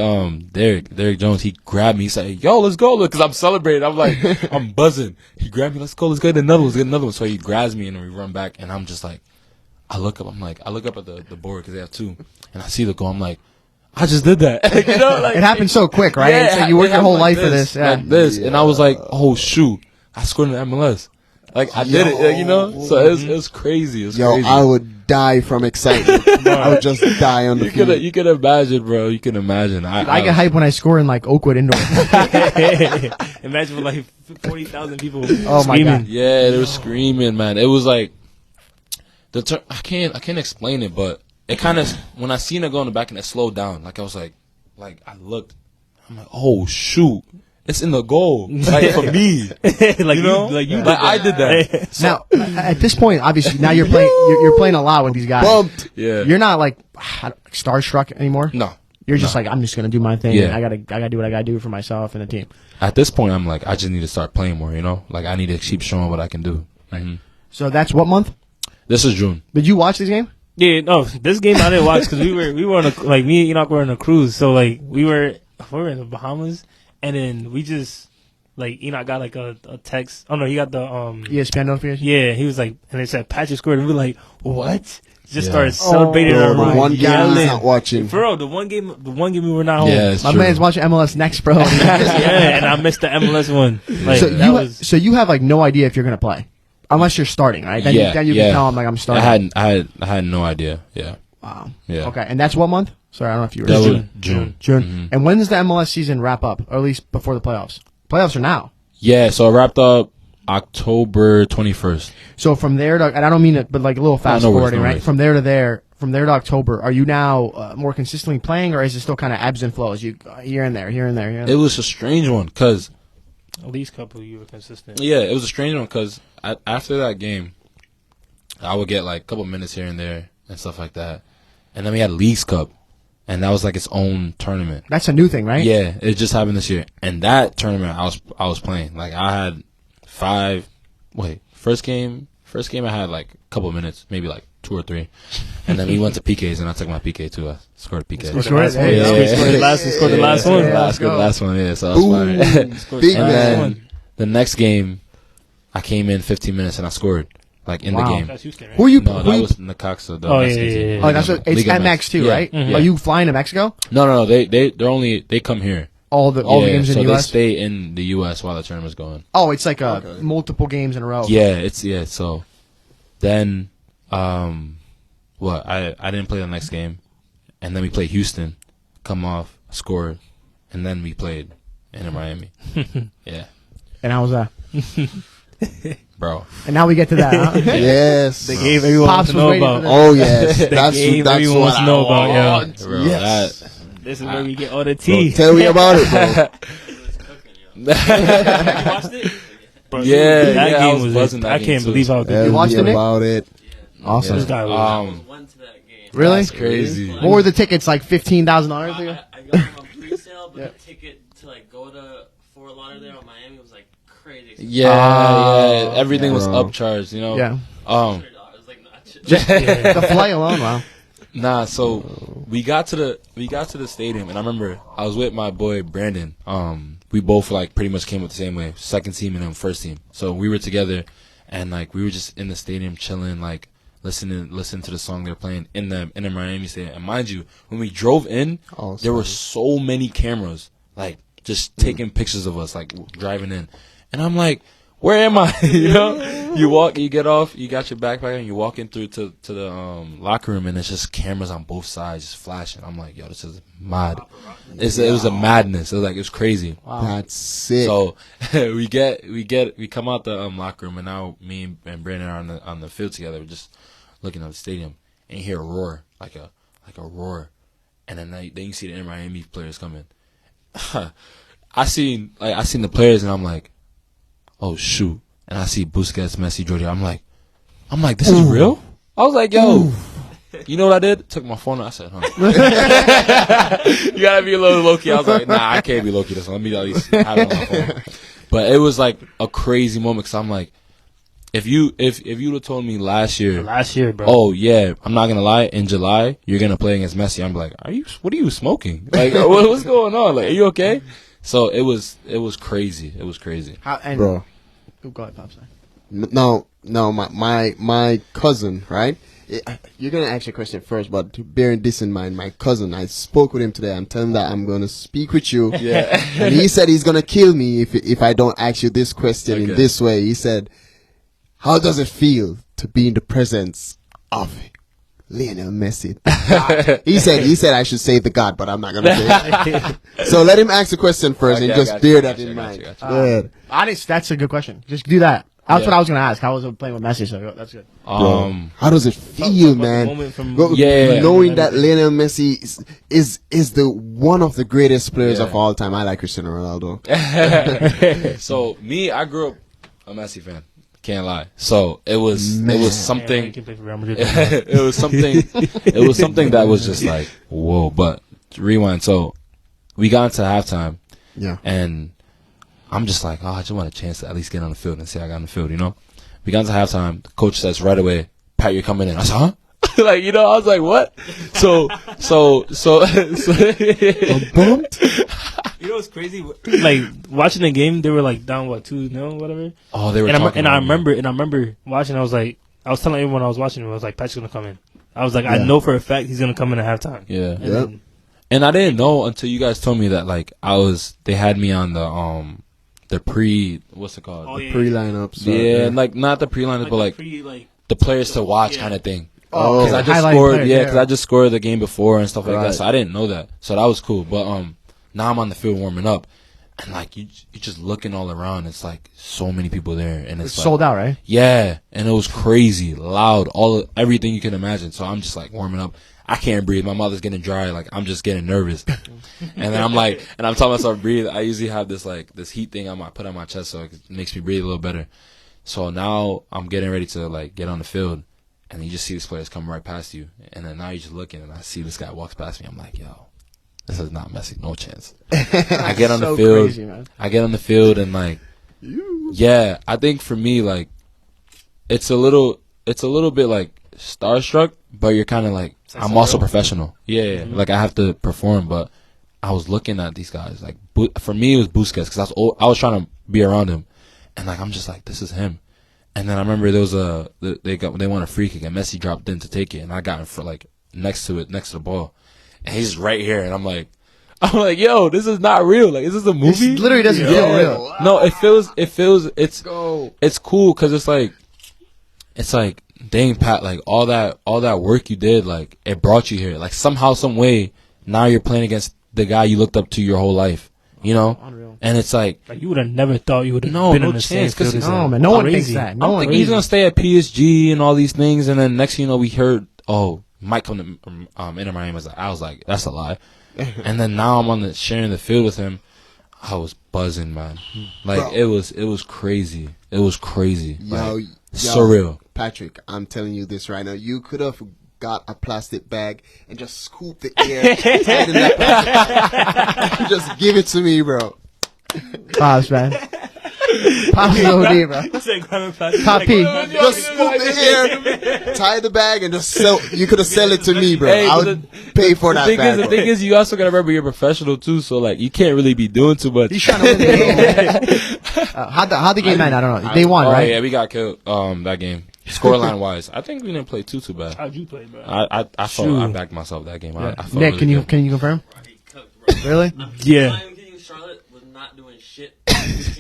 Derek Jones, he grabbed me. He said, yo, let's go. Because I'm celebrating. I'm like, I'm buzzing. He grabbed me. Let's go. Let's get another one. So he grabs me, and then we run back. And I'm just like, I look up at the board, because they have two. And I see the goal. I'm like, I just did that. You know, like, it happened so quick, right? Yeah, it's like you worked your whole life for this. Yeah. Like this. And I was like, oh, shoot. I scored in the MLS. Like, I did it, like, you know? So it was crazy. Crazy. I would die from excitement. I would just die on the field. You could imagine, bro. You can imagine. I get hyped when I score in, like, Oakwood Indoor. Imagine with, like, 40,000 people screaming. My God. Yeah, they were screaming, man. It was like, I can't explain it, but it kind of, when I seen it go in the back and it slowed down, like, I was like, I looked, I'm like, oh, shoot. It's in the goal, like, for me. Like, you know? I did that. So, now, at this point, obviously, now you're playing a lot with these guys. Bumped. Yeah. You're not like starstruck anymore. No. You're just like, I'm just gonna do my thing. Yeah. I gotta do what I gotta do for myself and the team. At this point, I'm like, I just need to start playing more. You know, like I need to keep showing what I can do. Mm-hmm. So that's what month? This is June. Did you watch this game? Yeah, no, this game I didn't watch because we were on me and Enoch were on a cruise. So like we were in the Bahamas. And then we just, like, Enoch got, like, a text. Oh, no, he got the, ESPN notification? Yeah, he was like, and they said Patrick scored. And we were like, what? Just started celebrating. The one game he's not watching. For real, the one game we were not home. Yeah, my man's watching MLS Next, bro. Yeah, and I missed the MLS one. Like, so you have, like, no idea if you're going to play. Unless you're starting, right? Then you can tell him, like, I'm starting. I had no idea. Yeah. Wow. Yeah. Okay, and that's what month? Sorry, I don't know if you were. That was June. June. And when does the MLS season wrap up, or at least before the playoffs? Playoffs are now. Yeah, so it wrapped up October 21st. So from there to, and I don't mean it, but like a little fast forwarding, right? From there to there, from there to October, are you now more consistently playing, or is it still kind of ebbs and flows? You here and there, here and there, here and there? It was a strange one because at least a couple you were consistent. Yeah, it was a strange one because after that game, I would get like a couple minutes here and there and stuff like that, and then we had Leagues Cup, and that was like its own tournament. That's a new thing, right? Yeah, it just happened this year, and that tournament I was playing. Like I had first game I had like a couple minutes, maybe like 2 or 3, and then we went to PKs and I took my PK too. I scored a PK. Scored the last one. I scored the last one. Yeah, so that was fine. Big and man. then the next game, I came in 15 minutes and I scored like in the game. That's Houston, right? Who you? No, that was Necaxa. Oh yeah. Oh, that's what, it's MX too, right? Mm-hmm. Are you flying to Mexico? No. They come here. All the games in the US. They stay in the US while the tournament's going. Oh, it's like multiple games in a row. Yeah, So then, I didn't play the next game, and then we played Houston, come off, scored, and then we played in Miami. Yeah. And how was that? Bro. And now we get to that, huh? Yes. They gave everyone Pops to was know waiting about. for Oh yes, They that's gave that's everyone what to I know about, yeah. want. Bro, Yes. This is where we get all the Bro, tea. tell me about it, bro. You watched it? Bro, Yeah, that I game was was. buzzing that I game can't too. believe how good. Tell You watched me it, Nick? about it. Awesome. This guy was. Went to that game. Really? That's crazy. What were the tickets, like $15,000? I got them on pre-sale, but the ticket to like go to Fort Lauderdale or Miami was like crazy expensive. Yeah. Everything was Bro. upcharged, you know? Yeah. It was like not shit. The flight alone, wow. Nah, so we got to the stadium, and I remember I was with my boy Brandon. We both like pretty much came up the same way, second team and then first team. So we were together, and like we were just in the stadium chilling, like listening to the song they're playing in the Miami stadium. And mind you, when we drove in, there were so many cameras, like just taking pictures of us, like driving in, and I'm like, where am I? You know, you get off, you got your backpack, and you walk in through to the locker room, and it's just cameras on both sides, just flashing. I'm like, yo, this is mad. It was a madness. It was crazy. Wow. That's sick. So we come out the locker room, and now me and Brandon are on the field together. We're just looking at the stadium, and you hear a roar, like a roar, and then you see the Miami players coming. I seen the players, and I'm like, oh shoot! And I see Busquets, Messi, Jordi. I'm like, this is real. I was like, yo, you know what I did? Took my phone out. I said, huh? You gotta be a little low key. I was like, nah, I can't be low key this one. Let me at least have it on my phone. But it was like a crazy moment, because I'm like, if you'd have told me last year, bro. oh yeah, I'm not gonna lie, in July you're gonna play against Messi, I'm like, what are you smoking? Like, what's going on? Like, are you okay? So it was crazy. It was crazy. Bro. Oh, go ahead, Pops. No, my cousin, right? You're gonna ask your question first, but bearing this in mind, my cousin, I spoke with him today. I'm telling him that I'm gonna speak with you. Yeah. And he said he's gonna kill me if I don't ask you this question in this way. He said, how does it feel to be in the presence of Lionel Messi? He said I should say the God, but I'm not gonna say it. So let him ask the question first, and just bear that in mind. Go ahead. Honest, that's a good question. Just do that. That's what I was going to ask. How was it playing with Messi? So that's good. How does it feel, man? Knowing that Lionel Messi is the one of the greatest players of all time. I like Cristiano Ronaldo. So I grew up a Messi fan. Can't lie. So it was something. It was something that was just like, whoa. But rewind. So we got into halftime. Yeah. And I'm just like, I just want a chance to at least get on the field and say I got on the field, you know? We got into halftime. The coach says right away, Pat, you're coming in. I said, huh? Like, you know, I was like, what? So. Bumped? You know what's crazy? Like, watching the game, they were like down, 2-0, whatever. Oh, they were and I remember watching, I was telling everyone I was watching, I was like, Pat's going to come in. I was like, I know for a fact he's going to come in at halftime. Yeah. And And I didn't know until you guys told me that, like, they had me on the what's it called? Pre-lineups. Yeah, like not the pre-lineup, but like the players to watch kind of thing. because I just highlight scored. players, Yeah, because I just scored the game before and stuff like Right. that. So I didn't know that. So that was cool. But now I'm on the field warming up, and like you just looking all around. It's like so many people there, and it's like, sold out, right? yeah, and it was crazy, loud, everything you can imagine. So I'm just like warming up. I can't breathe. My mouth is getting dry. Like I'm just getting nervous. And then I'm like, and I'm telling myself breathe. I usually have this heat thing I put on my chest so it makes me breathe a little better. So now I'm getting ready to like get on the field, and you just see these players come right past you, and then now you're just looking, and I see this guy walks past me. I'm like, yo, this is not Messi, no chance. I get on the field. Crazy, man. I get on the field, and like, yeah, I think for me like, it's a little bit like starstruck, but you're kind of like, I'm also professional. Yeah, like I have to perform, but I was looking at these guys. Like for me, it was Busquets because I was trying to be around him, and like I'm just like, this is him. And then I remember there was they won a free kick, and Messi dropped in to take it, and I got in for like next to the ball, and he's right here, and I'm like, yo, this is not real. Like, is this a movie? It literally doesn't feel real. No, it feels it's cool because it's like, dang, Pat, like all that work you did, like it brought you here. Like somehow, some way, now you're playing against the guy you looked up to your whole life. You know, Unreal. and it's like you would have never thought you would have been in the same chance, 'cause field as No, him. man, no one Crazy. thinks that. I No don't one think thinks he's gonna stay at PSG and all these things. And then next thing you know, we heard, oh, he might come to Inter Miami. I was like, that's a lie. And then now I'm sharing the field with him. I was buzzing, man. Like Bro. it was crazy. It was crazy. Yo, Like, surreal. Patrick, I'm telling you this right now. You could have got a plastic bag and just scoop the air, tied in that plastic bag. Just give it to me, bro. Pops, man. Pops is OD, bro. Poppy. Just scoop the air, tie the bag, and just sell. You could have sell it to me, bro. Hey, I but would pay for that bag. The thing is, you also gotta remember you're a professional too. So like, you can't really be doing too much. He's trying to win the game. How'd the game end? I don't know. They won, right? Yeah, we got killed. That game. Scoreline wise, I think we didn't play too bad. How'd you play, bro? I backed myself that game. I felt Nick, really can you confirm? He cooked, bro. Really? Yeah. I'm kidding. Charlotte was not doing shit. We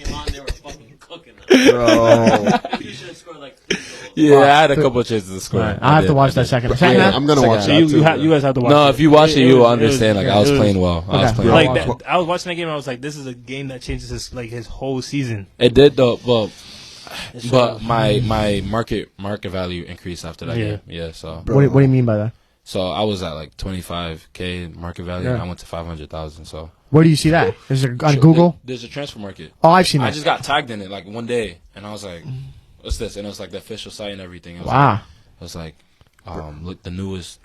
came on, they were fucking cooking them. Bro. You should have scored like 3 goals. Yeah, I had a couple of chances to score. Right. I have to watch that second. Second Yeah, half? I'm gonna watch So that too. you guys have to watch No, it. if you watch it, you will was- understand. Like I was playing well. I was Okay. playing Like well. I was watching that game. I was like, this is a game that changes his whole season. It did though, but my market value increased after that game. Yeah, so What do you mean by that? I was at like 25K market value. Yeah. And I went to 500,000. So Where do you see that? Is it on Google? There's a transfer market. Oh, I've seen I that. just got tagged in it like one day, and I was like, "What's this?" And it was like the official site and everything. It was Wow. Like, it was like, look, the newest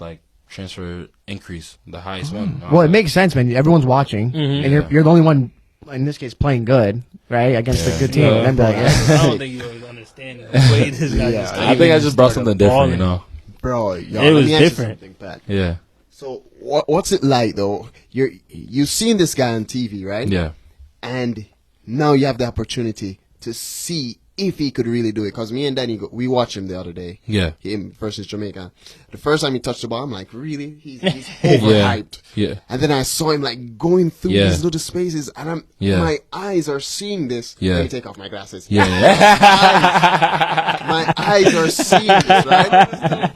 like transfer increase, the highest one. Well, it makes sense, man. Everyone's watching, and you're the only one, in this case, playing good, right, against a good team. Yeah. And then be like, I don't think you would understand the way this guy just I think I just brought something different, you know. Bro, yo, It let was me ask you different. something, Pat. Yeah, So what's it like though? You've seen this guy on TV, right? yeah, And now you have the opportunity to see if he could really do it. Because me and Danny, we watched him the other day. yeah, Him versus Jamaica. The first time he touched the ball, I'm like, really? He's overhyped. yeah. And then I saw him like going through Yeah. these little spaces, and Yeah. my eyes are seeing this. Yeah. Let me take off my glasses. yeah. My eyes are seeing this, right?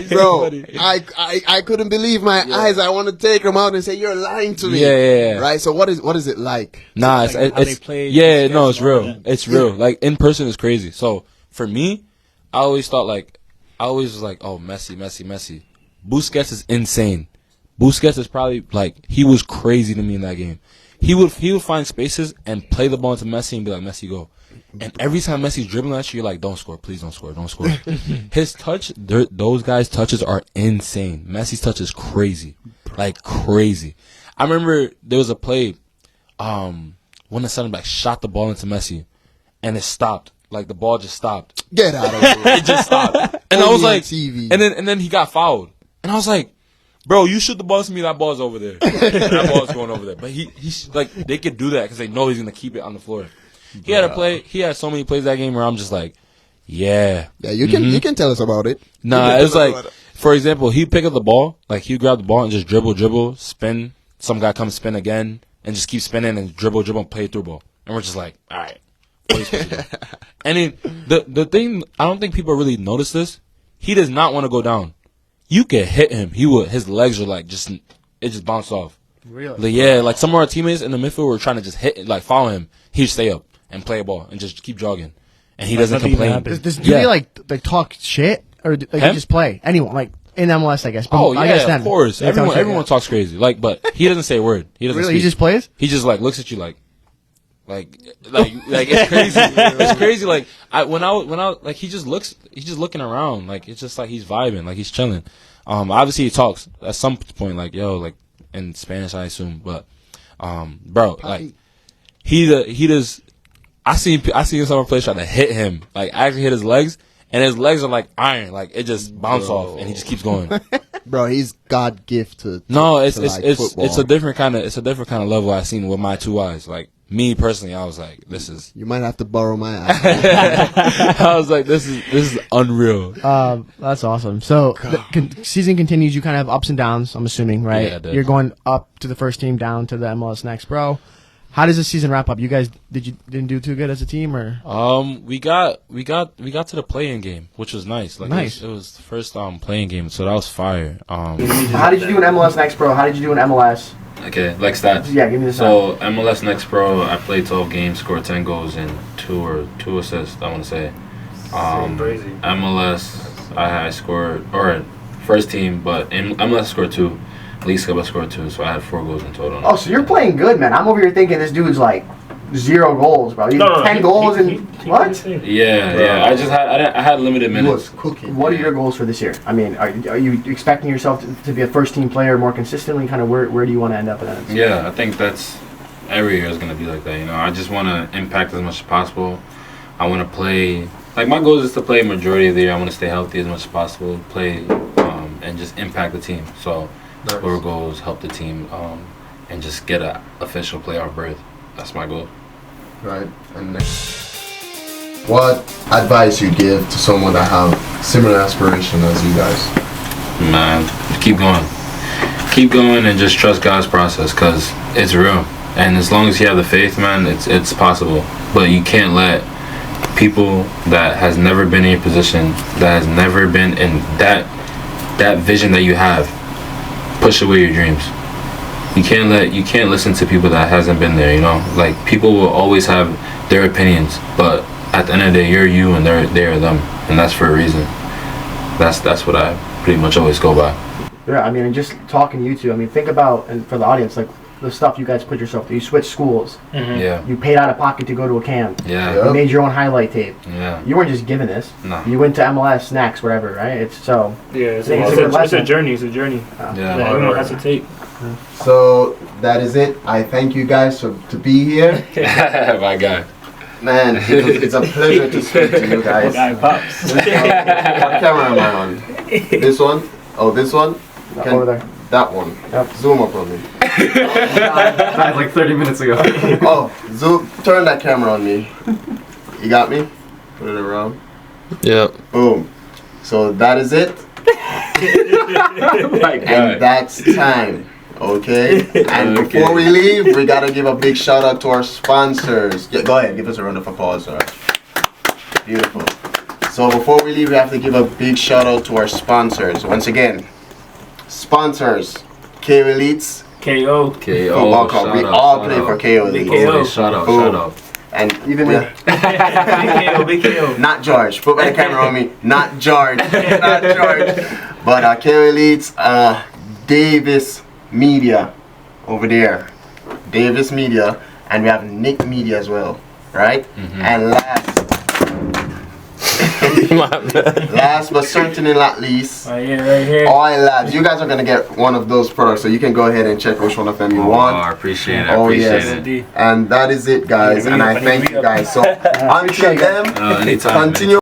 Bro, I couldn't believe my eyes. I want to take them out and say, you're lying to me. Yeah. Right? So what is it like? Nah, Like, how they it's played yeah, the no, it's sketch and all real. that. It's real. Like in person is crazy. So for me, I always was like, oh, Messi. Busquets is insane. Busquets is probably like, he was crazy to me in that game. He would find spaces and play the ball into Messi and be like, Messi, go. And every time Messi's dribbling at you, you're like, don't score, please don't score. His touch, those guys' touches are insane. Messi's touch is crazy, like crazy. I remember there was a play, when the center back shot the ball into Messi, and it stopped. Like the ball just stopped. Get out of here. It just stopped. And I Only was on like, TV. and then he got fouled, and I was like, bro, you shoot the ball to me, that ball's over there. That ball's going over there. But he's like, they could do that because they know he's gonna keep it on the floor. He had so many plays that game where I'm just like, yeah. Yeah, you can tell us about it. Nah, You it was can tell us like, about it. for example, he'd pick up the ball, like he'd grab the ball and just dribble, spin. Some guy comes spin again and just keep spinning and dribble, play through ball. And we're just like, all right. What are you supposed to do? And then the thing, I don't think people really notice this. he does not want to go down. You can hit him. He would. His legs are like just. It just bounced off. Really? Like, yeah, like some of our teammates in the midfield were trying to just hit, like follow him. He'd stay up and play a ball and just keep jogging, and he doesn't complain. Do they like talk shit or they just play? Anyone like in MLS, I guess. But Oh I guess yeah, of course. Everyone talks talks crazy. Like, but he doesn't say a word. He doesn't. Really, speak. he just plays. He just like looks at you like it's crazy. It's crazy. Like when I like he's just looking around. Like it's just like he's vibing. Like he's chilling. Obviously he talks at some point. Like yo, like in Spanish, I assume. But bro, like he does. I seen some players try to hit him. Like actually hit his legs, and his legs are like iron. Like it just bounce off, and he just keeps going. Bro, he's God gift to it's football. a different kind of level I seen with my 2 eyes. Like me personally, I was like, this is. You might have to borrow my eye. I was like, this is unreal. That's awesome. So the season continues. You kind of have ups and downs. I'm assuming, right? Yeah, I did. You're going up to the first team, down to the MLS Next Pro. How does the season wrap up? You guys didn't do too good as a team, or we got to the play-in game, which was nice. Like nice. It was the first playing game, so that was fire. how did you do in MLS Next Pro? How did you do in MLS? Okay, like stats. Yeah, give me the So MLS Next Pro, I played 12 games, scored 10 goals and two assists. I want to say. Crazy. MLS, I scored first team, but in MLS I scored 2. League Cup I scored 2, so I had 4 goals in total. Oh, so you're playing good, man. I'm over here thinking this dude's like 0 goals, bro. 10 goals and what? Yeah. I had limited minutes. What are your goals for this year? I mean, are you expecting yourself to be a first team player more consistently? Kind of where do you want to end up at? Yeah, I think that's every year is going to be like that. You know, I just want to impact as much as possible. I want to play. Like my goal is to play majority of the year. I want to stay healthy as much as possible, play, and just impact the team. So. Nice. Our goals help the team and just get an official playoff berth. That's my goal. Right. And next, what advice you give to someone that have similar aspiration as you guys? Man, keep going and just trust God's process, because it's real. And as long as you have the faith, man, it's possible. But you can't let people that has never been in your position, that has never been in that vision that you have, push away your dreams. You can't listen to people that hasn't been there. You know, like people will always have their opinions, but at the end of the day, you're you and they're them, and that's for a reason. That's what I pretty much always go by. Yeah, I mean, and just talking to you two, I mean, think about, and for the audience, like the stuff you guys put yourself through. You switched schools. Mm-hmm. Yeah. You paid out of pocket to go to a camp. Yeah. You made your own highlight tape. Yeah. You weren't just given this. No. You went to MLS, Snacks, whatever, right? It's so. Yeah, it's a journey. It's a journey. Yeah. Everyone has to take. So that is it. I thank you guys to be here. My guy. Man, it's a pleasure to speak to you guys. Guy pops. What camera am I on? This one? Oh, this one? Over there. That one. Yep. Zoom up on me. That was like 30 minutes ago. Oh, zoom. Turn that camera on me. You got me? Put it around. Yep. Boom. So that is it. And that's time. Okay? And before we leave, we gotta give a big shout out to our sponsors. Yeah, go ahead, give us a round of applause. All right. Beautiful. So before we leave, we have to give a big shout out to our sponsors. Once again, sponsors, KO Elites. KO. Football Club. We all play for KO Elites. KO. Shout out. And even Big KO. not George. Put the camera on me. Not George. Not George. But KO Elites, Davis Media over there. Davis Media. And we have Nick Media as well. Right? Mm-hmm. And last but certainly not least, right here. All lads, you guys are gonna get one of those products, so you can go ahead and check which one of them you want. I appreciate it. Oh yes, and that is it, guys. And I thank you guys. So until then, anytime, continue.